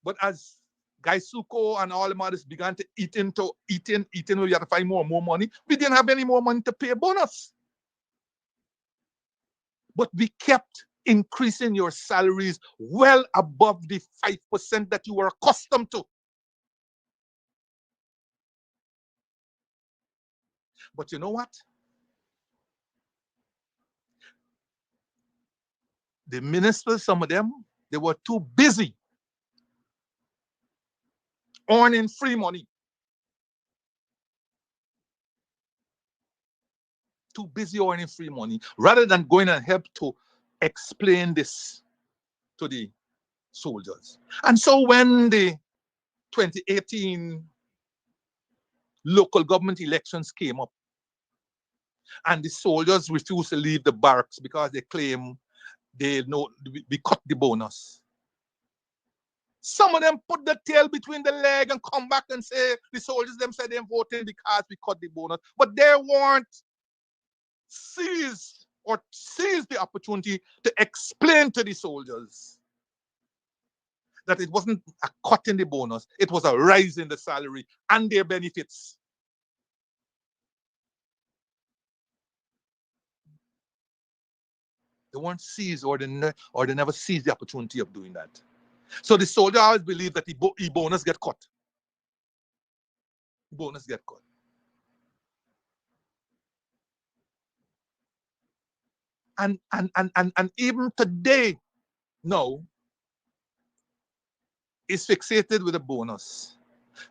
But as Guy Suko and all the others began to eating, we had to find more and more money. We didn't have any more money to pay a bonus. But we kept increasing your salaries well above the 5% that you were accustomed to. But you know what? The ministers, some of them, they were too busy earning free money. Too busy earning free money rather than going and help to explain this to the soldiers. And so when the 2018 local government elections came up and the soldiers refused to leave the barracks because they claim they know we cut the bonus. Some of them put the tail between the leg and come back and say the soldiers them said they're voting because we cut the bonus. But they weren't seized the opportunity to explain to the soldiers that it wasn't a cut in the bonus, it was a rise in the salary and their benefits. They weren't seized or they never seized the opportunity of doing that. So the soldier always believed that the bonus get cut. Bonus get cut. And even today, no, is fixated with a bonus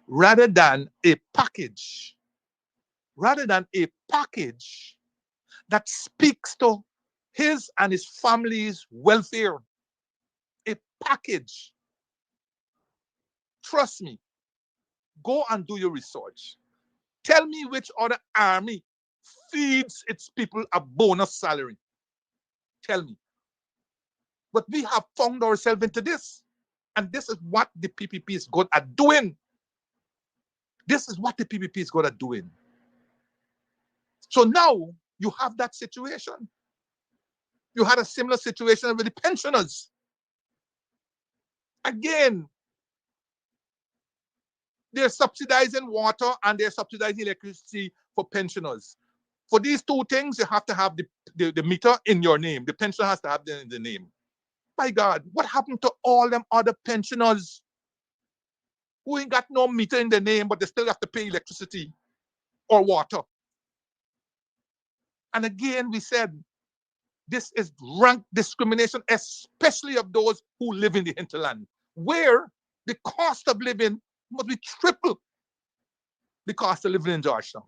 rather than a package. Rather than a package that speaks to his and his family's welfare. A package. Trust me. Go and do your research. Tell me which other army feeds its people a bonus salary. Tell me. But we have found ourselves into this. And this is what the PPP is good at doing. This is what the PPP is good at doing. So now you have that situation. You had a similar situation with the pensioners. Again, they're subsidizing water and they're subsidizing electricity for pensioners. For these two things, you have to have the meter in your name. The pensioner has to have the name. My God, what happened to all them other pensioners who ain't got no meter in their name, but they still have to pay electricity or water? And again, we said, this is rank discrimination, especially of those who live in the hinterland, where the cost of living must be triple the cost of living in Georgetown.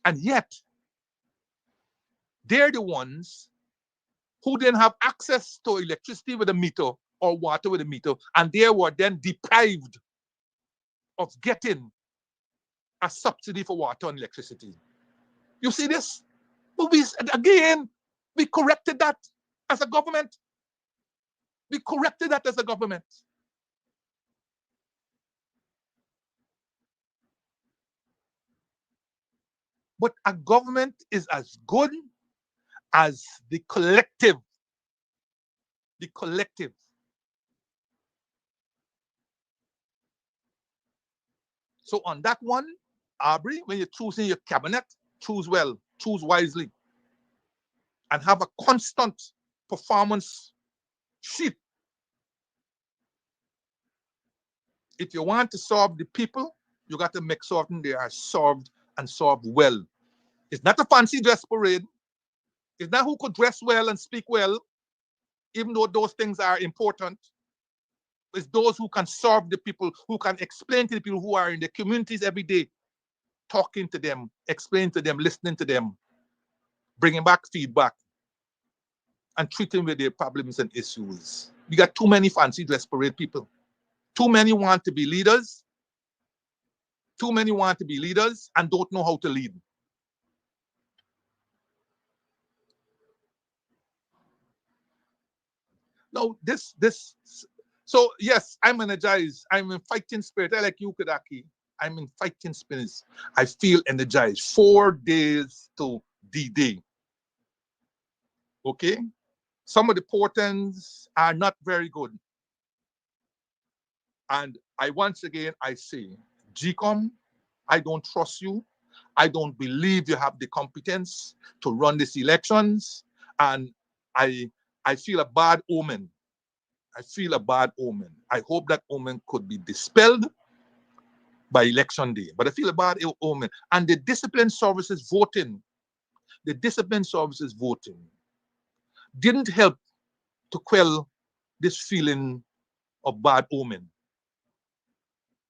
And yet, they're the ones who didn't have access to electricity with a meter or water with a meter, and they were then deprived of getting a subsidy for water and electricity. You see this? But we corrected that as a government. We corrected that as a government. But a government is as good as the collective. The collective. So on that one, Aubrey, when you're choosing your cabinet, choose well, choose wisely, and have a constant performance sheet. If you want to serve the people, you got to make certain they are served and served well. It's not a fancy dress parade. It's not who could dress well and speak well, even though those things are important. It's those who can serve the people, who can explain to the people who are in the communities every day, talking to them, explaining to them, listening to them, bringing back feedback, and treating with their problems and issues. We got too many fancy dress parade people. Too many want to be leaders. Too many want to be leaders and don't know how to lead. No, so yes, I'm energized. I'm in fighting spirit. I like you, Kadaki. I'm in fighting spirit. I feel energized. 4 days to D-Day. Okay? Some of the portents are not very good. And once again, I say, GCOM, I don't trust you. I don't believe you have the competence to run these elections. And I feel a bad omen. I feel a bad omen. I hope that omen could be dispelled by election day. But I feel a bad omen. And the discipline services voting didn't help to quell this feeling of bad omen.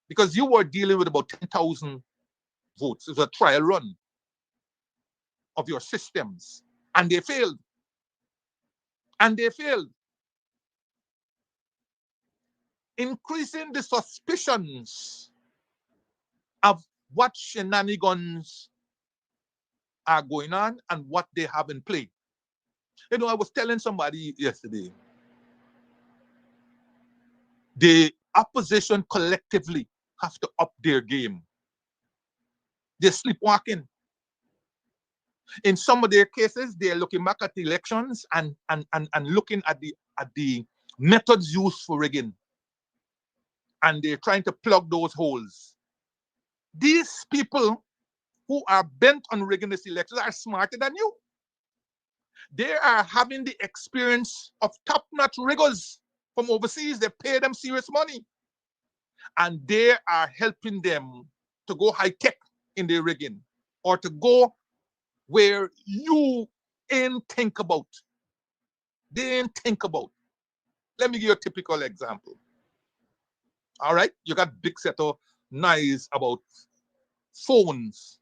Because you were dealing with about 10,000 votes. It was a trial run of your systems. And they failed. And they failed. Increasing the suspicions of what shenanigans are going on and what they have in play. You know, I was telling somebody yesterday, the opposition collectively have to up their game. They're sleepwalking. In some of their cases, they're looking back at the elections and looking at the methods used for rigging. And they're trying to plug those holes. These people who are bent on rigging this election are smarter than you. They are having the experience of top-notch riggers from overseas. They pay them serious money. And they are helping them to go high-tech in their rigging or to go where you ain't think about. They ain't think about. Let me give you a typical example. All right? You got big set of noise about phones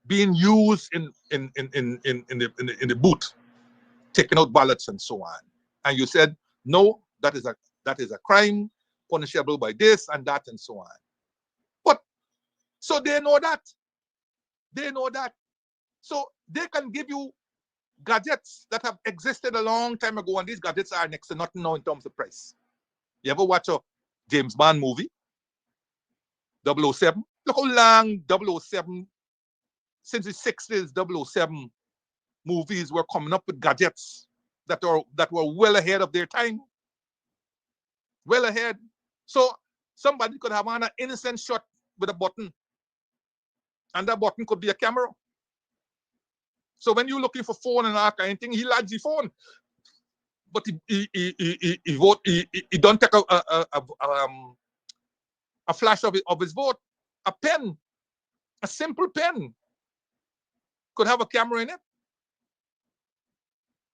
being used in the booth, taking out ballots and so on. And you said, no, that is a crime, punishable by this and that and so on. But so they know that. They know that. So they can give you gadgets that have existed a long time ago, and these gadgets are next to nothing now in terms of price. You ever watch a James Bond movie? 007? Look how long 007, since the 60s, 007 movies were coming up with gadgets that were well ahead of their time. Well ahead. So somebody could have on an innocent shot with a button, and that button could be a camera. So when you're looking for phone and all kind of thing, he lads the phone, but he don't take a flash of his vote. A pen, a simple pen, could have a camera in it.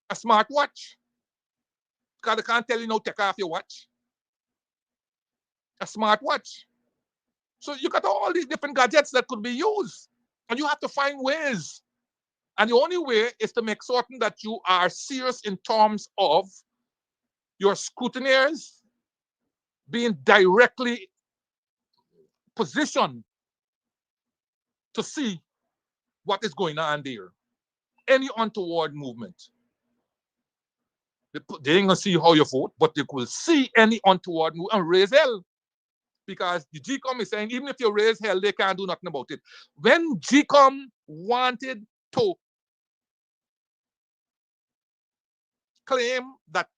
A smartwatch, because they can't tell you no, take off your watch. A smartwatch. So you got all these different gadgets that could be used, and you have to find ways. And the only way is to make certain that you are serious in terms of your scrutineers being directly positioned to see what is going on there. Any untoward movement. They ain't gonna see how you vote, but they will see any untoward move and raise hell. Because the GCOM is saying even if you raise hell, they can't do nothing about it. When GCOM wanted to claim that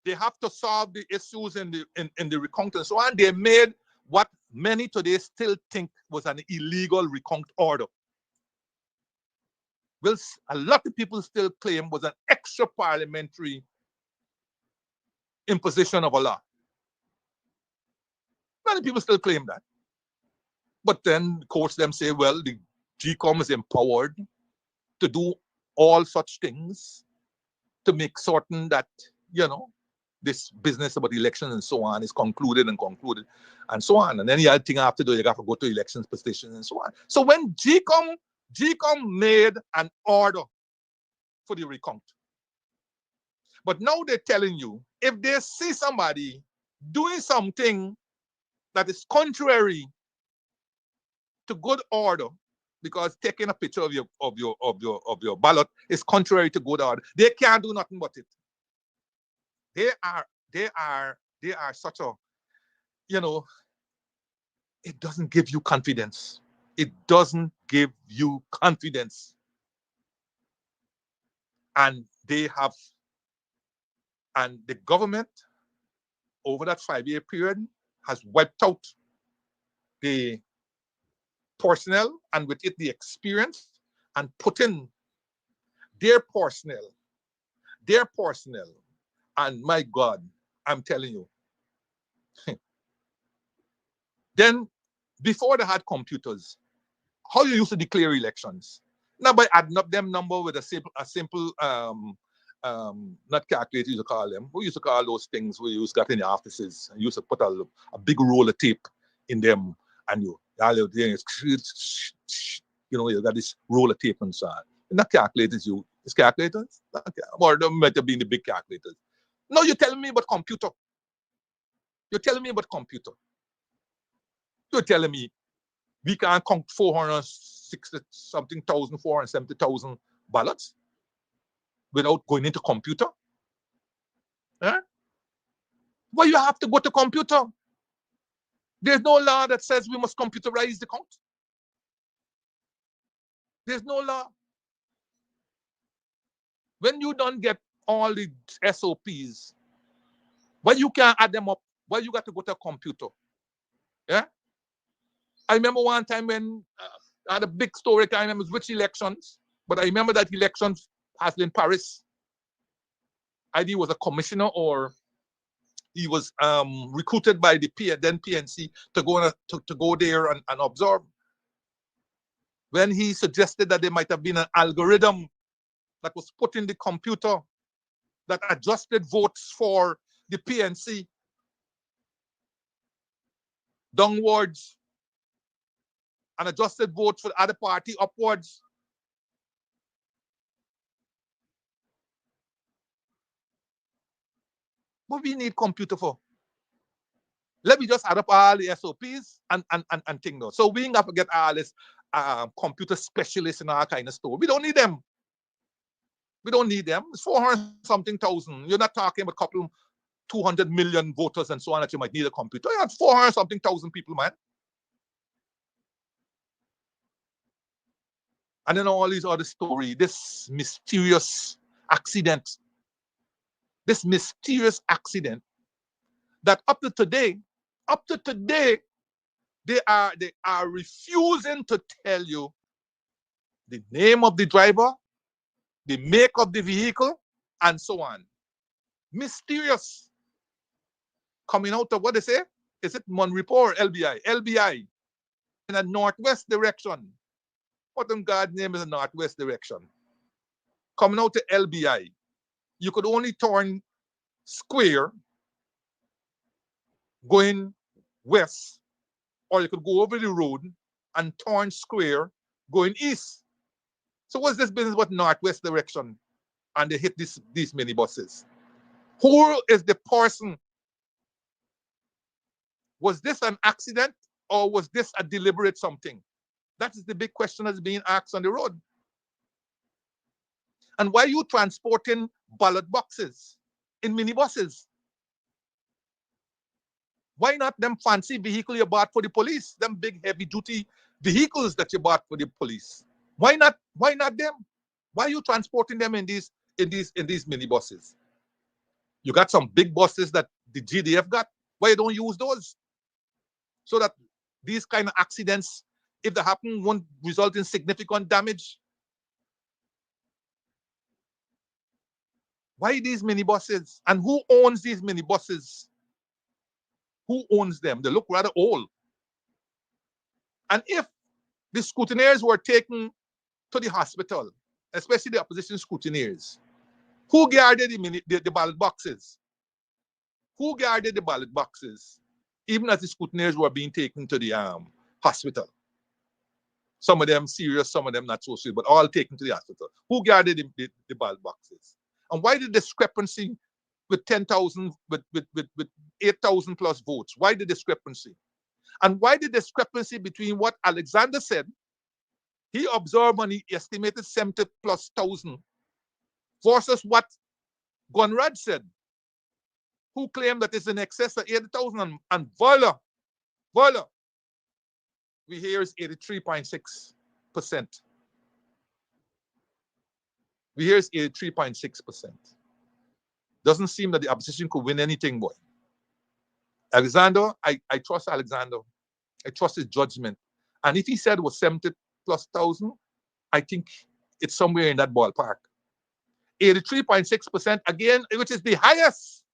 they have to solve the issues in the recount and so on, they made what many today still think was an illegal recount order. Well, a lot of people still claim was an extra parliamentary imposition of a law. Many people still claim that. But then courts them say, well, the GCOM is empowered to do all such things to make certain that, you know, this business about elections and so on is concluded and so on. And any other thing I have to do, you have to go to elections petitions and so on. So when GCOM made an order for the recount. But now they're telling you, if they see somebody doing something that is contrary to good order, because taking a picture of your ballot is contrary to good order, they can't do nothing but it. They are such a, you know, it doesn't give you confidence. It doesn't give you confidence. And they have, and the government over that 5-year period has wiped out the personnel and with it the experience and put in their personnel. And my God, I'm telling you. Then, before they had computers, how you used to declare elections? Now by adding up them number with a simple not calculator, you used to call them. We used to call those things we used to get in the offices. And you used to put a big roll of tape in them, and you know, you got this roll of tape and so on. Not calculators, it's calculators, or they might have been the big calculators. No, you're telling me about computer. You're telling me about computer. You're telling me we can't count 460-something thousand, 470,000 ballots without going into computer? Eh? Well, you have to go to computer. There's no law that says we must computerize the count. There's no law. When you don't get all the SOPs, well, you can't add them up. Well, you got to go to a computer. Yeah? I remember one time when I had a big story, I can't remember which elections, but I remember that election has been Paris. ID was a commissioner, or he was recruited by the then PNC to go there and observe. When he suggested that there might have been an algorithm that was put in the computer that adjusted votes for the PNC downwards and adjusted votes for the other party upwards. What we need computer for? Let me just add up all the SOPs and things. So we ain't have to get all this computer specialists and all kind of stuff. We don't need them. We don't need them. It's 400-something thousand. You're not talking about a couple 200 million voters and so on that you might need a computer. You have 400-something thousand people, man. And then all these other stories, this mysterious accident that up to today, they are refusing to tell you the name of the driver, the make of the vehicle, and so on. Mysterious. Coming out of what they say? Is it Monrepo or LBI? LBI. In a northwest direction. What in God's name is a northwest direction? Coming out to LBI. You could only turn square going west, or you could go over the road and turn square going east. So what's this business about northwest direction? And they hit these many buses. Who is the person? Was this an accident, or was this a deliberate something? That is the big question that's being asked on the road. And why are you transporting ballot boxes in minibuses? Why not them fancy vehicle you bought for the police? Them big heavy duty vehicles that you bought for the police. Why not them? Why are you transporting them in these minibuses? You got some big buses that the GDF got. Why you don't use those? So that these kind of accidents, if they happen, won't result in significant damage. Why these minibuses? And who owns these minibuses? Who owns them? They look rather old. And if the scrutineers were taken to the hospital, especially the opposition scrutineers, who guarded the ballot boxes? Who guarded the ballot boxes? Even as the scrutineers were being taken to the hospital. Some of them serious, some of them not so serious, but all taken to the hospital. Who guarded the ballot boxes? And why the discrepancy with 10,000, with 8,000 plus votes? Why the discrepancy? And why the discrepancy between what Alexander said, he observed and he estimated 70 plus thousand, versus what Gunrad said, who claimed that it's in excess of 80,000, and voila, we hear is 83.6%. We hear is 83.6%. Doesn't seem that the opposition could win anything, boy. Alexander, I trust Alexander. I trust his judgment. And if he said it was 70 plus thousand, I think it's somewhere in that ballpark. 83.6% again, which is the highest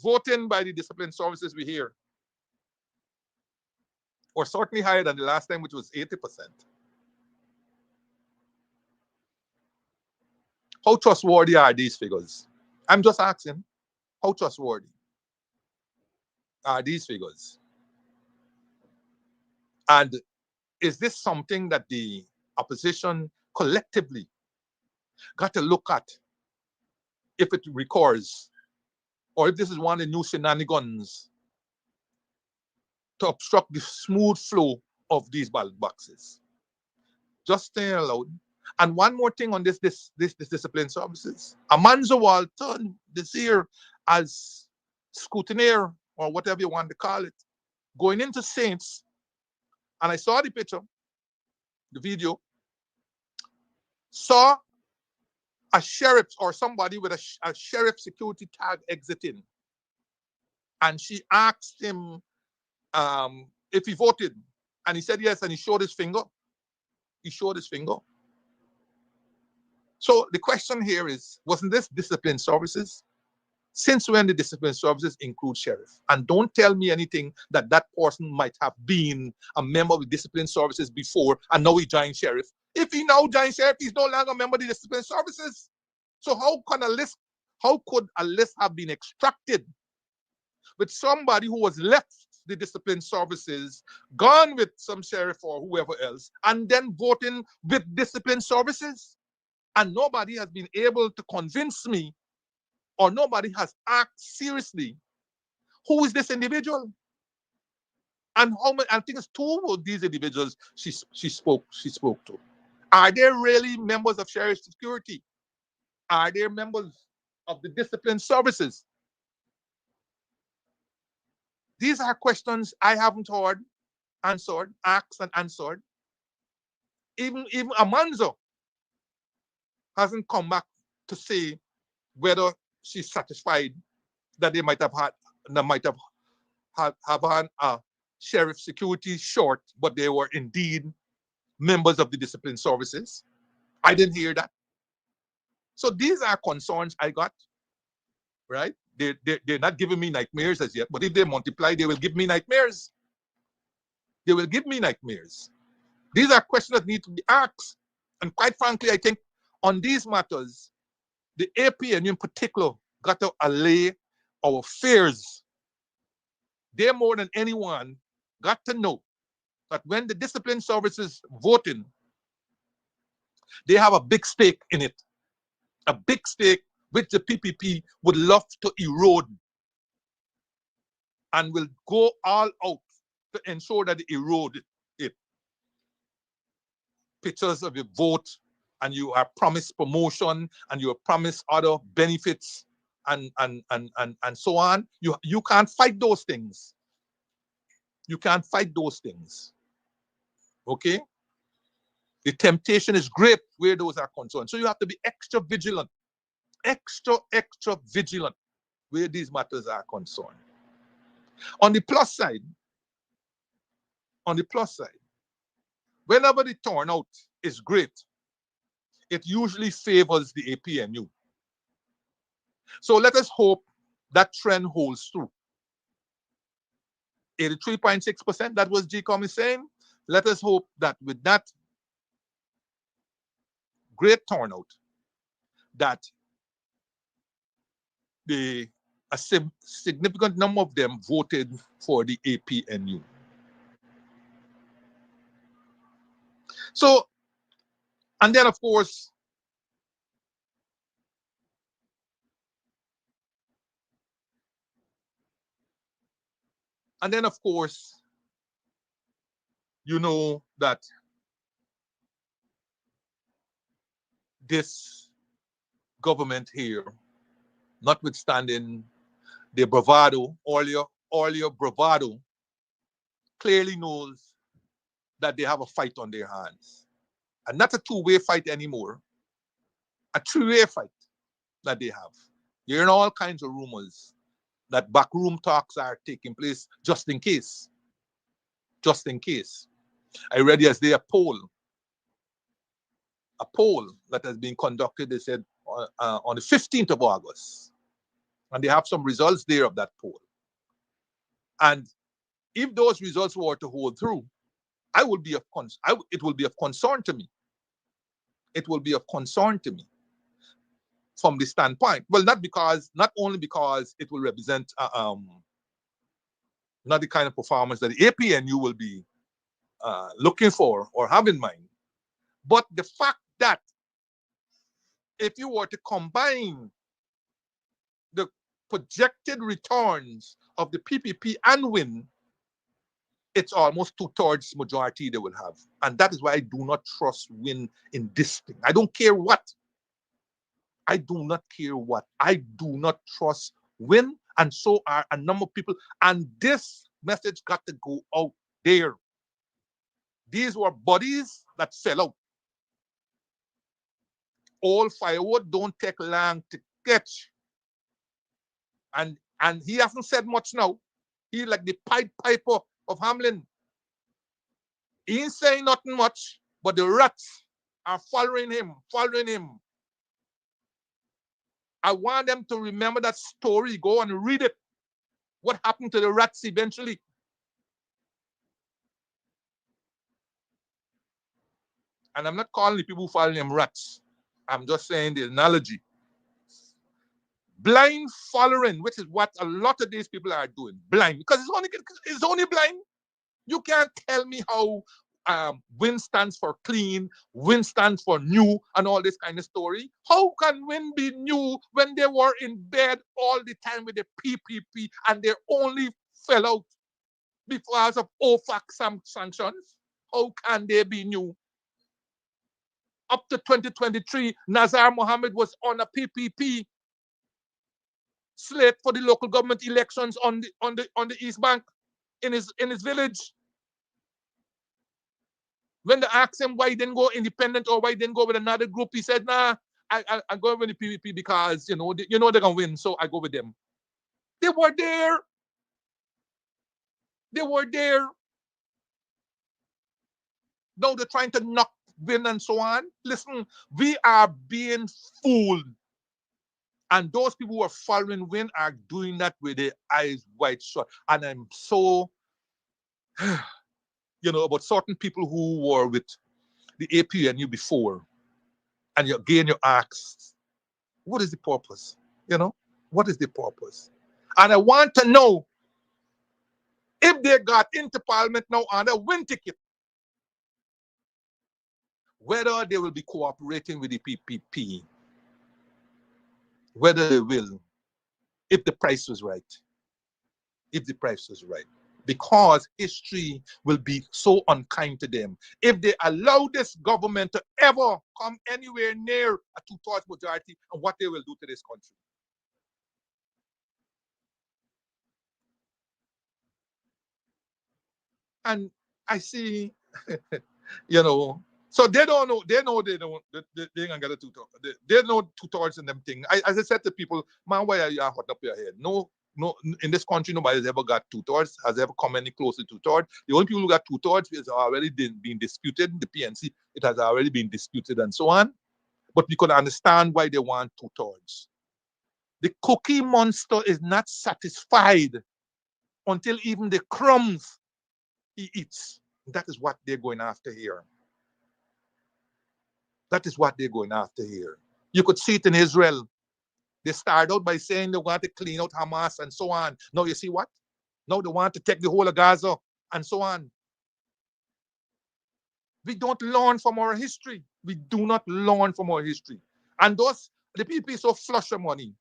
voting by the discipline services we hear. Or certainly higher than the last time, which was 80%. How trustworthy are these figures? I'm just asking, how trustworthy are these figures? And is this something that the opposition collectively got to look at if it recurs, or if this is one of the new shenanigans to obstruct the smooth flow of these ballot boxes? Just staying aloud. And one more thing on this discipline services. Amanzo Walton this year as scrutineer, or whatever you want to call it, going into Saints, and I saw the picture, the video, saw a sheriff or somebody with a sheriff security tag exiting. And she asked him if he voted. And he said yes, and he showed his finger. He showed his finger. So the question here is, wasn't this discipline services? Since when the discipline services include sheriff? And don't tell me anything that that person might have been a member of the discipline services before and now he joined sheriff. If he now joins sheriff, he's no longer a member of the discipline services. So how could a list have been extracted with somebody who was left the discipline services, gone with some sheriff or whoever else, and then voting with discipline services? And nobody has been able to convince me, or nobody has asked seriously, who is this individual? And how many? I think it's two of these individuals she spoke to. Are they really members of sheriff security? Are they members of the discipline services? These are questions I haven't heard answered, asked and answered. Even Amanzo hasn't come back to say whether she's satisfied that they might have had a sheriff security short, but they were indeed members of the discipline services. I didn't hear that. So these are concerns I got, right? They're not giving me nightmares as yet, but if they multiply, they will give me nightmares. They will give me nightmares. These are questions that need to be asked. And quite frankly, I think on these matters, the APN in particular got to allay our fears. They more than anyone got to know that when the discipline services voting, they have a big stake in it. A big stake which the PPP would love to erode and will go all out to ensure that they erode it. Pictures of your vote and you are promised promotion and you are promised other benefits and so on, you can't fight those things. You can't fight those things. Okay? The temptation is great where those are concerned. So you have to be extra vigilant. Extra vigilant where these matters are concerned. On the plus side, whenever the turnout is great, it usually favors the APNU. So let us hope that trend holds true. 83.6%, that was GCOM is saying. Let us hope that with that great turnout, that a significant number of them voted for the APNU. So, and then of course, you know that this government here, notwithstanding the bravado, all your bravado, clearly knows that they have a fight on their hands. And not a two-way fight anymore, a three-way fight that they have. You're hearing all kinds of rumors that backroom talks are taking place just in case. Just in case. I read yesterday a poll that has been conducted, they said, on the 15th of August. And they have some results there of that poll. And if those results were to hold through, it will be of concern to me. It will be of concern to me from the standpoint. Well, not only because it will represent not the kind of performance that the APNU will be looking for or have in mind, but the fact that if you were to combine the projected returns of the PPP and WIN, it's almost 2/3 majority they will have. And that is why I do not trust WIN in this thing. I don't care what. I do not care what. I do not trust WIN, and so are a number of people. And this message got to go out there. These were bodies that fell out. All firewood don't take long to catch. And he hasn't said much now. He's like the Pied Piper of Hamlin. He ain't saying nothing much, but the rats are following him. I want them to remember that story. Go and read it. What happened to the rats eventually? And I'm not calling the people who follow them rats. I'm just saying the analogy. Blind following, which is what a lot of these people are doing. Blind, because it's only blind. You can't tell me how WIN stands for clean, WIN stands for new, and all this kind of story. How can WIN be new when they were in bed all the time with the PPP and they only fell out because of OFAC sanctions? How can they be new? Up to 2023, Nazar Mohammed was on a PPP slate for the local government elections on the East Bank in his village. When they asked him why he didn't go independent or why he didn't go with another group, he said, "Nah, I'm going with the PVP because they're gonna win, so I go with them." They were there. Now they're trying to knock WIN and so on. Listen, we are being fooled. And those people who are following WIN are doing that with their eyes wide shut. And I'm so, about certain people who were with the APNU before. And you ask, what is the purpose? What is the purpose? And I want to know if they got into Parliament now on a WIN ticket, whether they will be cooperating with the PPP, whether they will, if the price was right. because history will be so unkind to them if they allow this government to ever come anywhere near a two-thirds majority and what they will do to this country. And I see, so they don't know, they don't, they ain't gonna get a two-thirds. They know two-thirds in them thing. As I said to people, man, why are you hot up your head? No, in this country, nobody's ever got two-thirds, has ever come any close to two-thirds. The only people who got two-thirds is already been disputed. The PNC, it has already been disputed and so on. But we could understand why they want two-thirds. The cookie monster is not satisfied until even the crumbs he eats. That is what they're going after here. That is what they're going after here. You could see it in Israel. They started out by saying they want to clean out Hamas and so on. Now you see what? Now they want to take the whole of Gaza and so on. We don't learn from our history. We do not learn from our history. And the people so flush of money.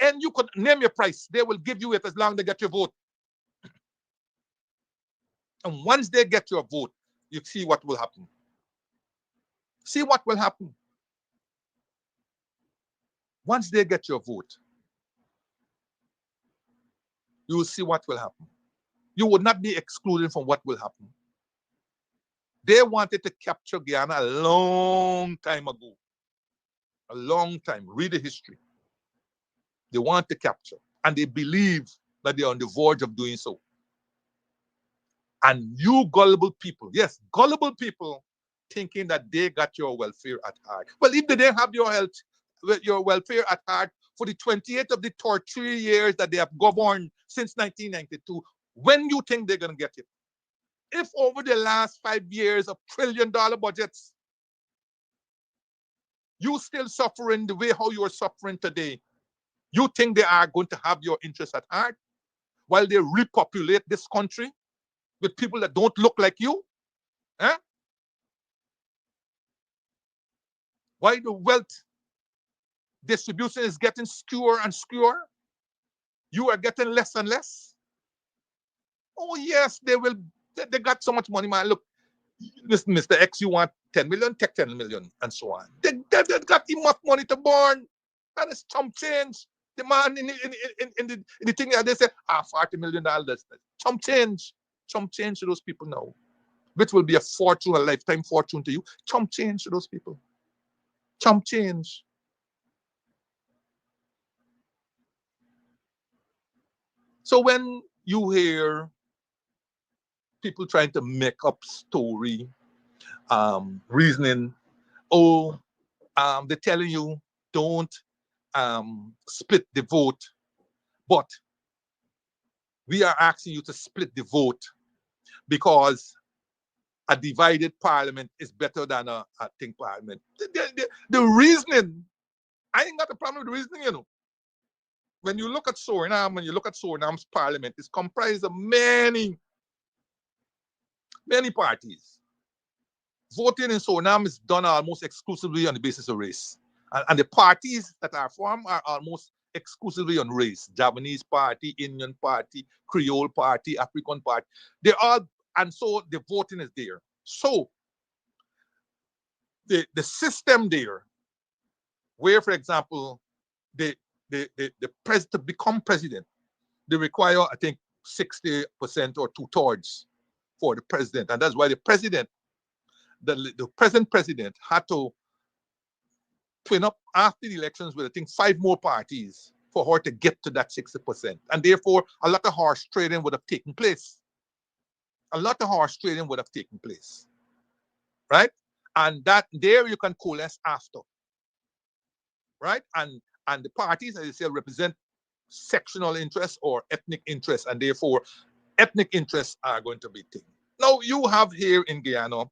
And you could name your price. They will give you it as long as they get your vote. And once they get your vote, you see what will happen. See what will happen. Once they get your vote, you will see what will happen. You would not be excluded from what will happen. They wanted to capture Guyana a long time ago. A long time. Read the history. They want to capture. And they believe that they're on the verge of doing so. And you gullible people, yes, gullible people, thinking that they got your welfare at heart. Well, if they didn't have your welfare at heart for the 28 of the 33 years that they have governed since 1992, when you think they're going to get it? If over the last 5 years of $1 trillion budgets, you still suffering the way how you're suffering today, you think they are going to have your interest at heart while they repopulate this country with people that don't look like you? Eh? Why the wealth distribution is getting skewer and skewer? You are getting less and less? Oh yes, they will. They got so much money, man. Look, listen, Mr. X, you want 10 million, take 10 million, and so on. They got enough money to burn. That is chump change. The man in the thing that they say, $40 million. Chump change. Chump change to those people now. Which will be a fortune, a lifetime fortune to you. Chump change to those people. Chump change. So when you hear people trying to make up story, reasoning, they're telling you don't split the vote, but we are asking you to split the vote because a divided parliament is better than a think parliament. The reasoning, I ain't got a problem with the reasoning, you know. When you look at Suriname, when you look at Suriname's parliament, it's comprised of many parties. Voting in Suriname is done almost exclusively on the basis of race. And the parties that are formed are almost exclusively on race. Javanese party, Indian party, Creole party, African party. They're all, and so the voting is there. So the system there, where, for example, the president to become president, they require, I think, 60% or 2/3 for the president. And that's why the president, the present president, had to twin up after the elections with, I think, 5 more parties for her to get to that 60%. And therefore, a lot of horse trading would have taken place. A lot of horse trading would have taken place. Right? And that there you can coalesce after. Right? And the parties, as I say, represent sectional interests or ethnic interests, and therefore ethnic interests are going to be thing. Now you have here in Guyana,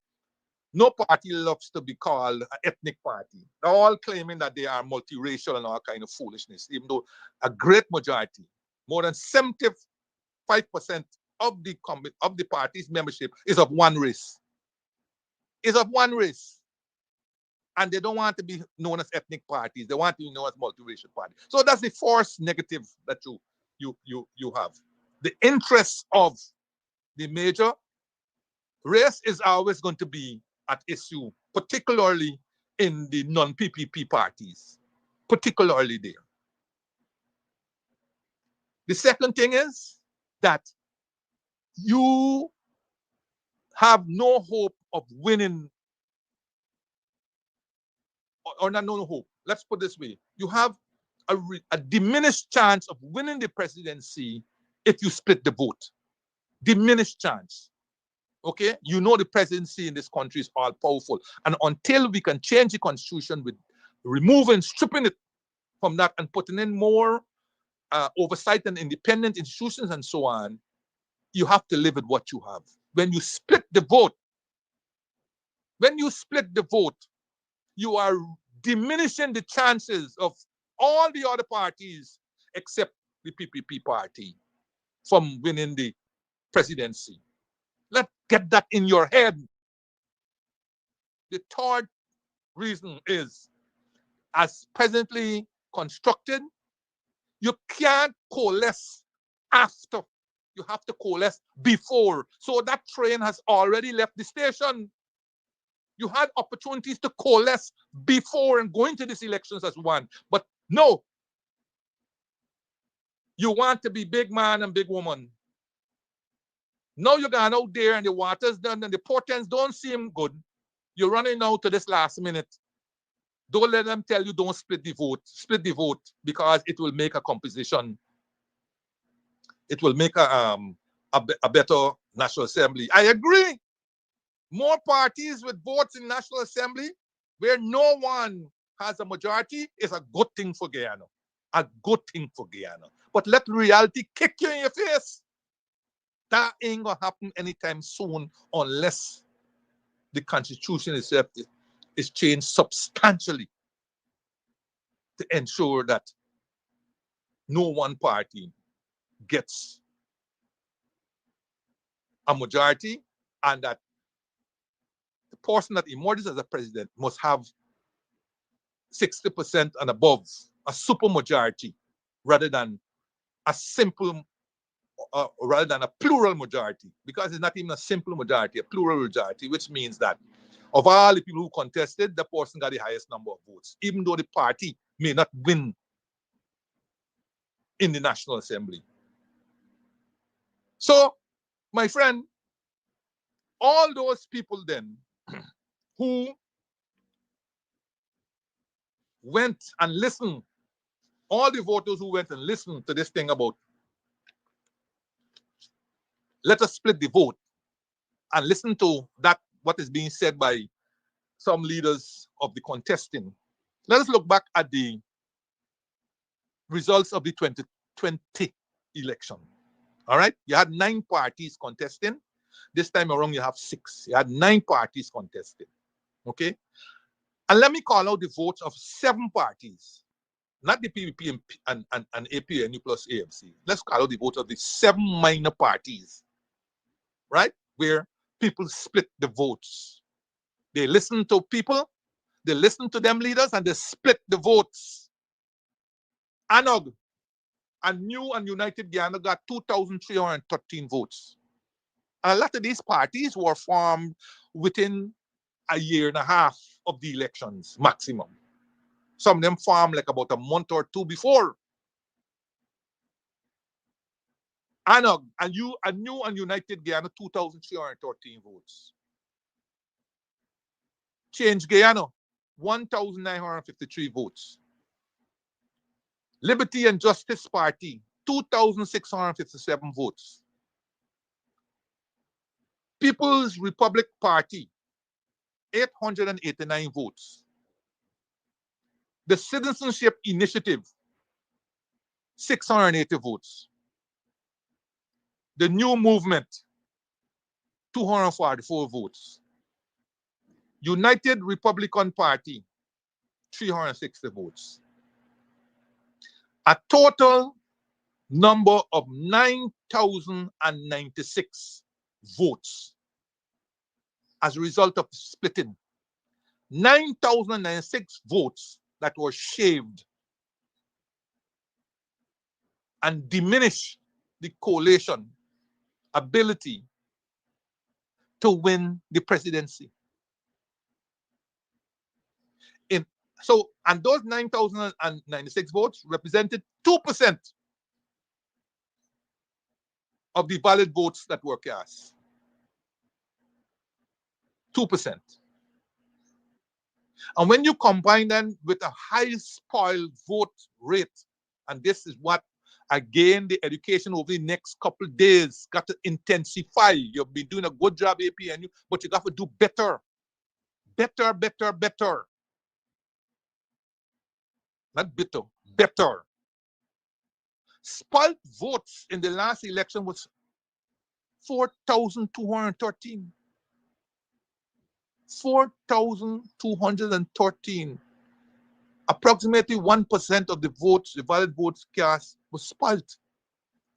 no party loves to be called an ethnic party. They're all claiming that they are multiracial and all kind of foolishness, even though a great majority, more than 75% of the party's membership is of one race. Is of one race. And they don't want to be known as ethnic parties. They want to be known as multiracial parties. So that's the first negative that you have. The interests of the major race is always going to be at issue, particularly in the non-PPP parties, particularly there. The second thing is that you have no hope of winning, or not no hope. Let's put it this way. You have a diminished chance of winning the presidency if you split the vote. Diminished chance. Okay? You know the presidency in this country is all powerful. And until we can change the constitution with removing, stripping it from that and putting in more oversight and independent institutions and so on, you have to live with what you have. When you split the vote, you are diminishing the chances of all the other parties except the PPP party from winning the presidency. Let's get that in your head. The third reason is, as presently constructed, you can't coalesce after. You have to coalesce before. So that train has already left the station. You had opportunities to coalesce before and go into these elections as one. But no. You want to be big man and big woman. Now you're going out there and the water's done and the portents don't seem good. You're running out to this last minute. Don't let them tell you don't split the vote. Split the vote because it will make a composition. It will make a better National Assembly. I agree. More parties with votes in National Assembly where no one has a majority is a good thing for Guyana. A good thing for Guyana. But let reality kick you in your face. That ain't gonna happen anytime soon unless the Constitution itself is changed substantially to ensure that no one party gets a majority and that the person that emerges as a president must have 60% and above, a super majority, rather than a simple, rather than a plural majority, because it's not even a simple majority, a plural majority, which means that of all the people who contested, the person got the highest number of votes, even though the party may not win in the National Assembly. So, my friend, all those people then who went and listened, all the voters who went and listened to this thing about let us split the vote and listen to that, what is being said by some leaders of the contesting. Let us look back at the results of the 2020 election. All right? You had 9 parties contesting. This time around, you have 6. You had 9 parties contesting. Okay? And let me call out the votes of 7 parties. Not the PPP and APNU plus AMC. Let's call out the votes of the 7 minor parties. Right? Where people split the votes. They listen to people, they listen to them leaders, and they split the votes. ANOG, a New and United Guyana, got 2,313 votes. And a lot of these parties were formed within a year and a half of the elections, maximum. Some of them formed like about a month or 2 before. ANOG, a New and United Guyana, 2,313 votes. Change Guyana, 1,953 votes. Liberty and Justice Party, 2,657 votes. People's Republic Party, 889 votes. The Citizenship Initiative, 680 votes. The New Movement, 244 votes. United Republican Party, 360 votes. A total number of 9,096 votes as a result of splitting. 9,096 votes that were shaved and diminished the coalition ability to win the presidency. And those 9,096 votes represented 2% of the valid votes that were cast. 2%. And when you combine them with a high spoiled vote rate, and this is what, again, the education over the next couple of days got to intensify. You've been doing a good job, APNU, but you got to do better. Better, better, better. Not bitter, better. Spoiled votes in the last election was 4,213. 4,213. Approximately 1% of the votes, the valid votes cast, was spoiled.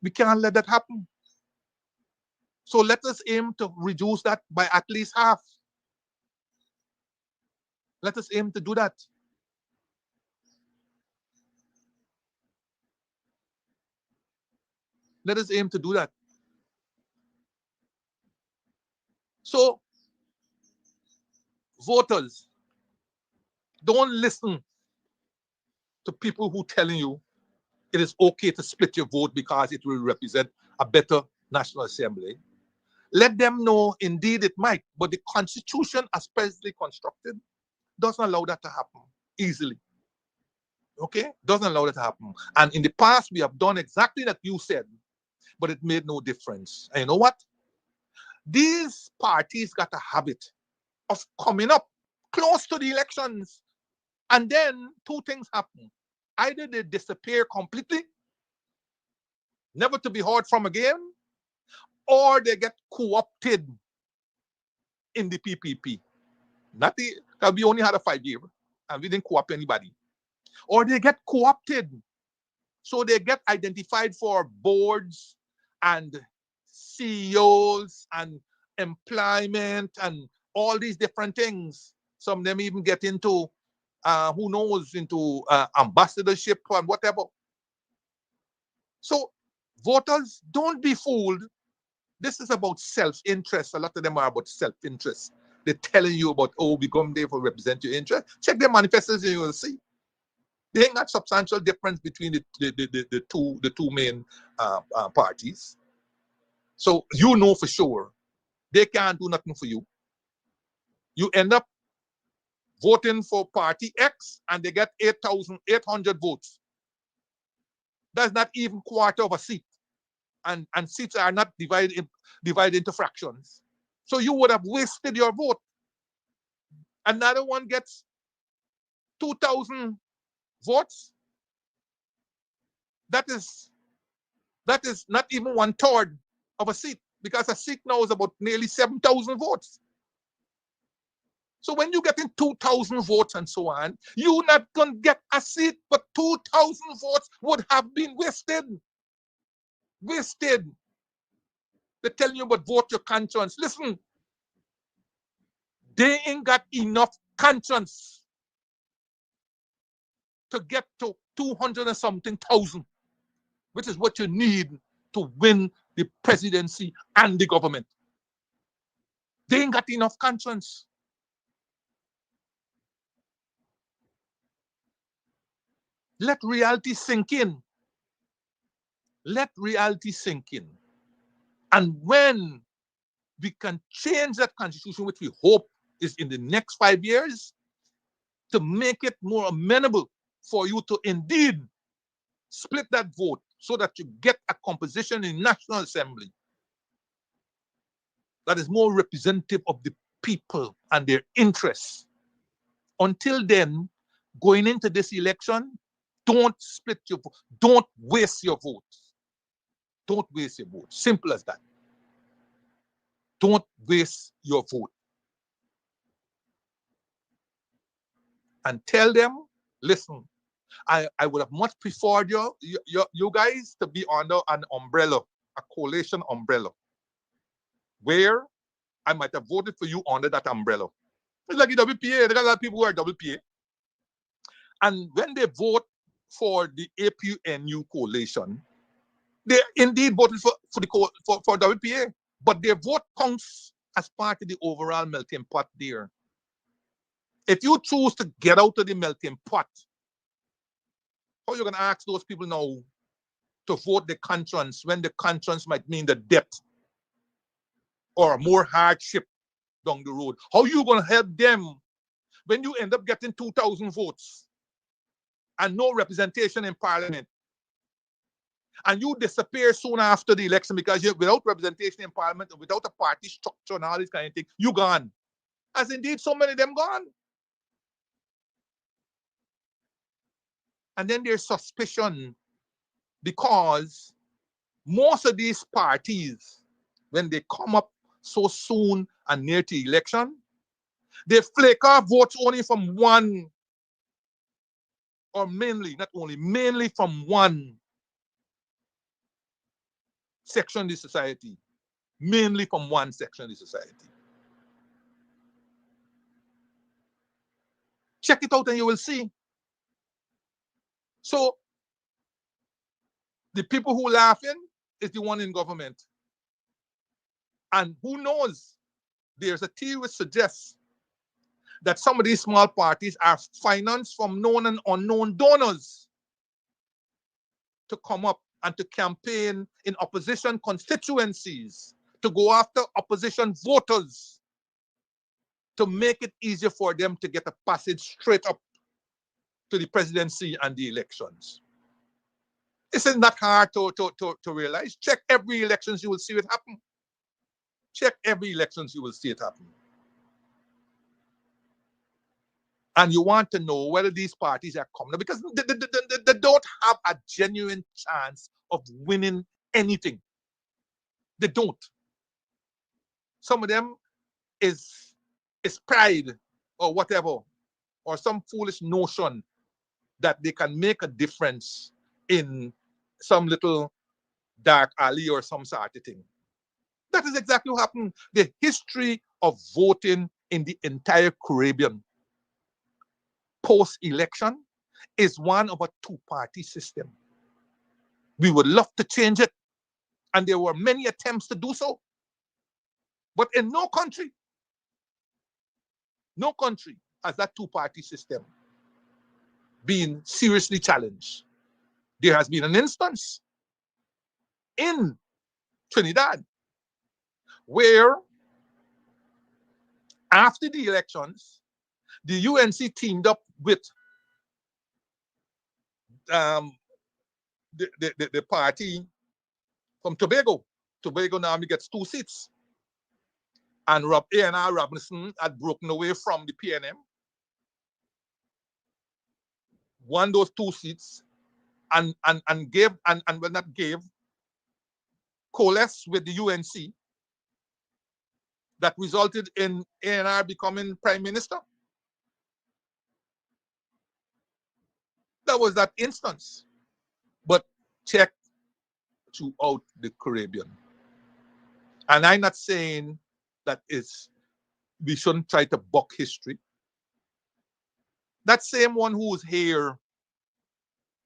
We can't let that happen. So let us aim to reduce that by at least half. Let us aim to do that. Let us aim to do that. So, voters, don't listen to people who telling you it is okay to split your vote because it will represent a better National Assembly. Let them know indeed it might, but the Constitution as presently constructed doesn't allow that to happen easily. Okay? Doesn't allow that to happen. And in the past, we have done exactly like you said, but it made no difference. And you know what? These parties got a habit of coming up close to the elections, and then two things happen. Either they disappear completely, never to be heard from again, or they get co-opted in the PPP. Not the, because we only had a 5-year and we didn't co-opt anybody. Or they get co-opted. So they get identified for boards and CEOs and employment and all these different things. Some of them even get into, who knows, into ambassadorship and whatever. So voters, don't be fooled. This is about self-interest. A lot of them are about self-interest. They're telling you about, oh, we come there for represent your interest. Check their manifestos and you will see. They ain't got substantial difference between the two main parties. So you know for sure they can't do nothing for you. You end up voting for party X and they get 8,800 votes. That's not even quarter of a seat. And seats are not divided into fractions. So you would have wasted your vote. Another one gets 2,000 votes. That is not even 1/3 of a seat, because a seat now is about nearly 7,000 votes. So when you get in 2,000 votes and so on, you're not going to get a seat, but 2,000 votes would have been wasted. Wasted. They're telling you about vote your conscience. Listen, they ain't got enough conscience to get to 200 and something thousand, which is what you need to win the presidency and the government. They ain't got enough conscience. Let reality sink in. Let reality sink in. And when we can change that constitution, which we hope is in the next 5 years, to make it more amenable for you to indeed split that vote so that you get a composition in National Assembly that is more representative of the people and their interests. Until then, going into this election, don't split your vote. Don't waste your vote. Don't waste your vote. Simple as that. Don't waste your vote. And tell them, listen, I would have much preferred you guys to be under an umbrella, a coalition umbrella, where I might have voted for you under that umbrella. It's like the WPA. There are a lot of people who are WPA. And when they vote for the APNU coalition, they indeed voted for WPA, but their vote counts as part of the overall melting pot there. If you choose to get out of the melting pot, how are you going to ask those people now to vote the conscience when the conscience might mean the debt or more hardship down the road? How are you going to help them when you end up getting 2,000 votes and no representation in parliament? And you disappear soon after the election because you're without representation in parliament and without a party structure and all this kind of thing, you gone. As indeed so many of them gone. And then there's suspicion because most of these parties, when they come up so soon and near to election, they flake off votes only from one, or mainly, not only, mainly from one section of the society. Mainly from one section of the society. Check it out and you will see. So, the people who laughing is the one in government. And who knows, there's a theory which suggests that some of these small parties are financed from known and unknown donors to come up and to campaign in opposition constituencies, to go after opposition voters, to make it easier for them to get a passage straight up to the presidency and the elections. Isn't that hard to realize? Check every elections, you will see it happen. Check every elections, you will see it happen. And you want to know whether these parties are coming, because they don't have a genuine chance of winning anything. They don't. Some of them is pride or whatever, or some foolish notion that they can make a difference in some little dark alley or some sort of thing. That is exactly what happened. The history of voting in the entire Caribbean post-election is one of a two-party system. We would love to change it, and there were many attempts to do so. But in no country has that two-party system been seriously challenged. There has been an instance in Trinidad where after the elections, the UNC teamed up with the party from Tobago. Tobago now gets 2 seats. And A&R Robinson had broken away from the PNM, won those 2 seats, and when that gave, coalesced with the UNC, that resulted in A&R becoming prime minister. That was that instance. But check throughout the Caribbean. And I'm not saying that we shouldn't try to buck history. That same one who was here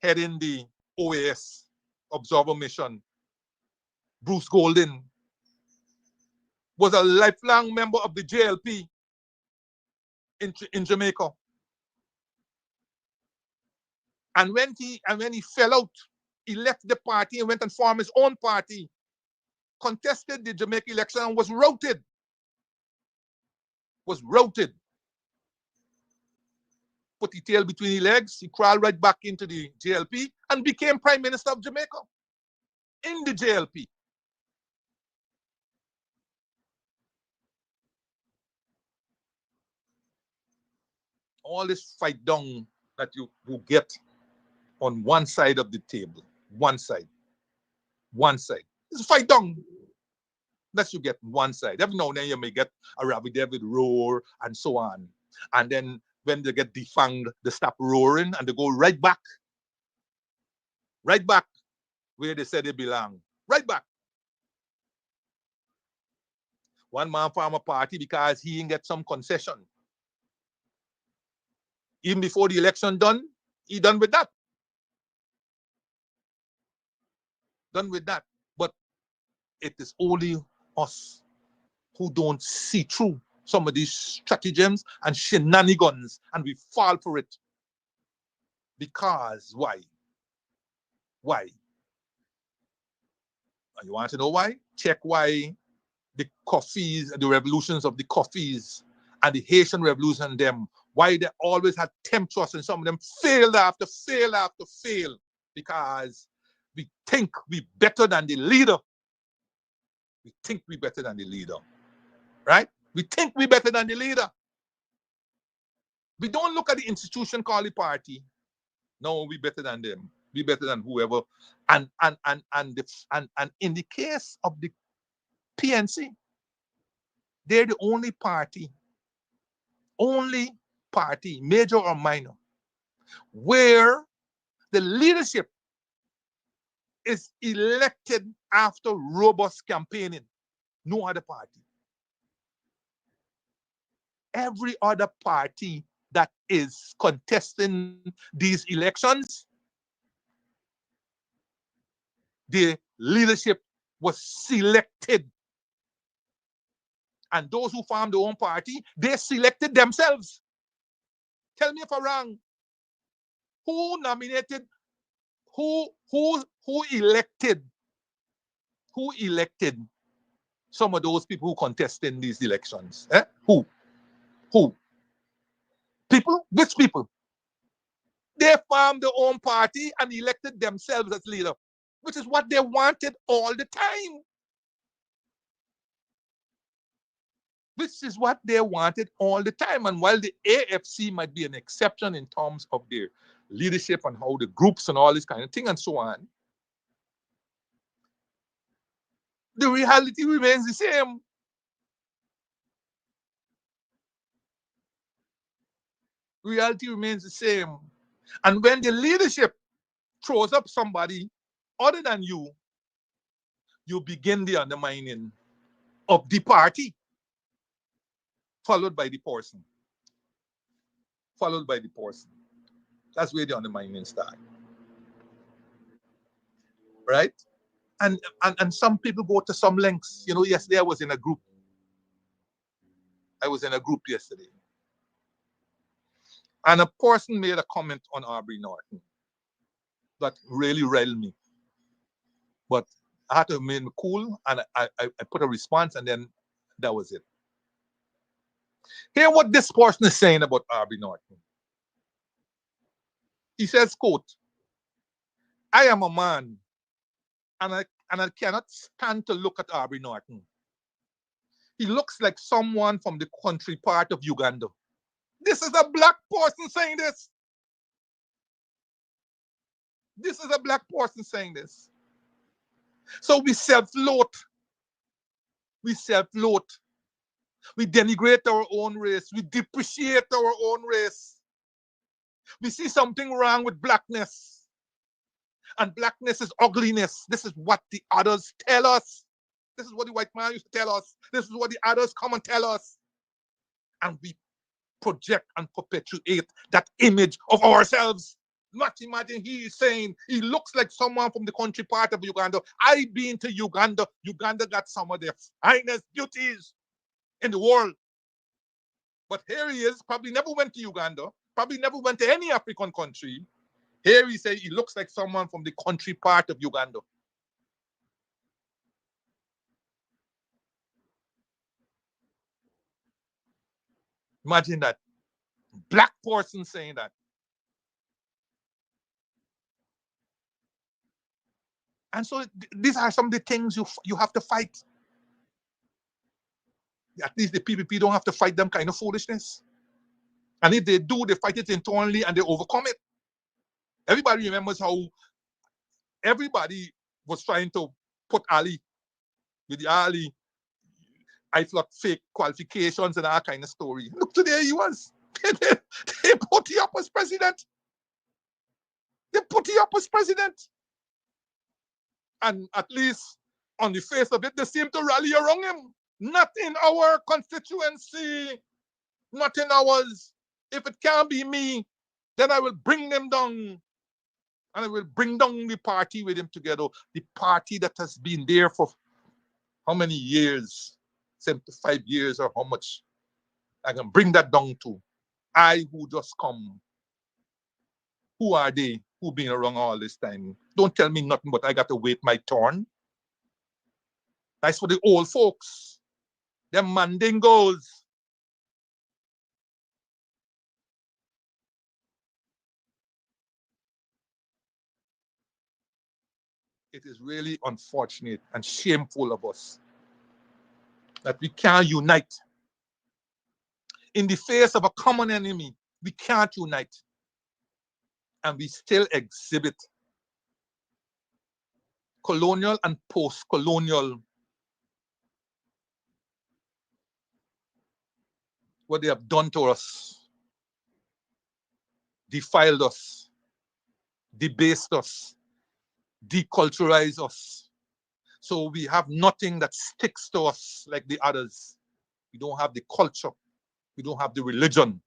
heading the OAS observer mission, Bruce Golden, was a lifelong member of the JLP in Jamaica. And when he fell out, he left the party and went and formed his own party, contested the Jamaica election and was routed. Put the tail between his legs, he crawled right back into the JLP and became Prime Minister of Jamaica in the JLP. All this fight down that you get on one side of the table, one side. It's a fight down that you get one side. Every now and then you may get a Ravi David roar and so on. And then when they get defanged, they stop roaring and they go right back where they said they belong. Right back. One man formed a party because he didn't get some concession. Even before the election done, he done with that. But it is only us who don't see through some of these stratagems and shenanigans, and we fall for it. Because why? Why? You want to know why? Check why the coffees, the revolutions of the coffees and the Haitian revolution, them, why they always had temptress and some of them failed after fail after fail. Because we think we better than the leader. We think we better than the leader. Right? We think we better than the leader. We don't look at the institution called the party. No, we better than them. We better than whoever. And in the case of the PNC, they're the only party, major or minor, where the leadership is elected after robust campaigning. No other party. Every other party that is contesting these elections, the leadership was selected. And those who formed their own party, they selected themselves. Tell me if I'm wrong. Who nominated? Who elected? Who elected some of those people who contested in these elections? Who? People? Which people? They formed their own party and elected themselves as leader, which is what they wanted all the time. This is what they wanted all the time. And while the AFC might be an exception in terms of their leadership and how the groups and all this kind of thing and so on, the reality remains the same. Reality remains the same. And when the leadership throws up somebody other than you, you begin the undermining of the party, followed by the person. Followed by the person. That's where the undermining starts. Right? And some people go to some lengths. You know, yesterday I was in a group. Yesterday. And a person made a comment on Aubrey Norton that really riled me. But I had to remain cool, and I put a response, and then that was it. Hear what this person is saying about Aubrey Norton. He says, quote, "I am a man, and I cannot stand to look at Aubrey Norton. He looks like someone from the country part of Uganda." This is a black person saying this. This is a black person saying this. So we self-loathe. We self-loathe. We denigrate our own race. We depreciate our own race. We see something wrong with blackness. And blackness is ugliness. This is what the others tell us. This is what the white man used to tell us. This is what the others come and tell us. And we project and perpetuate that image of ourselves. Not imagine he is saying he looks like someone from the country part of Uganda. I've been to Uganda. Uganda got some of the finest beauties in the world. But here he is, probably never went to Uganda, probably never went to any African country. Here he says he looks like someone from the country part of Uganda. Imagine that. Black person saying that. And so these are some of the things you have to fight. At least the PPP don't have to fight them kind of foolishness. And if they do, they fight it internally and they overcome it. Everybody remembers how everybody was trying to put Ali with the Ali, I thought fake qualifications and that kind of story. Look, today he was. They put him up as president. They put him up as president. And at least on the face of it, they seem to rally around him. Not in our constituency. Not in ours. If it can't be me, then I will bring them down. And I will bring down the party with him together. The party that has been there for how many years? 75 years or how much. I can bring that down to I who just come. Who are they who been around all this time? Don't tell me nothing, but I got to wait my turn. That's for the old folks. Them mandingos. It is really unfortunate and shameful of us that we can't unite. In the face of a common enemy, we can't unite. And we still exhibit colonial and post-colonial what they have done to us, defiled us, debased us, deculturized us. So we have nothing that sticks to us like the others. We don't have the culture. We don't have the religion.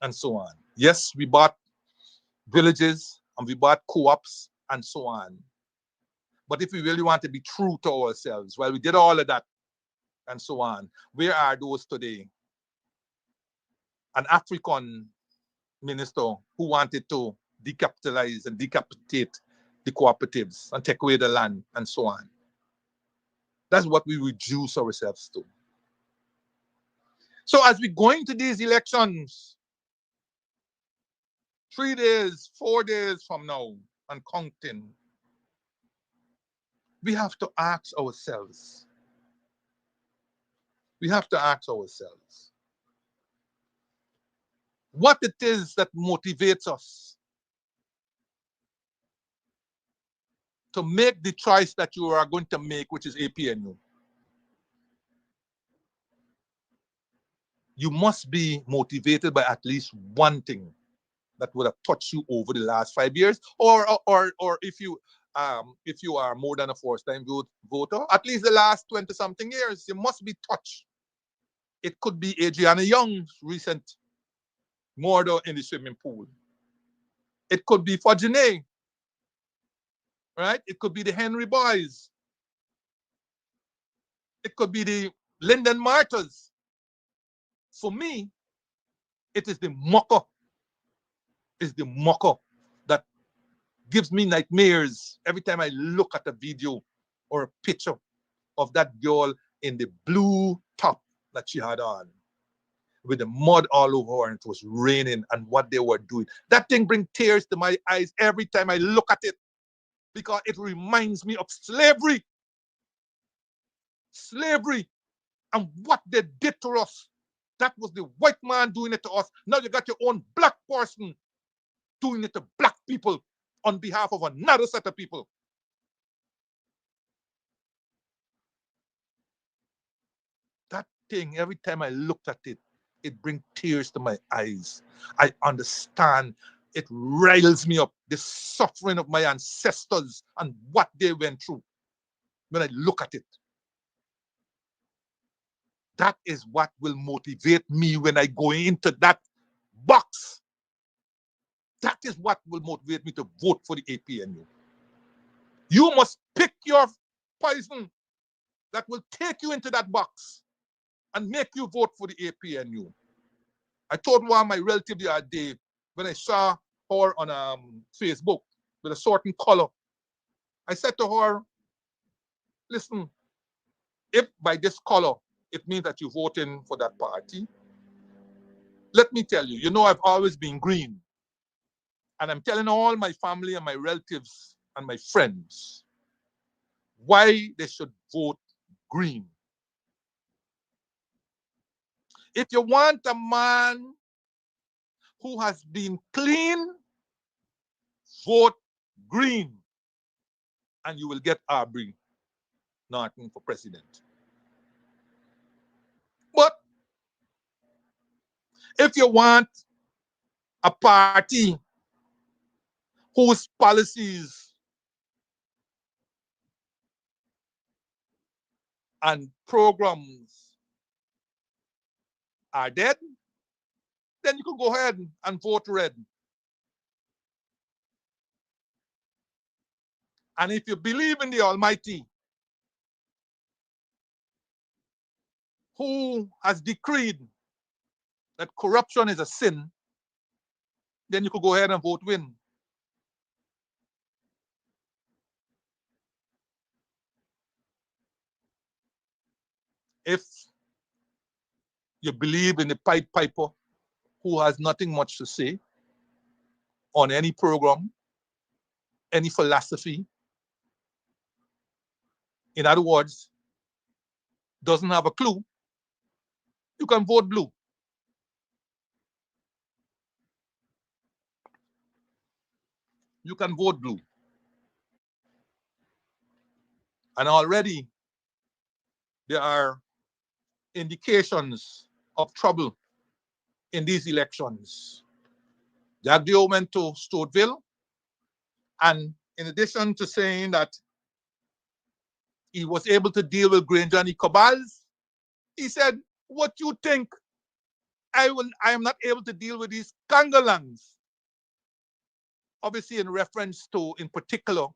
And so on. Yes, we bought villages and we bought co-ops and so on. But if we really want to be true to ourselves, well, we did all of that and so on. Where are those today? An African minister who wanted to decapitalize and decapitate the cooperatives and take away the land and so on. That's what we reduce ourselves to. So as we go into these elections, 3 days, 4 days from now and counting, we have to ask ourselves. We have to ask ourselves what it is that motivates us to make the choice that you are going to make, which is APNU. You must be motivated by at least one thing that would have touched you over the last 5 years, or if you are more than a first-time voter, at least the last 20-something years, you must be touched. It could be Adriana Young's recent murder in the swimming pool. It could be for Janae, right? It could be the Henry Boys. It could be the Lyndon Martyrs. For me, it is the mucker. It's the mucker that gives me nightmares every time I look at a video or a picture of that girl in the blue top that she had on with the mud all over her and it was raining and what they were doing. That thing brings tears to my eyes every time I look at it because it reminds me of slavery. Slavery and what they did to us. That was the white man doing it to us. Now you got your own black person doing it to black people on behalf of another set of people. That thing, every time I looked at it, it brings tears to my eyes. I understand. It riles me up, the suffering of my ancestors and what they went through when I look at it. That is what will motivate me when I go into that box. That is what will motivate me to vote for the APNU. You must pick your poison that will take you into that box and make you vote for the APNU. I told one of my relatives the other day when I saw her on Facebook with a certain color. I said to her, listen, if by this color it means that you're voting for that party, let me tell you, you know I've always been green. And I'm telling all my family and my relatives and my friends why they should vote green. If you want a man who has been clean, vote green. And you will get Aubrey Norton for president. But if you want a party whose policies and programs are dead, then you can go ahead and vote red. And if you believe in the Almighty, who has decreed that corruption is a sin, then you could go ahead and vote win. If you believe in the Pied Piper who has nothing much to say on any program, any philosophy, in other words, doesn't have a clue, you can vote blue. You can vote blue. And already there are indications of trouble in these elections. Jagdeo went to Stouffville, and in addition to saying that he was able to deal with Granger and the cabals, he said, what you think? I am not able to deal with these Kangalangs. Obviously in reference to, in particular,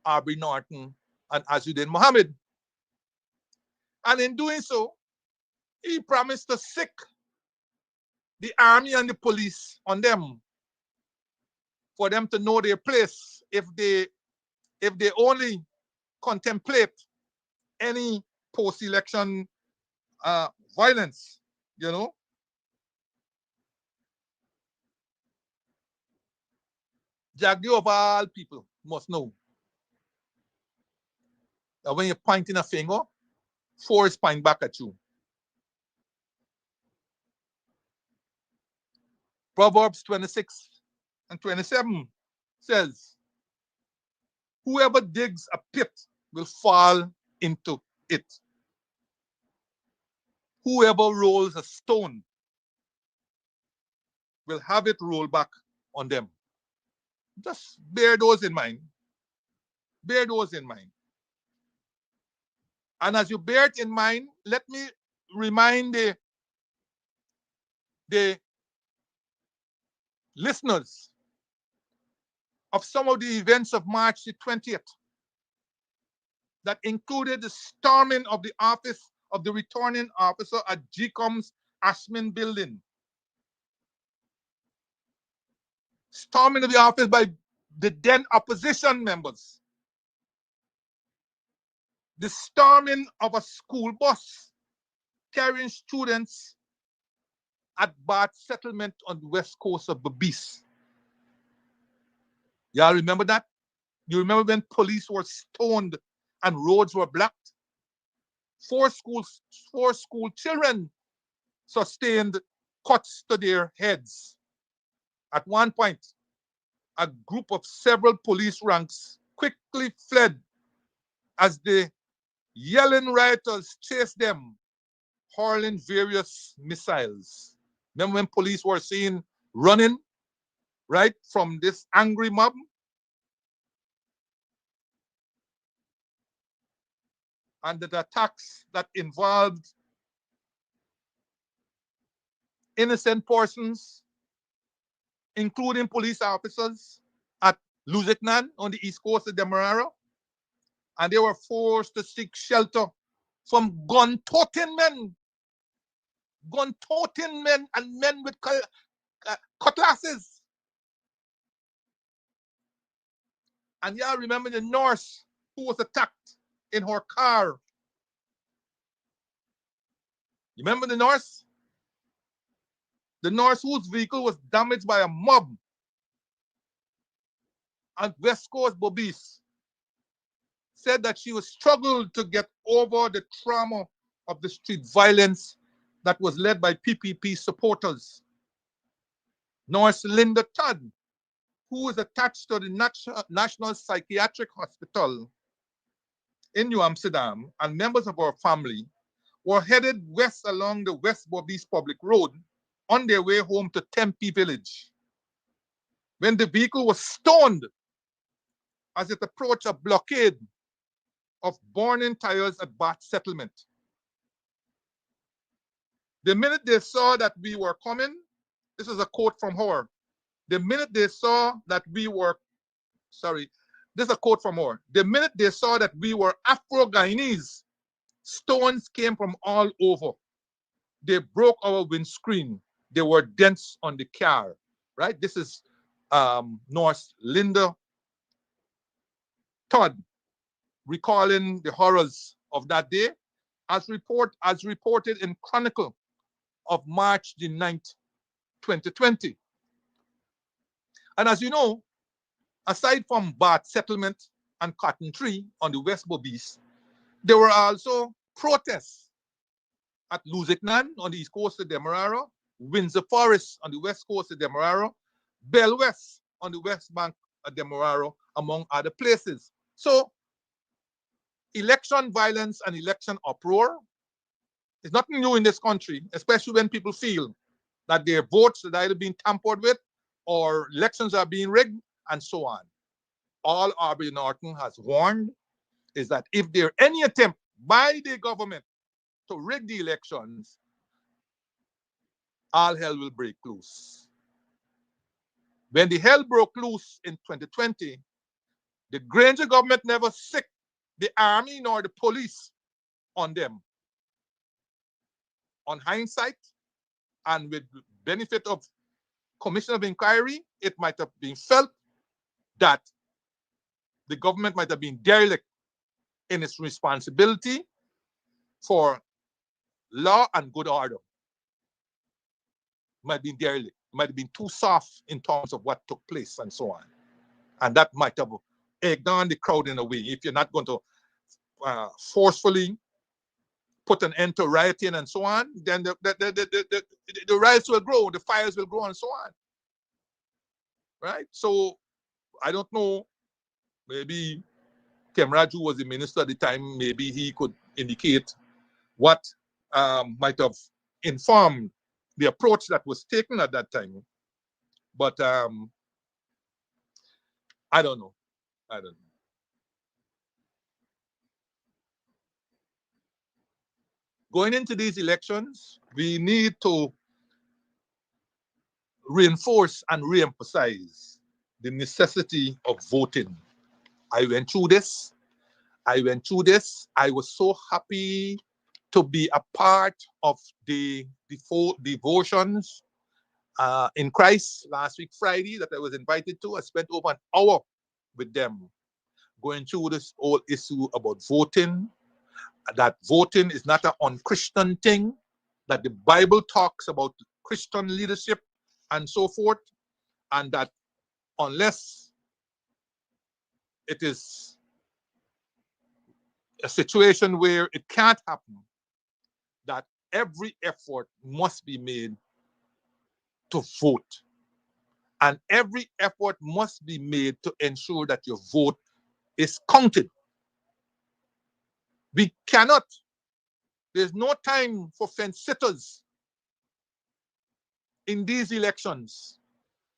Aubrey Norton and Azuddin Mohammed. And in doing so, he promised to sick the army and the police on them for them to know their place if they only contemplate any post-election violence, you know. Jagdeo of all people must know that when you're pointing a finger, 4 is pointing back at you. Proverbs 26 and 27 says, whoever digs a pit will fall into it. Whoever rolls a stone will have it roll back on them. Just bear those in mind. Bear those in mind. And as you bear it in mind, let me remind the listeners of some of the events of March the 20th that included the storming of the office of the returning officer at GCOM's Ashman building. Storming of the office by the then opposition members. The storming of a school bus carrying students at Bart Settlement on the west coast of Berbice. Y'all remember that? You remember when police were stoned and roads were blocked? 4 school children sustained cuts to their heads. At one point, a group of several police ranks quickly fled as the yelling rioters chased them, hurling various missiles. Remember when police were seen running, right, from this angry mob? And the attacks that involved innocent persons, including police officers at Luziknan on the east coast of Demerara, and they were forced to seek shelter from gun-toting men and men with cutlasses. And y'all remember the nurse who was attacked in her car. You remember the nurse? The nurse whose vehicle was damaged by a mob at West Coast Berbice said that she was struggled to get over the trauma of the street violence that was led by PPP supporters. Nurse Linda Todd, who is attached to the National Psychiatric Hospital in New Amsterdam, and members of her family were headed west along the West Berbice Public Road on their way home to Tempe Village when the vehicle was stoned as it approached a blockade of burning tires at Bath Settlement. The minute they saw that we were coming, this is a quote from her. The minute they saw that we were, this is a quote from her. The minute they saw that we were Afro-Guyanese, stones came from all over. They broke our windscreen. There were dents on the car, right? This is North Linda Todd recalling the horrors of that day, as reported in Chronicle of March the 9th, 2020. And as you know, aside from Bath Settlement and Cotton Tree on the West Bobis, there were also protests at Luzignan on the east coast of Demerara, Windsor Forest on the west coast of Demerara, Bell West on the west bank of Demerara, among other places. So election violence and election uproar is nothing new in this country, especially when people feel that their votes are either being tampered with or elections are being rigged and so on. All Arbery Norton has warned is that if there any attempt by the government to rig the elections, all hell will break loose. When the hell broke loose in 2020, the Granger government never sicked the army nor the police on them. On hindsight, and with benefit of commission of inquiry, it might have been felt that the government might have been derelict in its responsibility for law and good order. Might have been derelict. Might have been too soft in terms of what took place and so on. And that might have egged on the crowd in a way. If you're not going to forcefully put an end to rioting and so on, then the riots will grow, the fires will grow and so on. Right? So I don't know, maybe Kemraju was the minister at the time, maybe he could indicate what might have informed the approach that was taken at that time. But I don't know. I don't know. Going into these elections, we need to reinforce and reemphasize the necessity of voting. I went through this. I was so happy to be a part of the devotions in Christ last week, Friday, that I was invited to. I spent over an hour with them going through this whole issue about voting, that voting is not an unchristian thing, that the Bible talks about Christian leadership and so forth, and that unless it is a situation where it can't happen, that every effort must be made to vote. And every effort must be made to ensure that your vote is counted. We cannot, there's no time for fence sitters in these elections.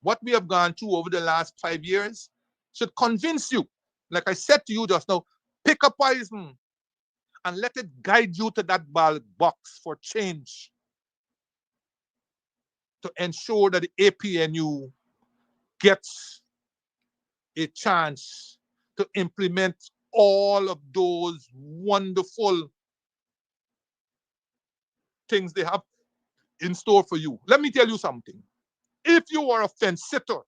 What we have gone through over the last 5 years should convince you, like I said to you just now, pick a poison and let it guide you to that ballot box for change, to ensure that the APNU gets a chance to implement all of those wonderful things they have in store for you. Let me tell you something. If you are a fence sitter,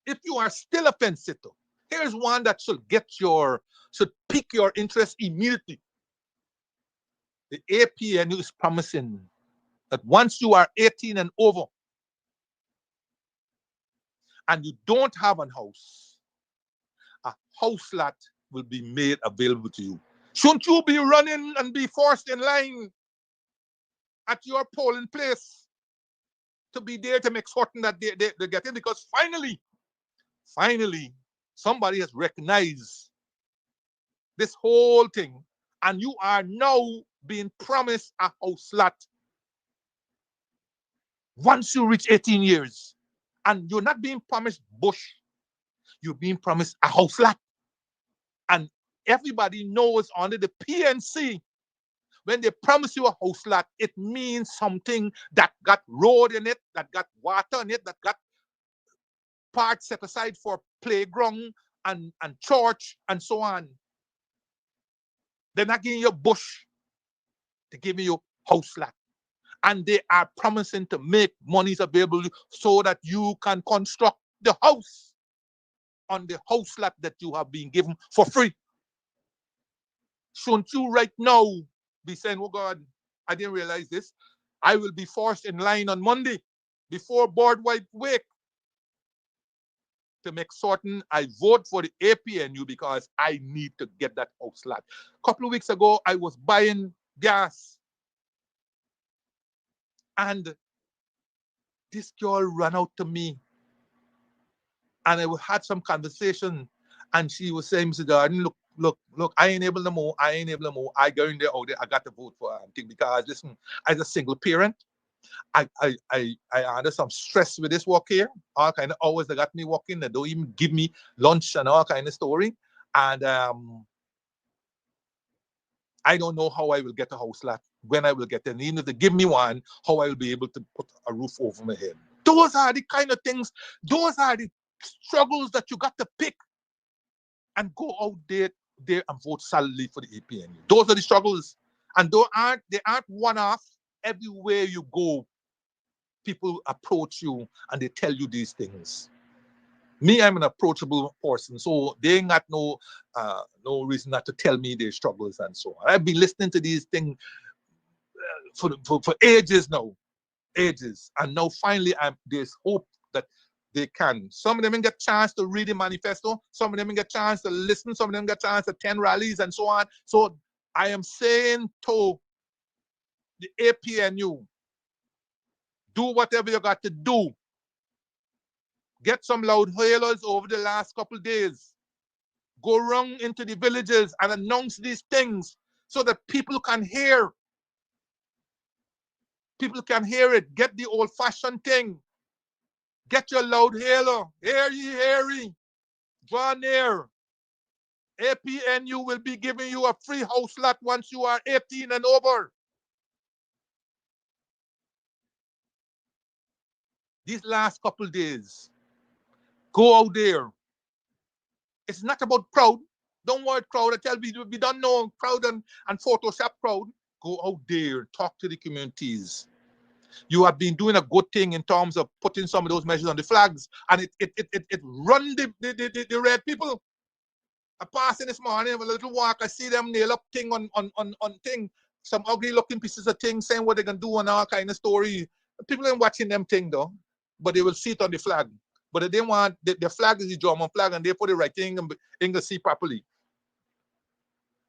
if you are still a fence sitter, here's one that should pique your interest immediately. The APNU is promising that once you are 18 and over and you don't have a house lot will be made available to you. Shouldn't you be running and be forced in line at your polling place to be there to make certain that they get in? Because finally, somebody has recognized this whole thing, and you are now being promised a house lot once you reach 18 years. And you're not being promised bush, you're being promised a house lot. And everybody knows under the PNC, when they promise you a house lot, it means something that got road in it, that got water in it, that got parts set aside for playground and church and so on. They're not giving you bush, they're giving you house lot. And they are promising to make monies available so that you can construct the house on the house lot that you have been given for free. Shouldn't you right now be saying, oh God, I didn't realize this. I will be forced in line on Monday before board wide wake to make certain I vote for the APNU because I need to get that house lot. A couple of weeks ago, I was buying gas and this girl ran out to me and I had some conversation and she was saying, Mr. Jordan, look, I ain't able to move. I go in there, out there, I got to vote for her because listen, as a single parent, I under some stress with this work here. All kind of hours they got me working. They don't even give me lunch and all kind of story. And I don't know how I will get a house lot, when I will get it. And even if they give me one, how I will be able to put a roof over my head. Those are the kind of things, those are the struggles that you got to pick and go out there and vote solidly for the APNU. Those are the struggles. And they aren't one-off. Everywhere you go, people approach you and they tell you these things. Me, I'm an approachable person, so they ain't got no reason not to tell me their struggles and so on. I've been listening to these things for ages now, ages, and now finally there's hope that they can. Some of them didn't get a chance to read the manifesto, some of them didn't get a chance to listen, some of them get a chance to attend rallies and so on. So I am saying to the APNU, do whatever you got to do. Get some loud hailers over the last couple of days. Go around into the villages and announce these things so that people can hear. People can hear it. Get the old-fashioned thing. Get your loud hailer. Hear ye, hear ye. Draw near. APNU will be giving you a free house lot once you are 18 and over. These last couple of days, go out there. It's not about crowd. Don't worry, crowd. I tell you, we don't know crowd and Photoshop crowd. Go out there, talk to the communities. You have been doing a good thing in terms of putting some of those measures on the flags, and it run the red people. I passed in this morning with a little walk. I see them nail up thing on thing, some ugly looking pieces of thing saying what they can do and all kind of story. People ain't watching them thing though, but they will see it on the flag. But they didn't want the flag is the German flag, and they put the right thing and can see properly.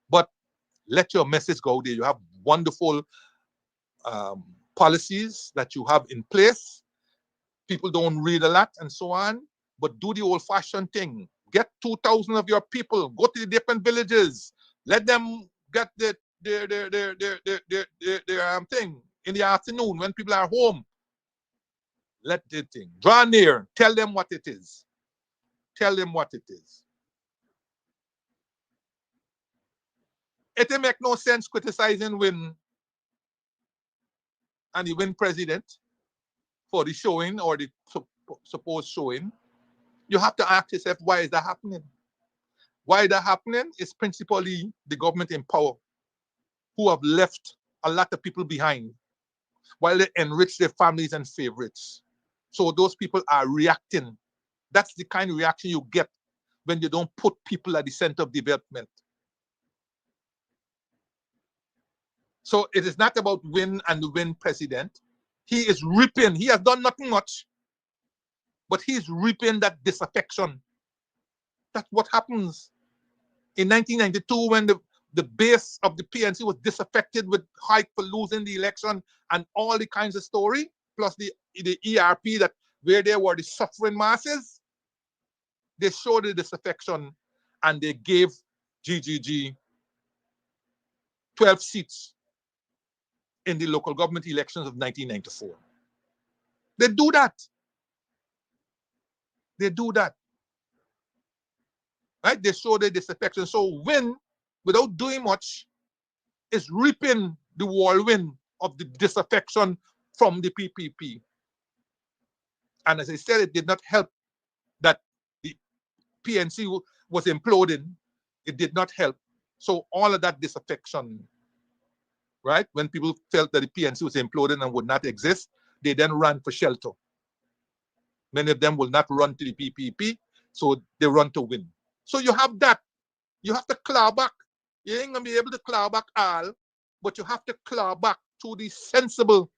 But let your message go there. You have wonderful policies that you have in place. People don't read a lot and so on, but do the old-fashioned thing. Get 2,000 of your people. Go to the different villages. Let them get their thing in the afternoon when people are home. Let the thing. Draw near. Tell them what it is. Tell them what it is. It didn't make no sense criticizing Win and the Win president for the showing or the supposed showing. You have to ask yourself, why is that happening? Why that happening is principally the government in power who have left a lot of people behind while they enrich their families and favorites. So those people are reacting. That's the kind of reaction you get when you don't put people at the center of development. So it is not about Win and the Win president. He is reaping. He has done nothing much, but he's reaping that disaffection. That's what happens. In 1992, when the base of the PNC was disaffected with Hike for losing the election and all the kinds of story, plus the ERP that where they were the suffering masses, they showed the disaffection and they gave GGG 12 seats in the local government elections of 1994. They do that. They do that. Right? They show the disaffection. So Win, without doing much, is reaping the whirlwind of the disaffection from the PPP. And as I said, it did not help that the PNC was imploding. It did not help. So all of that disaffection right? When people felt that the PNC was imploding and would not exist, they then ran for shelter. Many of them will not run to the PPP, so they run to win. So you have that. You have to claw back. You ain't gonna be able to claw back all, but you have to claw back to these sensible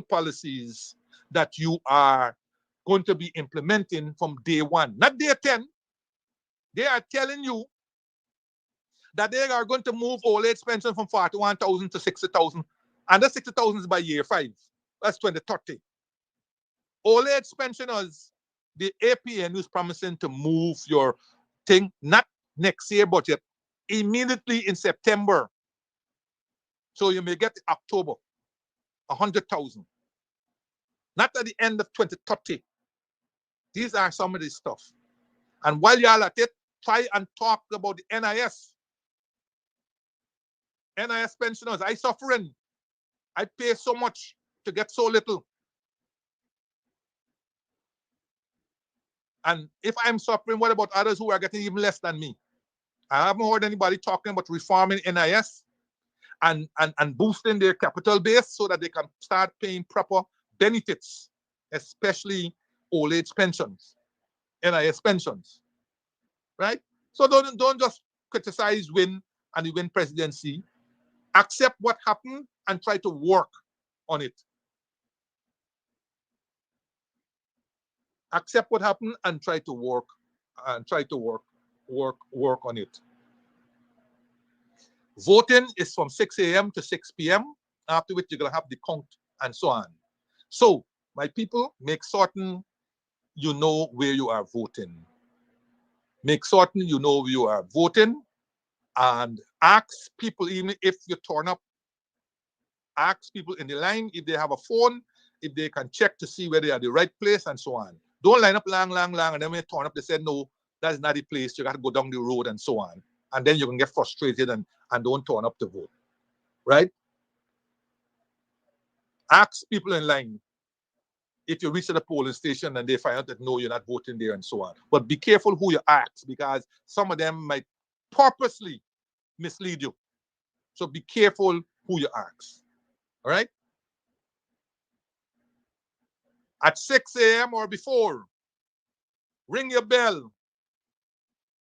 policies that you are going to be implementing from day one, not day 10. They are telling you that they are going to move old age pension from 41,000 to 60,000, and that 60,000 is by year 5. That's 2030. Old age pensioners, the APN is promising to move your thing not next year, but yet immediately in September. So you may get October, 100,000. Not at the end of 2030. These are some of this stuff. And while y'all at it, try and talk about the NIS. NIS pensioners, I suffering. I pay so much to get so little. And if I'm suffering, what about others who are getting even less than me? I haven't heard anybody talking about reforming NIS and boosting their capital base so that they can start paying proper benefits, especially old age pensions, NIS pensions, right? So don't just criticize Win and the Win presidency. Accept what happened and try to work on it. Accept what happened and try to work on it. Voting is from 6 a.m. to 6 p.m. After which you're gonna have the count and so on. So, my people, make certain you know where you are voting. Make certain you know where you are voting, and ask people, even if you turn up, ask people in the line if they have a phone, if they can check to see whether they are at the right place and so on. Don't line up long, and then when you turn up, they say, no, that's not the place. You got to go down the road and so on. And then you can get frustrated and don't turn up to vote, right? Ask people in line if you reach the polling station and they find out that, no, you're not voting there and so on. But be careful who you ask, because some of them might purposely mislead you. So be careful who you ask, all right? At 6 a.m. or before, ring your bell.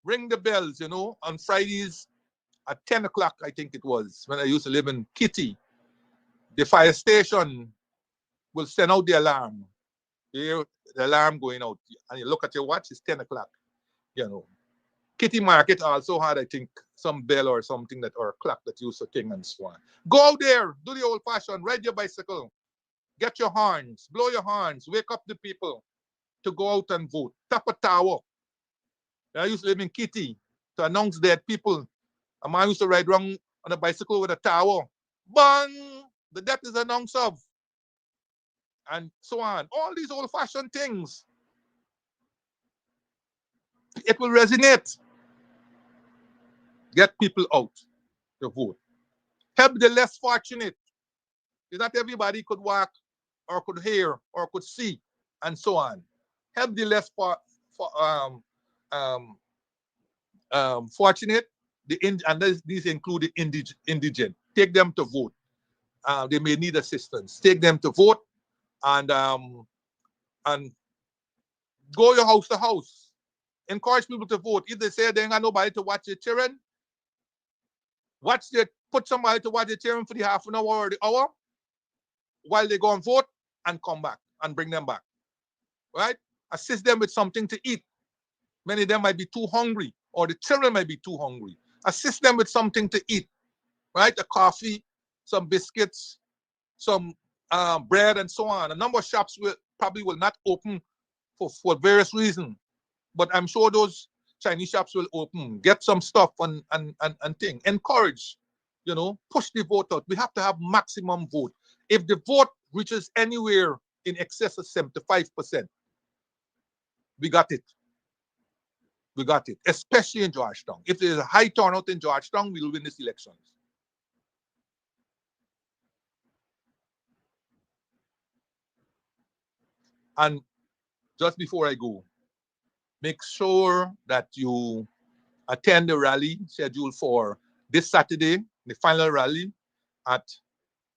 Ring the bells, on Fridays at 10 o'clock, I think it was, when I used to live in Kitty. The fire station will send out the alarm. You hear the alarm going out, and you look at your watch, it's 10 o'clock. Kitty Market also had, I think, some bell or something or a clock that used to ting and so on. Go out there, do the old fashioned, ride your bicycle, get your horns, blow your horns, wake up the people to go out and vote. Tap a tower. I used to live in Kitty to announce dead people. A man used to ride around on a bicycle with a tower. Bang! The death is announced of. And so on. All these old-fashioned things. It will resonate. Get people out to vote. Help the less fortunate. Not everybody could walk or could hear or could see and so on. Help the less fortunate. These include the indigent. Take them to vote. They may need assistance. Take them to vote and go your house to house. Encourage people to vote. If they say they ain't got nobody to watch their children, put somebody to watch their children for the half an hour or the hour while they go and vote and come back and bring them back. Right? Assist them with something to eat. Many of them might be too hungry, or the children might be too hungry. Assist them with something to eat. Right? A coffee, some biscuits, some bread and so on. A number of shops probably will not open for various reasons, but I'm sure those Chinese shops will open. Get some stuff and thing. Encourage, push the vote out. We have to have maximum vote. If the vote reaches anywhere in excess of 75%, we got it. We got it, especially in Georgetown. If there's a high turnout in Georgetown, we'll win these elections. And just before I go, make sure that you attend the rally scheduled for this Saturday, the final rally at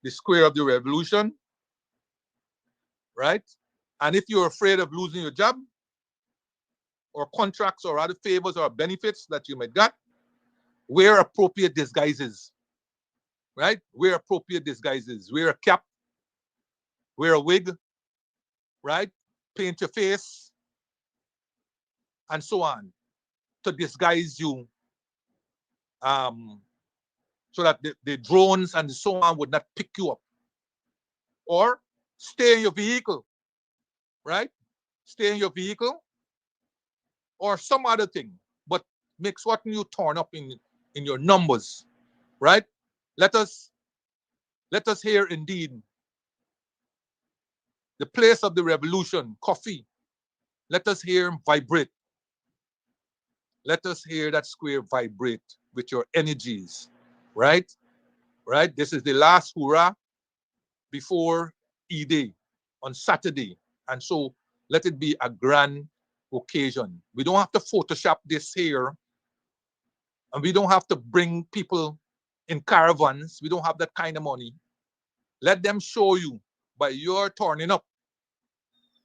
the Square of the Revolution, right? And if you're afraid of losing your job or contracts or other favors or benefits that you might get, wear appropriate disguises, right? Wear appropriate disguises. Wear a cap, wear a wig, right? Paint your face, and so on, to disguise you, so that the drones and so on would not pick you up. Or stay in your vehicle, right? Stay in your vehicle or some other thing, but make certain you turn up in your numbers, right? Let us hear indeed the place of the revolution, coffee. Let us hear him vibrate. Let us hear that square vibrate with your energies, right? Right? This is the last hurrah before E-Day on Saturday. And so let it be a grand occasion. We don't have to Photoshop this here, and we don't have to bring people in caravans. We don't have that kind of money. Let them show you by your turning up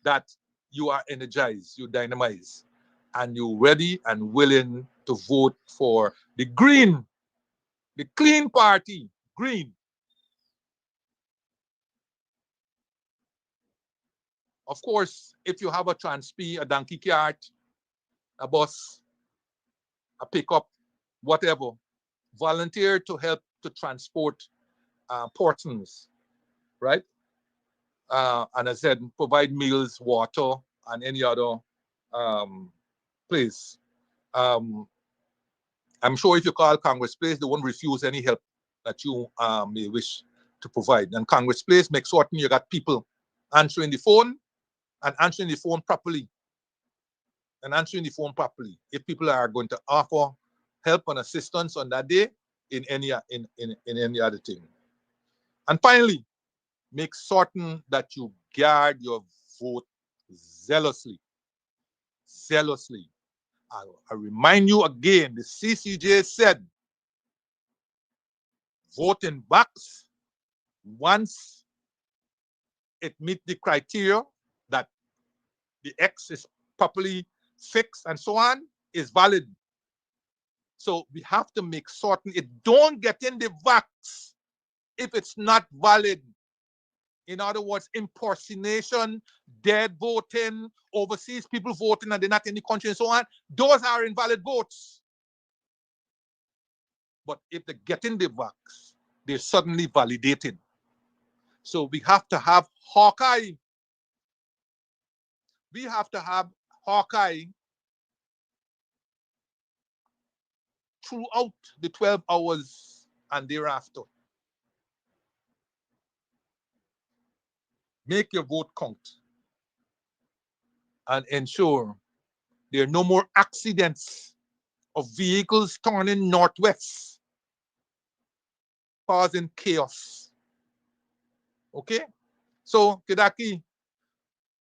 that you are energized, you dynamize, and you're ready and willing to vote for the green, the clean party, green. Of course, if you have a transp, a donkey cart, a bus, a pickup, whatever, volunteer to help to transport persons, right? And as I said, provide meals, water, and any other place. I'm sure if you call Congress Place, they won't refuse any help that you may wish to provide. And Congress Place, make certain you got people answering the phone and answering the phone properly. And answering the phone properly. If people are going to offer help and assistance on that day in any other thing. And finally, make certain that you guard your vote zealously. Zealously. I remind you again, the CCJ said, vote in box once it meets the criteria that the X is properly fixed and so on, is valid. So we have to make certain it don't get in the box if it's not valid. In other words, impersonation, dead voting, overseas people voting and they're not in the country and so on, those are invalid votes. But if they get in the box, they're suddenly validated. So we have to have Hawkeye. We have to have Hawkeye throughout the 12 hours and thereafter. Make your vote count and ensure there are no more accidents of vehicles turning northwest, causing chaos. Okay? So, Kidaki,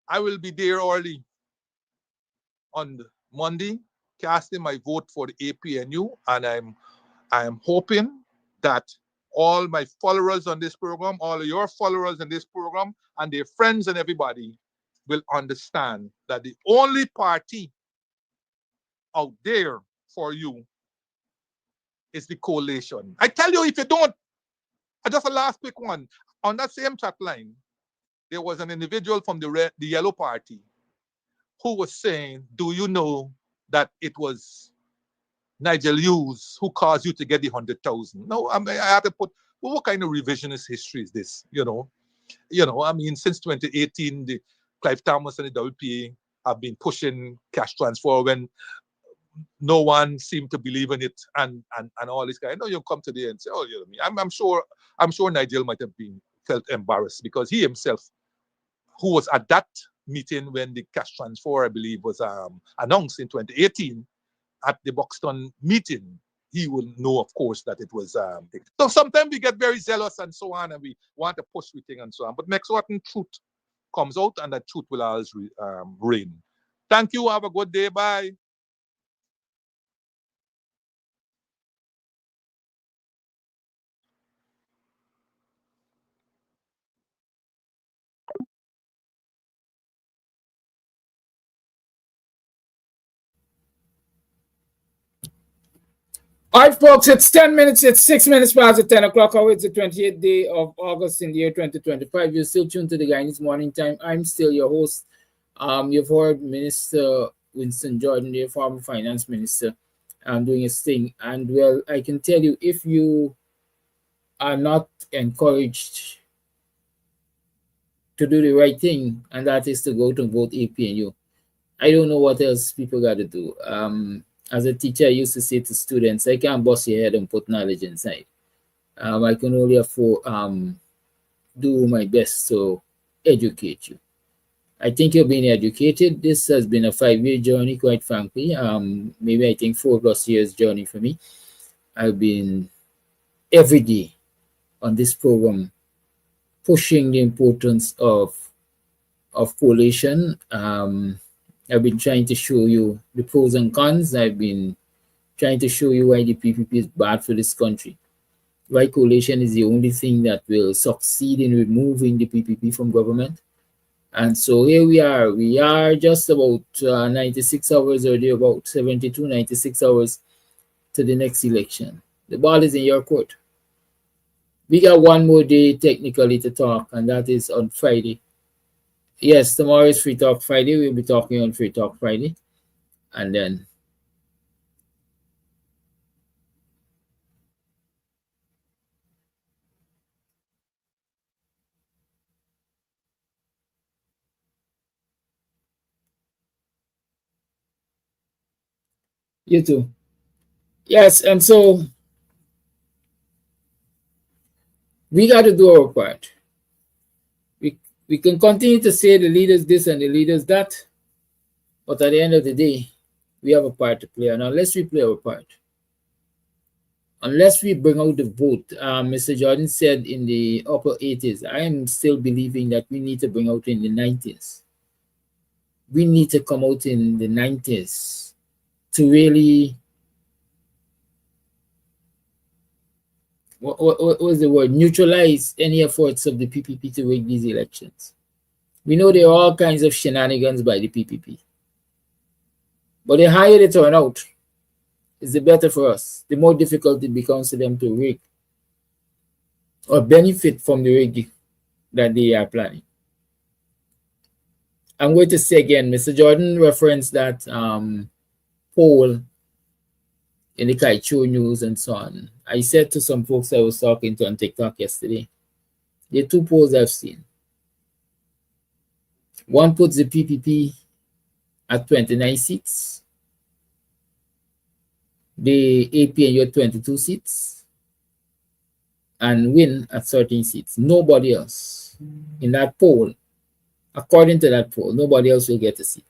I will be there early on Monday, casting my vote for the APNU, and I'm hoping that all my followers on this program, all of your followers in this program, and their friends and everybody will understand that the only party out there for you is the coalition. I tell you, if you don't, just a last quick one. On that same chat line, there was an individual from the Yellow Party who was saying, do you know that it was Nigel Hughes who caused you to get the 100,000? No, I had to put, well, what kind of revisionist history is this? I mean, since 2018, the Clive Thomas and the WPA have been pushing cash transfer when no one seemed to believe in it, and all this guy. I know you come today and say, oh, you know me. I'm sure Nigel might have felt embarrassed because he himself, who was at that meeting when the cash transfer, I believe, was announced in 2018 at the Buxton meeting, he will know, of course, that it was. So sometimes we get very zealous and so on, and we want to push everything and so on. But make certain truth comes out, and that truth will always reign. Thank you. Have a good day. Bye. All right, folks, it's 10 minutes, it's 6 minutes past the 10 o'clock hour. It's the 28th day of August in the year 2025. You're still tuned to the Guyanese Morning Time. I'm still your host. You've heard Minister Winston Jordan, the former finance minister, doing his thing. And well, I can tell you, if you are not encouraged to do the right thing, and that is to go to vote APNU, I don't know what else people got to do. As a teacher, I used to say to students, I can't bust your head and put knowledge inside. I can only afford do my best to educate you. I think you're being educated. This has been a 5-year journey, quite frankly. Maybe I think 4+ years journey for me. I've been every day on this program pushing the importance of coalition. I've been trying to show you the pros and cons. I've been trying to show you why the PPP is bad for this country. Why coalition is the only thing that will succeed in removing the PPP from government. And so here we are. We are just about 96 hours or about 72, 96 hours to the next election. The ball is in your court. We got one more day technically to talk, and that is on Friday. Yes, tomorrow is Free Talk Friday. We'll be talking on Free Talk Friday. And then you too. Yes, and so we got to do our part. We can continue to say the leaders this and the leaders that, but at the end of the day, we have a part to play. And unless we play our part, unless we bring out the vote, Mr. Jordan said in the upper 80s, I am still believing that we need to bring out in the 90s. We need to come out in the 90s to really, what was the word? Neutralize any efforts of the PPP to rig these elections. We know there are all kinds of shenanigans by the PPP. But the higher the turnout is the better for us. The more difficult it becomes for them to rig or benefit from the rig that they are planning. I'm going to say again, Mr. Jordan referenced that poll in the Kaicho News and so on. I said to some folks I was talking to on TikTok yesterday, there are 2 polls I've seen. One puts the PPP at 29 seats, the APNU at 22 seats, and win at 13 seats. Nobody else in that poll, according to that poll, nobody else will get a seat.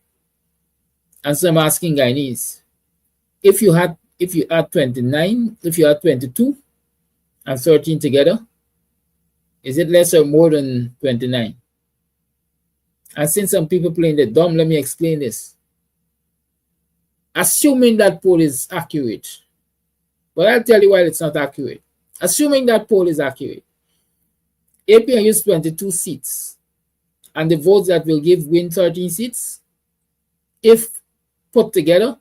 And so I'm asking Guyanese, if you add 29, if you add 22 and 13 together, is it less or more than 29? And since some people playing the dumb, let me explain this. Assuming that poll is accurate, but I'll tell you why it's not accurate. Assuming that poll is accurate, APN used 22 seats, and the votes that will give win 13 seats, if put together,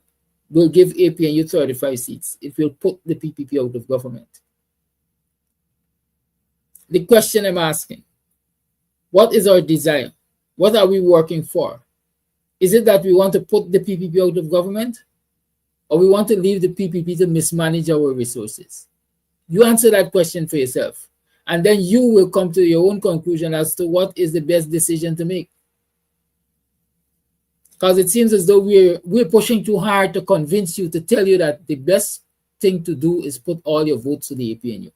will give APNU 35 seats. It will put the PPP out of government. The question I'm asking, what is our desire? What are we working for? Is it that we want to put the PPP out of government? Or we want to leave the PPP to mismanage our resources? You answer that question for yourself. And then you will come to your own conclusion as to what is the best decision to make. Because it seems as though we're pushing too hard to convince you, to tell you that the best thing to do is put all your votes to the APNU.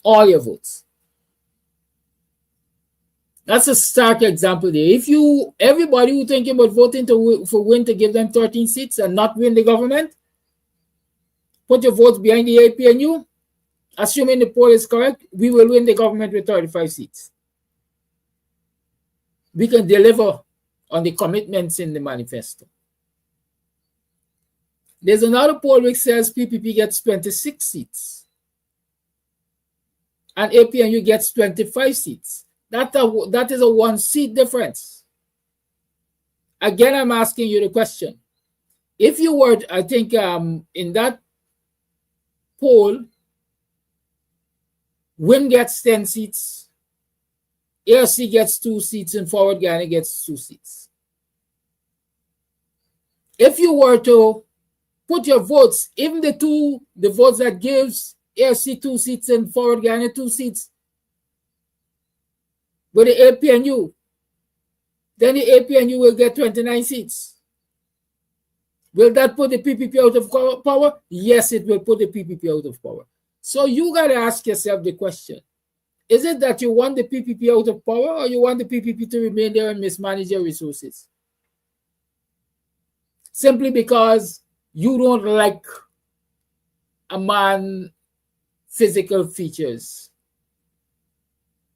All your votes. That's a stark example there. If everybody who thinking about voting for win to give them 13 seats and not win the government, put your votes behind the APNU, assuming the poll is correct, we will win the government with 35 seats. We can deliver on the commitments in the manifesto. There's another poll which says PPP gets 26 seats and APNU gets 25 seats. That is a 1-seat difference. Again, I'm asking you the question. If you were, I think in that poll, Win gets 10 seats, AFC gets 2 seats, and Forward Guyana gets 2 seats. If you were to put your votes, even the votes that gives AFC 2 seats and Forward Guyana 2 seats with the APNU, then the APNU will get 29 seats. Will that put the PPP out of power? Yes, it will put the PPP out of power. So you got to ask yourself the question, is it that you want the PPP out of power, or you want the PPP to remain there and mismanage your resources? Simply because you don't like a man's physical features.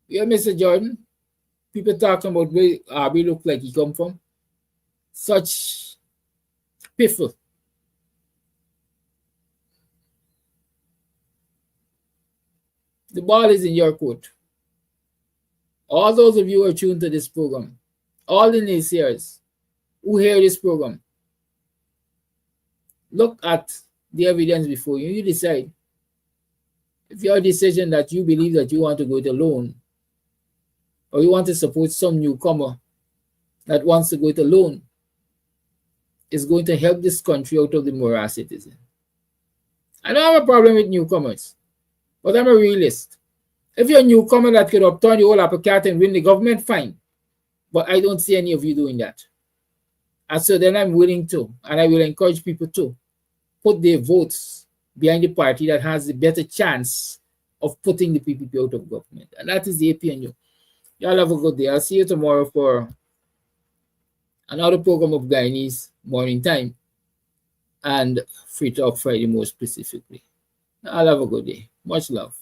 Yeah, Mr. Jordan, people talking about where Arby look like he come from. Such piffle. The ball is in your court. All those of you who are tuned to this program, all the naysayers who hear this program, look at the evidence before you. You decide. If your decision that you believe that you want to go it alone, or you want to support some newcomer that wants to go it alone, is going to help this country out of the morass it is in. I don't have a problem with newcomers, but I'm a realist. If you're a newcomer that could upturn the whole apple cart and win the government, fine. But I don't see any of you doing that. And so then I'm willing to, and I will encourage people to, put their votes behind the party that has the better chance of putting the PPP out of government. And that is the APNU. Y'all have a good day. I'll see you tomorrow for another program of Guyanese Morning Time and Free Talk Friday more specifically. I'll have a good day. Much love.